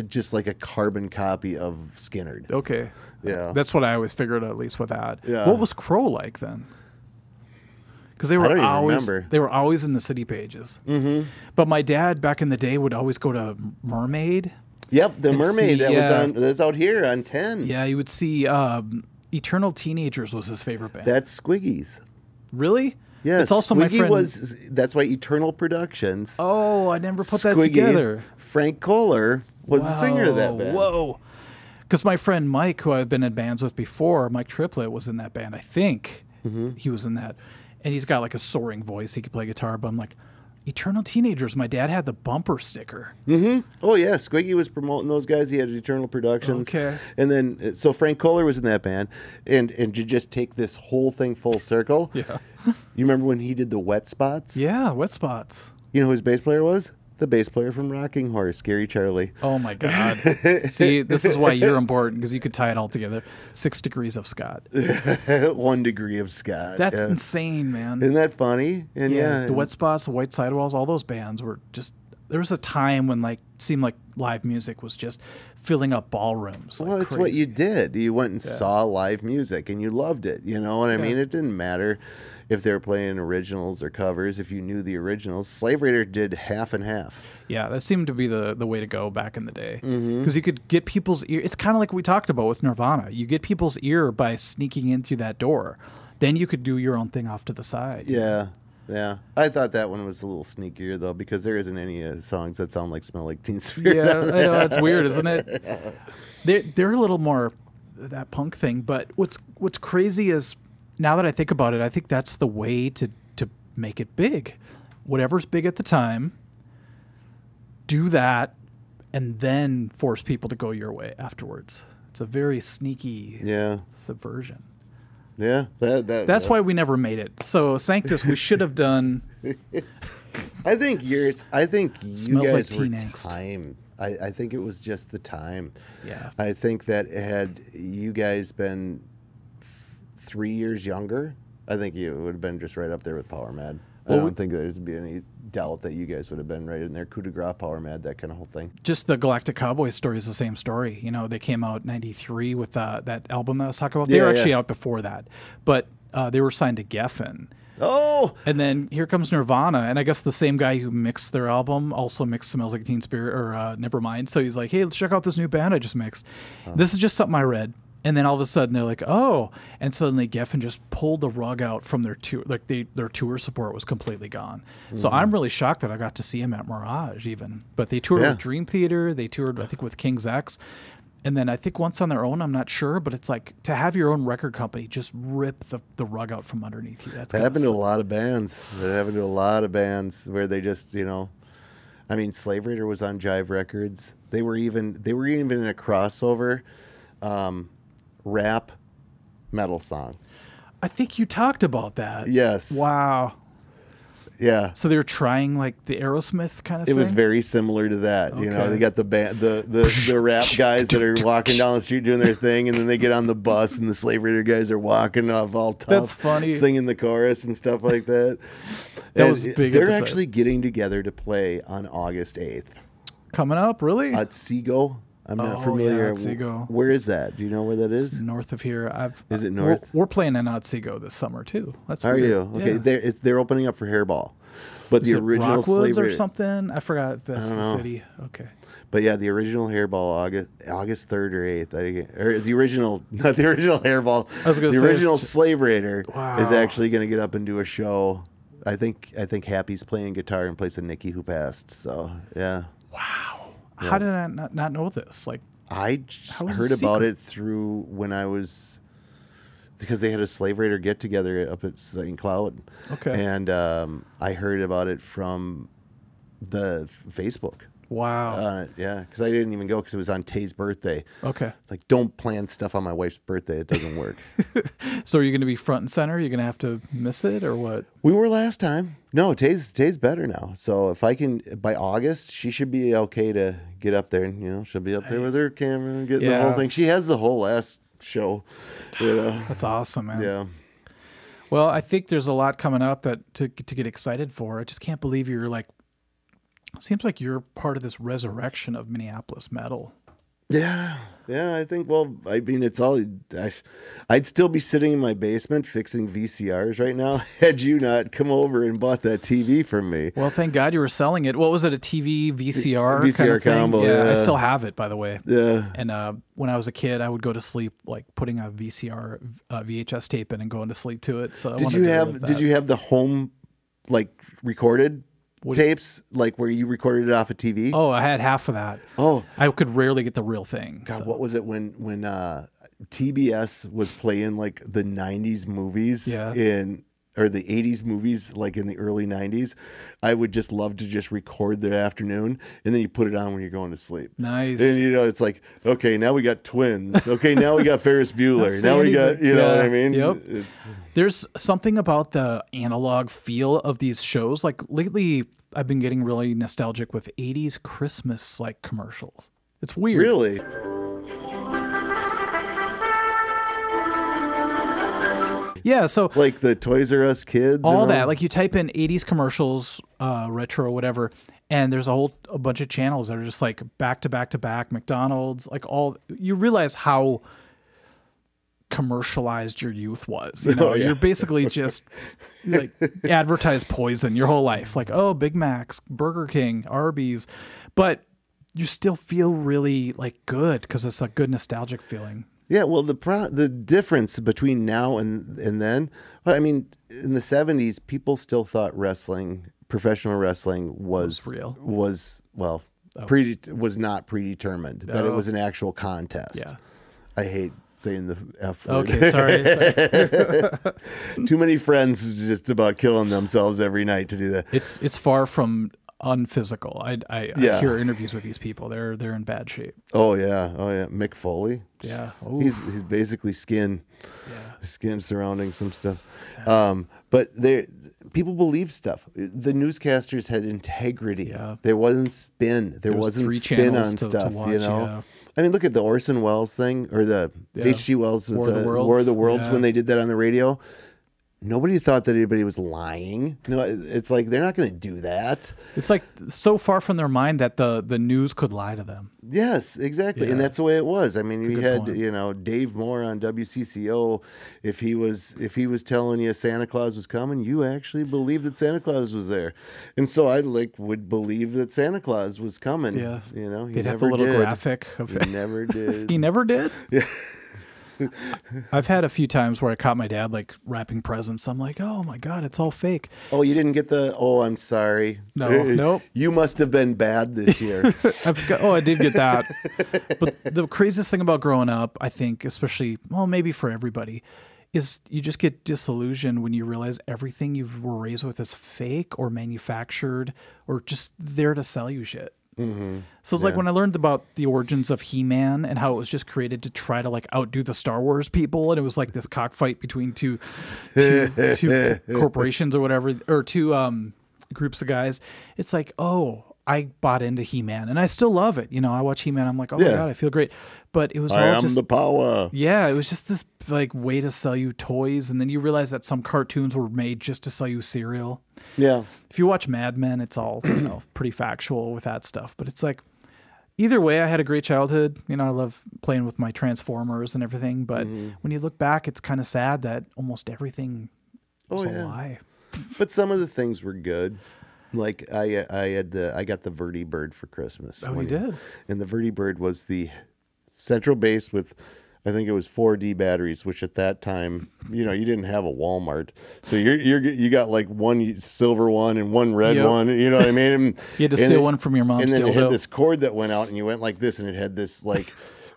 just like a carbon copy of Skinnerd. Okay. Yeah. That's what I always figured, at least with that. Yeah. What was Crow like then? Because they I don't were even always remember. they were always in the city pages. Mm-hmm. But my dad back in the day would always go to Mermaid. Yep, the And Mermaid see, that's out here on 10. Yeah, you would see Eternal Teenagers was his favorite band. That's Squiggy's. Really? Yes, It's also Squiggy my friend. that's why Eternal Productions. Oh, I never put that Squiggy, together. Frank Kohler was the singer of that band. Whoa. Because my friend Mike, who I've been in bands with before, Mike Triplett, was in that band. I think he was in that. And he's got like a soaring voice. He could play guitar. But I'm like, Eternal Teenagers. My dad had the bumper sticker. Oh yeah, Squiggy was promoting those guys. He had Eternal Productions. Okay. And then so Frank Kohler was in that band, and to just take this whole thing full circle. Yeah. You remember when he did the Wet Spots? Yeah, Wet Spots. You know who his bass player was? The bass player from Rocking Horse, Gary Charlie. Oh my God. See, this is why you're important, because you could tie it all together. 6 Degrees of Scott. 1 Degree of Scott. That's yeah. insane, man. Isn't that funny? And yeah, The Wet Spots, the White Sidewalls, all those bands were just. There was a time when like seemed like live music was just filling up ballrooms. Well, like it's what crazy. you did. You went and saw live music, and you loved it. You know what I mean? It didn't matter if they were playing originals or covers. If you knew the originals, Slave Raider did half and half. Yeah, that seemed to be the way to go back in the day. Because you could get people's ear. It's kind of like we talked about with Nirvana. You get people's ear by sneaking in through that door. Then you could do your own thing off to the side. Yeah. Yeah, I thought that one was a little sneakier though, because there isn't any songs that sound like "Smell Like Teen Spirit." Yeah, I know, it's weird, isn't it? They're a little more that punk thing. But what's crazy is now that I think about it, I think that's the way to make it big. Whatever's big at the time, do that, and then force people to go your way afterwards. It's a very sneaky subversion. Yeah, that's why we never made it. So Sanctus, we should have done. I think you Smells guys like were teen angst. time. I think it was just the time. Yeah. I think that had you guys been 3 years younger, I think you would have been just right up there with Power Mad. I don't think there's be any doubt that you guys would have been right in there. Coup de grace, Power Mad, that kind of whole thing. Just the Galactic Cowboy story is the same story. You know, they came out in '93 with that album that I was talking about. They were actually out before that, but they were signed to Geffen. Oh! And then here comes Nirvana, and I guess the same guy who mixed their album also mixed Smells Like Teen Spirit, or Nevermind. So he's like, hey, let's check out this new band I just mixed. This is just something I read. And then all of a sudden they're like, oh, and suddenly Geffen just pulled the rug out from their tour. Like their tour support was completely gone. So I'm really shocked that I got to see him at Mirage even. But they toured with Dream Theater. They toured, I think, with King's X. And then I think once on their own, I'm not sure, but it's like to have your own record company just rip the rug out from underneath you. That happened to a lot of bands. That happened to a lot of bands where they just, you know, I mean, Slave Raider was on Jive Records. They were even in a crossover rap metal song. I think you talked about that. Yes. Wow. Yeah. So they were trying like the Aerosmith kind of thing? It was very similar to that. You know, Okay. they got the band, the rap guys that are walking down the street doing their thing, and then they get on the bus, and the Slave Raider guys are walking off all tough. That's funny. Singing the chorus and stuff like that. That was big at They're the time. actually getting together to play on August 8th. Coming up, really? At Seago. I'm not Oh, familiar. yeah, Otsego. Where is that? Do you know where that is? It's north of here. Is it north? We're playing in Otsego this summer too. That's Are weird. you? Okay, Yeah. they're opening up for Hairball. But Is the it original Rockwoods Slave or Raider, something? I forgot if that's I don't the know. city. Okay. But yeah, the original Hairball August 3rd or 8th. Or the original, not the original Hairball. I was gonna the say, original it's Slave Raider Wow. is actually going to get up and do a show. I think Happy's playing guitar in place of Nikki, who passed. So yeah. How did I not know this? Like, I How was heard it about secret? it through when I was, because they had a Slave Raider get together up at St. Cloud. Okay. And I heard about it from the Facebook. Wow. Yeah, because I didn't even go because it was on Tay's birthday. Okay. It's like, don't plan stuff on my wife's birthday. It doesn't work. So are you going to be front and center? You're going to have to miss it or what? We were last time. No, Tay's better now. So if I can, by August, she should be okay to get up there. And, you know, she'll be up there with her camera and getting the whole thing. She has the whole last show. You know? That's awesome, man. Yeah. Well, I think there's a lot coming up that to get excited for. I just can't believe you're like, seems like you're part of this resurrection of Minneapolis metal. Yeah. Yeah, I think, well, I mean, it's all, I'd still be sitting in my basement fixing VCRs right now had you not come over and bought that TV from me. Well, thank God you were selling it. What was it, a TV, VCR? VCR kind of combo, yeah. yeah. I still have it, by the way. Yeah. And when I was a kid, I would go to sleep, like putting a VCR, VHS tape in and going to sleep to it. So did you have the home, like, recorded tapes, like where you recorded it off a TV? Oh, I had half of that. Oh, I could rarely get the real thing. God, what was it when TBS was playing like the 90s movies or the 80s movies, like in the early 90s? I would just love to just record the afternoon, and then you put it on when you're going to sleep. Nice. And you know, it's like, okay, now we got Twins. Okay, now we got Ferris Bueller. Now we got, you know what I mean? Yep. There's something about the analog feel of these shows. Like lately, I've been getting really nostalgic with 80s Christmas like commercials. It's weird. Really? Yeah, so like the Toys R Us kids, all that. Like you type in 80s commercials, retro, whatever, and there's a bunch of channels that are just like back to back to back. McDonald's, like all. You realize how commercialized your youth was. You know, you're basically just like advertised poison your whole life. Like, oh, Big Macs, Burger King, Arby's, but you still feel really like good because it's a good nostalgic feeling. Yeah, well, the difference between now and then, I mean, in the 70s, people still thought professional wrestling was real. Was not predetermined. That it was an actual contest. Yeah. I hate saying the F word. Okay, sorry. Too many friends who's just about killing themselves every night to do that. It's far from unphysical. I hear interviews with these people. They're in bad shape. Oh yeah. Mick Foley. Yeah. He's basically skin surrounding some stuff. Yeah. But people believe stuff. The newscasters had integrity. Yeah. There wasn't spin. There wasn't spin on stuff. To watch, you know. I mean, look at the Orson Welles thing or the H.G. Wells with the War of the Worlds when they did that on the radio. Nobody thought that anybody was lying. No, it's like they're not going to do that. It's like so far from their mind that the news could lie to them. Yes, exactly, and that's the way it was. I mean, we had point. Dave Moore on WCCO. If he was telling you Santa Claus was coming, you actually believed that Santa Claus was there, and so I would believe that Santa Claus was coming. Yeah, you know, they'd have a little graphic of it. He never did. He never did. Yeah. I've had a few times where I caught my dad like wrapping presents. I'm like, oh my God, it's all fake. Oh, you didn't get I'm sorry. Nope. You must have been bad this year. I did get that. But the craziest thing about growing up, I think, especially, well, maybe for everybody, is you just get disillusioned when you realize everything you were raised with is fake or manufactured or just there to sell you shit. Mm-hmm. So it's like when I learned about the origins of He-Man and how it was just created to try to like outdo the Star Wars people, and it was like this cockfight between two corporations or whatever, or two groups of guys. It's like, oh, I bought into He-Man, and I still love it. You know, I watch He-Man, I'm like, oh my God, I feel great. But it was all just the power. Yeah, it was just this like way to sell you toys, and then you realize that some cartoons were made just to sell you cereal. Yeah. If you watch Mad Men, it's all pretty factual with that stuff. But it's like, either way, I had a great childhood. You know, I love playing with my Transformers and everything. But when you look back, it's kind of sad that almost everything was a lie. But some of the things were good. Like I got the Verdi Bird for Christmas. Oh, you did? And the Verdi Bird was the central base with, I think it was 4D batteries, which at that time, you didn't have a Walmart, so you got like one silver one and one red one. You know what I mean? And, you had to steal one from your mom's. And then it had this cord that went out, and you went like this, and it had this like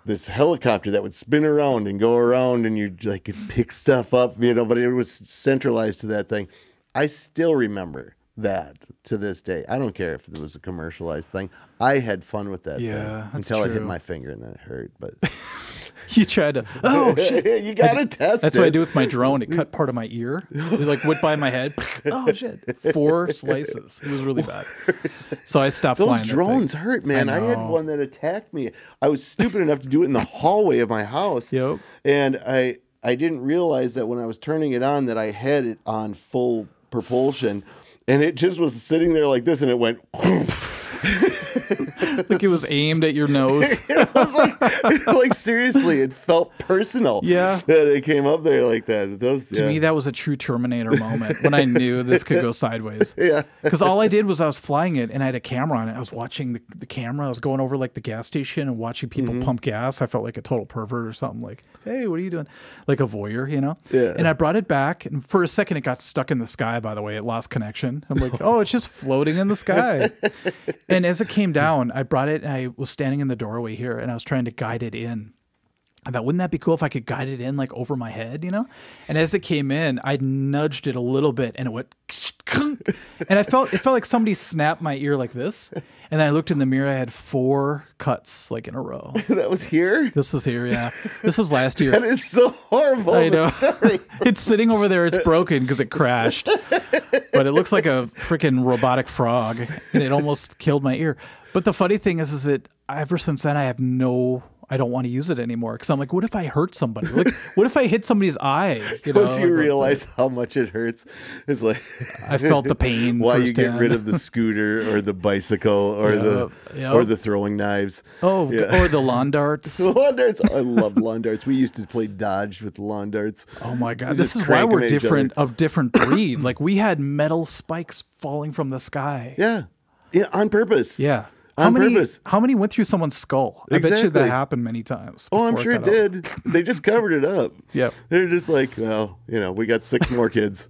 this helicopter that would spin around and go around, and you like could pick stuff up, but it was centralized to that thing. I still remember that to this day. I don't care if it was a commercialized thing. I had fun with that thing until I hit my finger and then it hurt. But you tried to, oh shit. You got to test That's it. what I do with my drone. It cut part of my ear. It like went by my head. Oh shit. 4 slices. It was really bad. So I stopped flying. Those drones hurt, man. I had one that attacked me. I was stupid enough to do it in the hallway of my house. Yep. And I didn't realize that when I was turning it on that I had it on full propulsion. And it just was sitting there like this, and it went. Like it was aimed at your nose. It was like seriously, it felt personal. Yeah, that it came up there like that. To me, that was a true Terminator moment when I knew this could go sideways. Yeah, because all I did was I was flying it, and I had a camera on it. I was watching the camera. I was going over like the gas station and watching people pump gas. I felt like a total pervert or something. Like, hey, what are you doing? Like a voyeur, you know? Yeah. And I brought it back, and for a second, it got stuck in the sky. By the way, it lost connection. I'm like, oh, it's just floating in the sky. And as it came down, I brought it and I was standing in the doorway here and I was trying to guide it in. I thought, wouldn't that be cool if I could guide it in like over my head, you know? And as it came in, I nudged it a little bit and it went, and it felt like somebody snapped my ear like this. And then I looked in the mirror, I had 4 cuts like in a row. That was here? This was here, yeah. This was last year. That is so horrible. I know. It's sitting over there, it's broken because it crashed. But it looks like a freaking robotic frog. And it almost killed my ear. But the funny thing is that ever since then, I don't want to use it anymore because I'm like, what if I hurt somebody? Like, what if I hit somebody's eye? You know? Once you realize how much it hurts, it's like I felt the pain. Why you get rid of the scooter or the bicycle or the throwing knives? Oh, or the lawn darts. The lawn darts. I love lawn darts. We used to play dodge with lawn darts. Oh my god, this is why we're different, a different breed. Like we had metal spikes falling from the sky. Yeah, on purpose. Yeah. On purpose. How many went through someone's skull? Exactly. I bet you that happened many times. Oh, I'm sure it did. They just covered it up. Yep. They're just like, well, we got 6 more kids.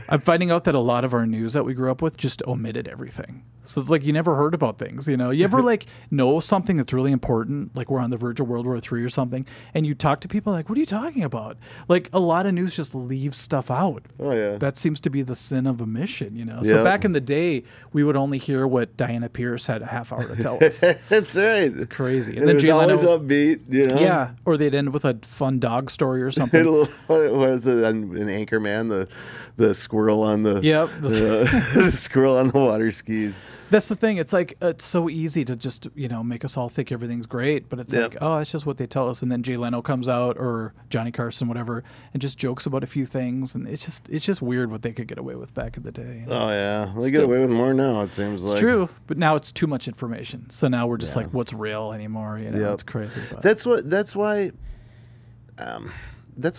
I'm finding out that a lot of our news that we grew up with just omitted everything. So it's like you never heard about things, you know? You ever like know something that's really important, like we're on the verge of World War III or something, and you talk to people like, what are you talking about? Like a lot of news just leaves stuff out. Oh, yeah. That seems to be the sin of omission, you know? So back in the day, we would only hear what Diana Pierce had a half hour to tell us. That's right. It's crazy. And then Jay Leno, always upbeat, you know? Yeah. Or they'd end with a fun dog story or something. What was it? An Anchorman, the squirrel on the the squirrel on the water skis. That's the thing. It's like it's so easy to just make us all think everything's great, but it's like, oh, it's just what they tell us. And then Jay Leno comes out or Johnny Carson, whatever, and just jokes about a few things, and it's just weird what they could get away with back in the day. Oh yeah, they get away with more now. It seems like it's true, but now it's too much information. So now we're just like, what's real anymore? It's crazy. But. That's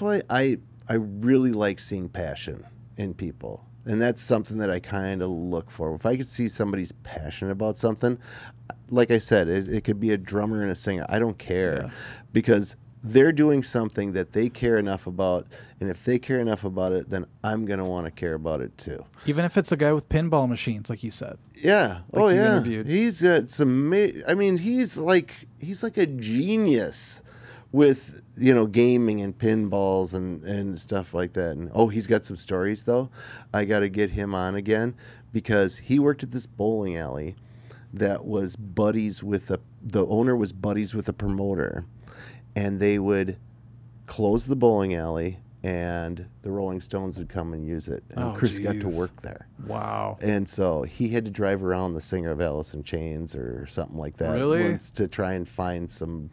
why I really like seeing passion in people. And that's something that I kind of look for. If I could see somebody's passionate about something, like I said, it could be a drummer and a singer. I don't care because they're doing something that they care enough about. And if they care enough about it, then I'm going to want to care about it too. Even if it's a guy with pinball machines, like you said. Yeah. Like you interviewed. He's got some, he's like a genius with gaming and pinballs and stuff like that. And he's got some stories though. I got to get him on again because he worked at this bowling alley that was buddies with the owner was buddies with a promoter, and they would close the bowling alley and the Rolling Stones would come and use it. And Chris got to work there. Wow. And so he had to drive around the singer of Alice in Chains or something like that once to try and find some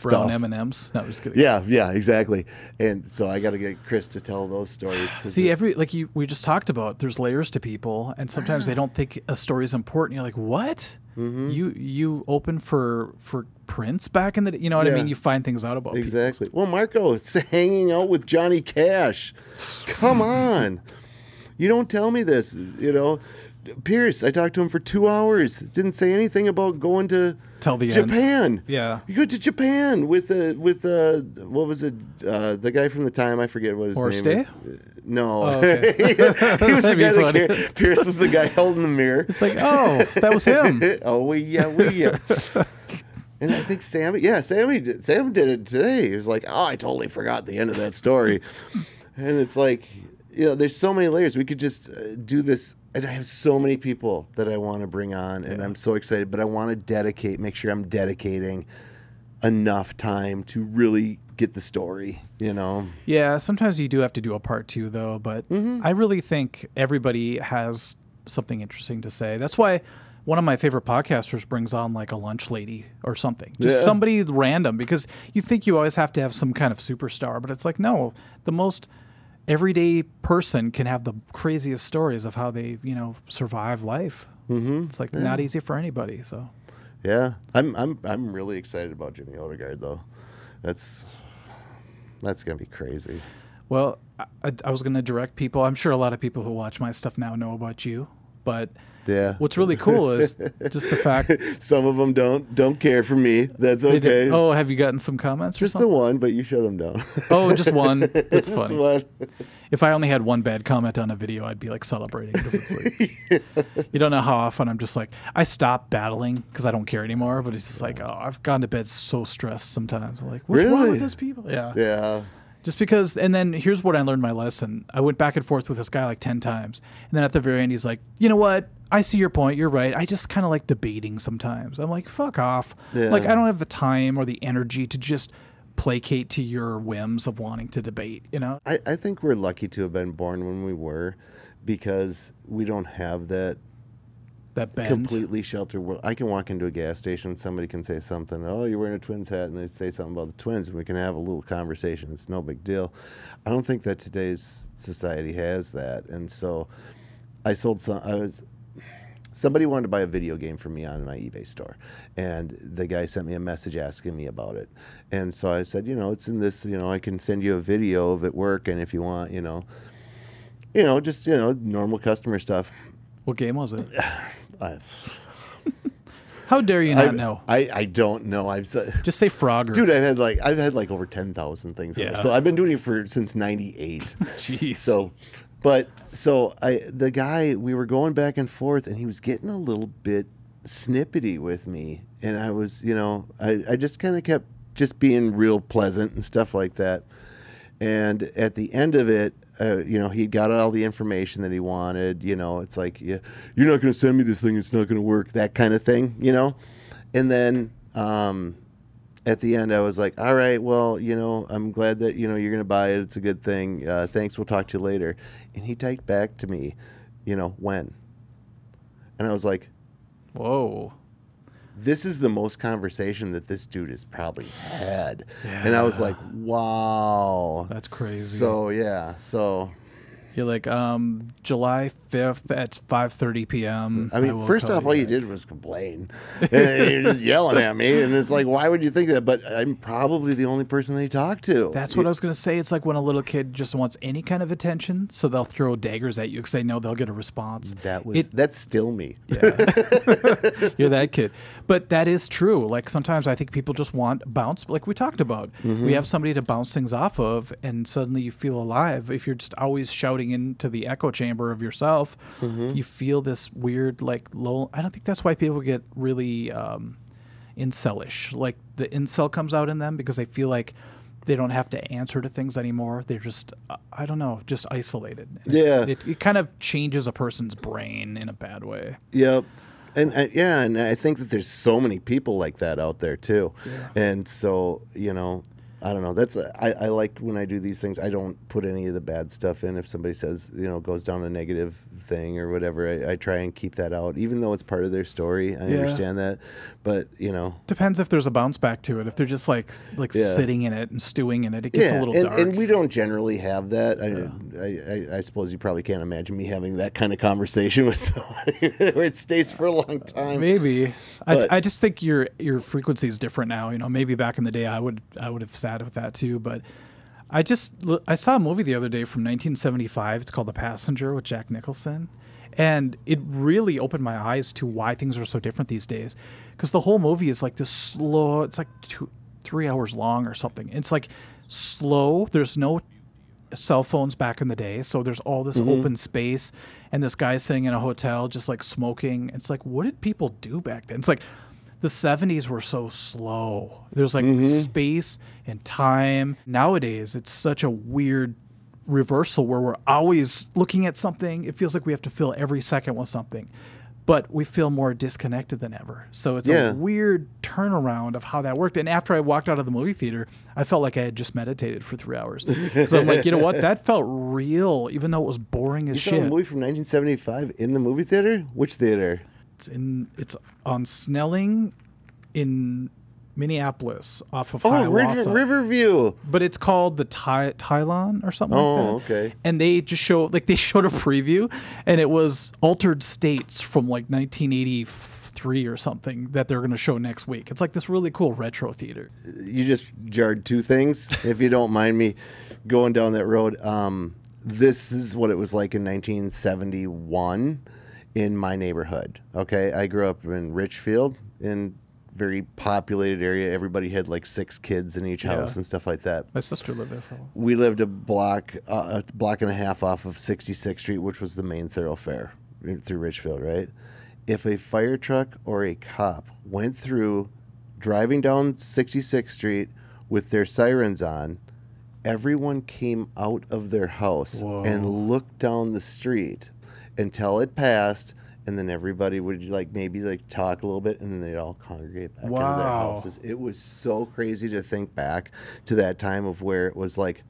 brown M&Ms. No, just kidding. Yeah, exactly. And so I got to get Chris to tell those stories. See, we just talked about, there's layers to people, and sometimes they don't think a story is important. You're like, what? Mm-hmm. You open for Prince back in the day? You know what I mean? You find things out about people. Exactly. Well, Marco, it's hanging out with Johnny Cash. Come on. You don't tell me this, Pierce, I talked to him for 2 hours. Didn't say anything about going to Japan. End. Yeah, you go to Japan with what was it? The guy from the time, I forget what his name is. No, okay. he was the guy that Pierce was the guy holding the mirror. It's like, that was him. yeah. And I think Sam did it today. He was like, I totally forgot the end of that story. And it's like, there's so many layers. We could just do this. And I have so many people that I want to bring on, and I'm so excited. But I want to make sure I'm dedicating enough time to really get the story, Yeah, sometimes you do have to do a part 2, though. But I really think everybody has something interesting to say. That's why one of my favorite podcasters brings on like a lunch lady or something. Just somebody random, because you think you always have to have some kind of superstar. But it's like, no, the most everyday person can have the craziest stories of how they, survive life. It's like not easy for anybody. So, yeah, I'm really excited about Jimmy Odegaard though. That's gonna be crazy. Well, I was gonna direct people. I'm sure a lot of people who watch my stuff now know about you, but what's really cool is just the fact some of them don't care for me. That's okay. Oh, have you gotten some comments? Just the one, but you shut them down. Oh, just one. That's just funny. One. If I only had one bad comment on a video, I'd be like celebrating, because it's like you don't know how often I'm just like, I stop battling because I don't care anymore. But it's just like, oh, I've gone to bed so stressed sometimes. I'm like, what's wrong with these people? Yeah. Just because, and then here's what I learned my lesson. I went back and forth with this guy like 10 times. And then at the very end, he's like, you know what? I see your point. You're right. I just kind of like debating sometimes. I'm like, fuck off. Like, I don't have the time or the energy to just placate to your whims of wanting to debate, I think we're lucky to have been born when we were, because we don't have that bend. Completely sheltered world. I can walk into a gas station and somebody can say something, oh, you're wearing a Twins hat, and they say something about the Twins, and we can have a little conversation. It's no big deal. I don't think that today's society has that. And so somebody wanted to buy a video game for me on my eBay store, and the guy sent me a message asking me about it. And so I said, it's in this, I can send you a video of it working if you want, just normal customer stuff. What game was it? How dare you not know? I don't know. Just say Frogger. Dude, I've had like over 10,000 things. Yeah. So I've been doing it since '98. Jeez. The guy, we were going back and forth, and he was getting a little bit snippety with me, and I was, I just kind of kept just being real pleasant and stuff like that. And at the end of it, he got all the information that he wanted. It's like, you're not going to send me this thing. It's not going to work. That kind of thing, And then at the end, I was like, all right, well, I'm glad that, you're going to buy it. It's a good thing. Thanks. We'll talk to you later. And he typed back to me, when? And I was like, whoa. This is the most conversation that this dude has probably had. Yeah. And I was like, wow. That's crazy. So, yeah. So you're like, July 5th at 5:30 p.m. I mean, first off, all you did was complain. And you're just yelling at me. And it's like, why would you think that? But I'm probably the only person that he talked to. That's what I was going to say. It's like when a little kid just wants any kind of attention, so they'll throw daggers at you because they know they'll get a response. That's still me. Yeah. You're that kid. But that is true. Like, sometimes I think people just want bounce, like we talked about. Mm-hmm. We have somebody to bounce things off of, and suddenly you feel alive. If you're just always shouting into the echo chamber of yourself, mm-hmm. you feel this weird, like, low. I don't think that's why people get really incelish. Like, the incel comes out in them because they feel like they don't have to answer to things anymore. They're just, I don't know, just isolated. And yeah. It kind of changes a person's brain in a bad way. Yep. And and I think that there's so many people like that out there too. Yeah. And so, I don't know. That's I like when I do these things. I don't put any of the bad stuff in. If somebody says, goes down a negative thing or whatever, I try and keep that out, even though it's part of their story. I understand that, but depends if there's a bounce back to it. If they're just like sitting in it and stewing in it, it gets a little dark. And we don't generally have that. I suppose you probably can't imagine me having that kind of conversation with somebody where it stays for a long time. Maybe. I just think your frequency is different now. Maybe back in the day I would have sat with that too, but I saw a movie the other day from 1975. It's called The Passenger with Jack Nicholson, and it really opened my eyes to why things are so different these days. Because the whole movie is like this slow. It's like 3 hours long or something. It's like slow. There's no cell phones back in the day, so there's all this open space, and this guy sitting in a hotel just like smoking. It's like, what did people do back then? It's like the 70s were so slow. There's like space and time. Nowadays, it's such a weird reversal where we're always looking at something. It feels like we have to fill every second with something, but we feel more disconnected than ever. So it's a weird turnaround of how that worked. And after I walked out of the movie theater, I felt like I had just meditated for 3 hours. So I'm like, you know what? That felt real, even though it was boring as shit. You saw a movie from 1975 in the movie theater? Which theater? It's on Snelling in Minneapolis off of Hiawatha. Riverview. But it's called the Tylon or something like that. Oh, okay. And they just showed a preview, and it was Altered States from like 1983 or something that they're going to show next week. It's like this really cool retro theater. You just jarred two things, if you don't mind me going down that road. This is what it was like in 1971 in my neighborhood. Okay, I grew up in Richfield, in very populated area. Everybody had like 6 kids in each house and stuff like that. My sister lived there for a while. We lived a block and a half off of 66th Street, which was the main thoroughfare through Richfield, right? If a fire truck or a cop went through driving down 66th Street with their sirens on, everyone came out of their house and looked down the street until it passed, and then everybody would maybe talk a little bit, and then they'd all congregate back into their houses. It was so crazy to think back to that time of where it was like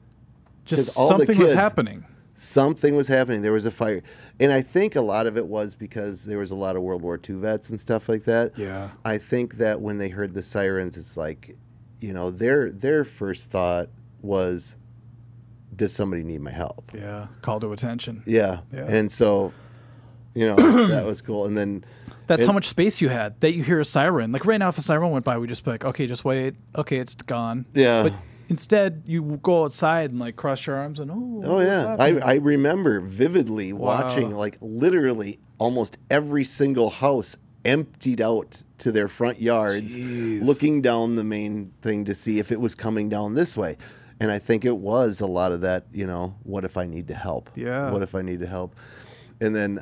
just something was happening. Something was happening. There was a fire, and I think a lot of it was because there was a lot of World War II vets and stuff like that. Yeah, I think that when they heard the sirens, it's like, their first thought was, does somebody need my help? Yeah, call to attention. Yeah. And so, that was cool. And then that's how much space you had that you hear a siren. Like right now, if a siren went by, we'd just be like, okay, just wait. Okay, it's gone. Yeah. But instead, you go outside and cross your arms and I remember vividly watching literally almost every single house emptied out to their front yards, looking down the main thing to see if it was coming down this way. And I think it was a lot of that, what if I need to help? Yeah. What if I need to help? And then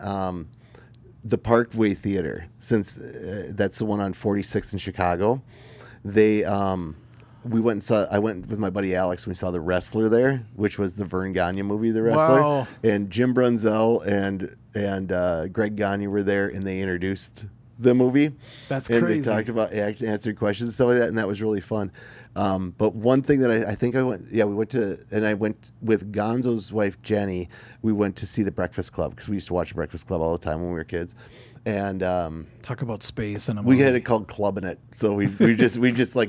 the Parkway Theater, since that's the one on 46th in Chicago, we went and saw. I went with my buddy Alex, and we saw The Wrestler there, which was the Vern Gagne movie, The Wrestler. Wow. And Jim Brunzell and Greg Gagne were there, and they introduced the movie. That's and crazy. They talked about answered questions and stuff like that, and that was really fun. But one thing that I think I went, we went to, and I went with Gonzo's wife, Jenny. We went to see The Breakfast Club because we used to watch The Breakfast Club all the time when we were kids. And talk about space and a movie. We had it called Clubbing It. So we just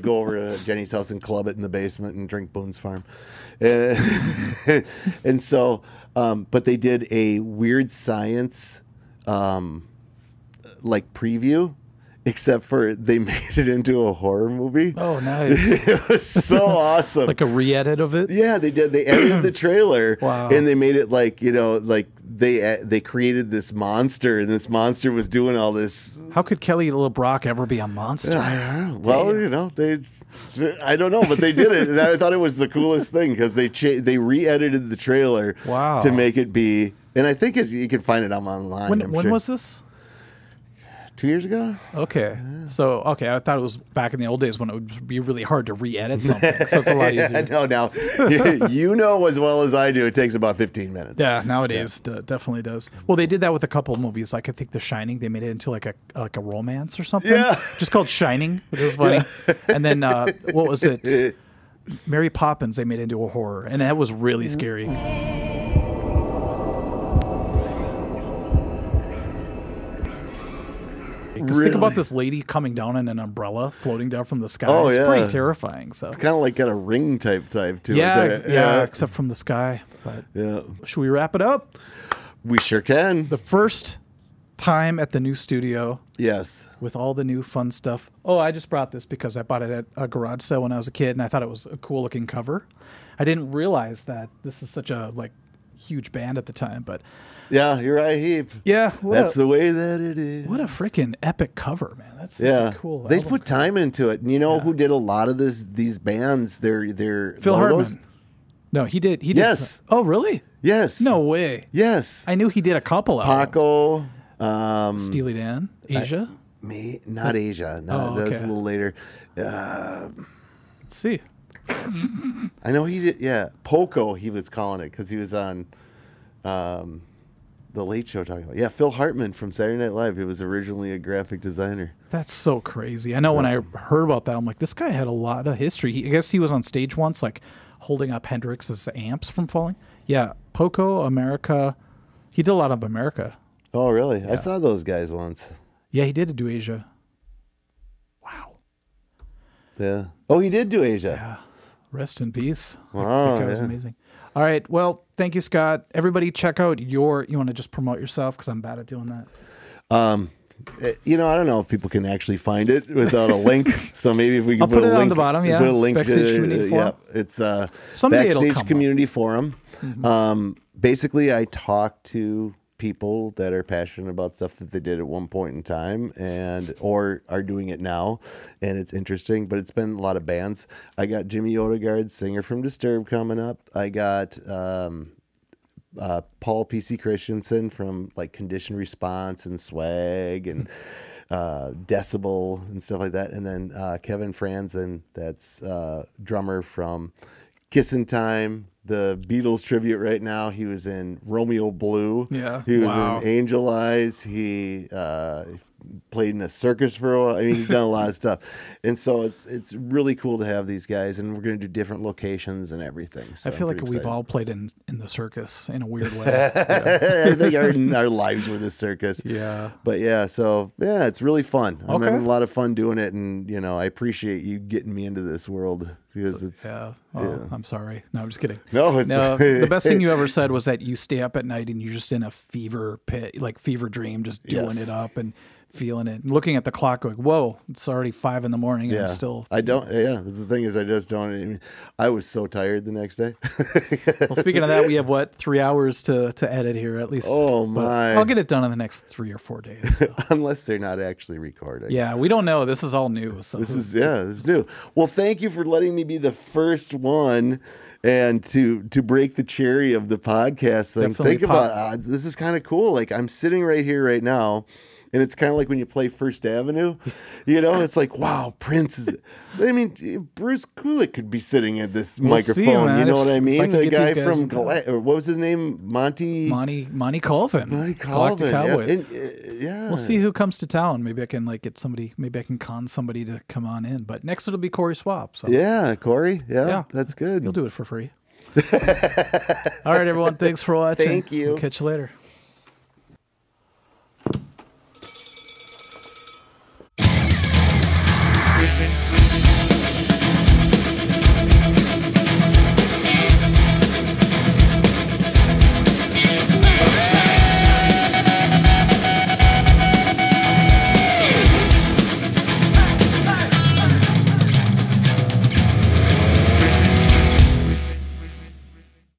go over to Jenny's house and club it in the basement and drink Boone's Farm. And so, but they did a Weird Science preview. Except for they made it into a horror movie. Oh, nice. It was so awesome. Like a re-edit of it? Yeah, they did. They edited the trailer. Wow. And they made it they created this monster, and this monster was doing all this. How could Kelly LeBrock ever be a monster? I don't know. Well, I don't know, but they did it. And I thought it was the coolest thing because they re-edited the trailer to make it be. And I think you can find it online. When was this? 2 years ago. Okay. Yeah. So, I thought it was back in the old days when it would be really hard to re-edit something. So it's a lot easier. No, now, you know as well as I do, it takes about 15 minutes. Yeah, nowadays definitely does. Well, they did that with a couple of movies. Like I think The Shining, they made it into like a romance or something. Yeah. Just called Shining, which is funny. Yeah. And then, what was it? Mary Poppins, they made into a horror. And that was really scary. Because think about this lady coming down in an umbrella, floating down from the sky. Oh, it's pretty terrifying. So it's kind of like got a ring type to it. Yeah, except from the sky. But should we wrap it up? We sure can. The first time at the new studio. Yes. With all the new fun stuff. Oh, I just brought this because I bought it at a garage sale when I was a kid, and I thought it was a cool looking cover. I didn't realize that this is such a huge band at the time, but. Yeah, you're right, Heap. Yeah. That's the way that it is. What a freaking epic cover, man. That's cool. They put time into it. And you know who did a lot of these bands? Their Phil logos? Hartman. No, he did. Yes. Oh, really? Yes. No way. Yes. I knew he did a couple Paco. Steely Dan. Asia? Not Asia. No, that was a little later. Let's see. I know he did. Yeah, Poco. He was calling it because he was on the Late Show talking about. Yeah, Phil Hartman from Saturday Night Live. He was originally a graphic designer. That's so crazy. I know when I heard about that, I'm like, this guy had a lot of history. I guess he was on stage once, like holding up Hendrix's amps from falling. Yeah, Poco, America. He did a lot of America. Oh, really? Yeah. I saw those guys once. Yeah, he did do Asia. Wow. Yeah. Oh, he did do Asia. Yeah. Rest in peace. Wow. That guy was amazing. All right. Well, thank you, Scott. Everybody check out you want to just promote yourself because I'm bad at doing that. I don't know if people can actually find it without a link. So maybe if we can put it a link on the bottom, yeah. Put a link Backstage to Community Forum. Yeah, it's Someday it'll Backstage come Community Forum. Basically, I talk to people that are passionate about stuff that they did at one point in time or are doing it now, and it's interesting. But it's been a lot of bands. I got Jimmy Odegaard, singer from Disturbed, coming up. I got Paul P.C. Christensen from like Condition Response and Swag and Decibel and stuff like that. And then Kevin Franzen, that's drummer from Kissin' Time, the Beatles tribute right now. He was in Romeo Blue. Yeah. He was in Angel Eyes. He played in a circus for a while. I mean, he's done a lot of stuff. And so it's really cool to have these guys, and we're going to do different locations and everything. So I feel like we've all played in the circus in a weird way. I think our lives were the circus. Yeah. But yeah, so yeah, it's really fun. I'm Okay. having a lot of fun doing it, and I appreciate you getting me into this world because it's Yeah. Oh, I'm sorry. No, I'm just kidding. No, the best thing you ever said was that you stay up at night and you're just in a fever pit, like fever dream, just doing it up and feeling it. And looking at the clock going, whoa, it's already 5 a.m. and I'm still. I don't. Yeah, that's the thing is I just don't. I mean, I was so tired the next day. Well, speaking of that, we have 3 hours to edit here at least. Oh But my! I'll get it done in the next 3 or 4 days. So. Unless they're not actually recording. Yeah, we don't know. This is all new. So. This is new. Well, thank you for letting me be the first one. And to break the cherry of the podcast thing, Definitely think about this is kind of cool. Like I'm sitting right here right now, and it's kind of like when you play First Avenue, it's like, wow, Prince is. I mean, Bruce Kulick could be sitting at this microphone. See, man, you know what I mean? The guy from or what was his name? Monty Colvin. Monty Galactic Colvin. Cowboys. Yeah. We'll see who comes to town. Maybe I can get somebody. Maybe I can con somebody to come on in. But next it'll be Corey Swap. So. Yeah, Corey. Yeah, that's good. You'll do it for free. All right, everyone. Thanks for watching. Thank you. Catch you later.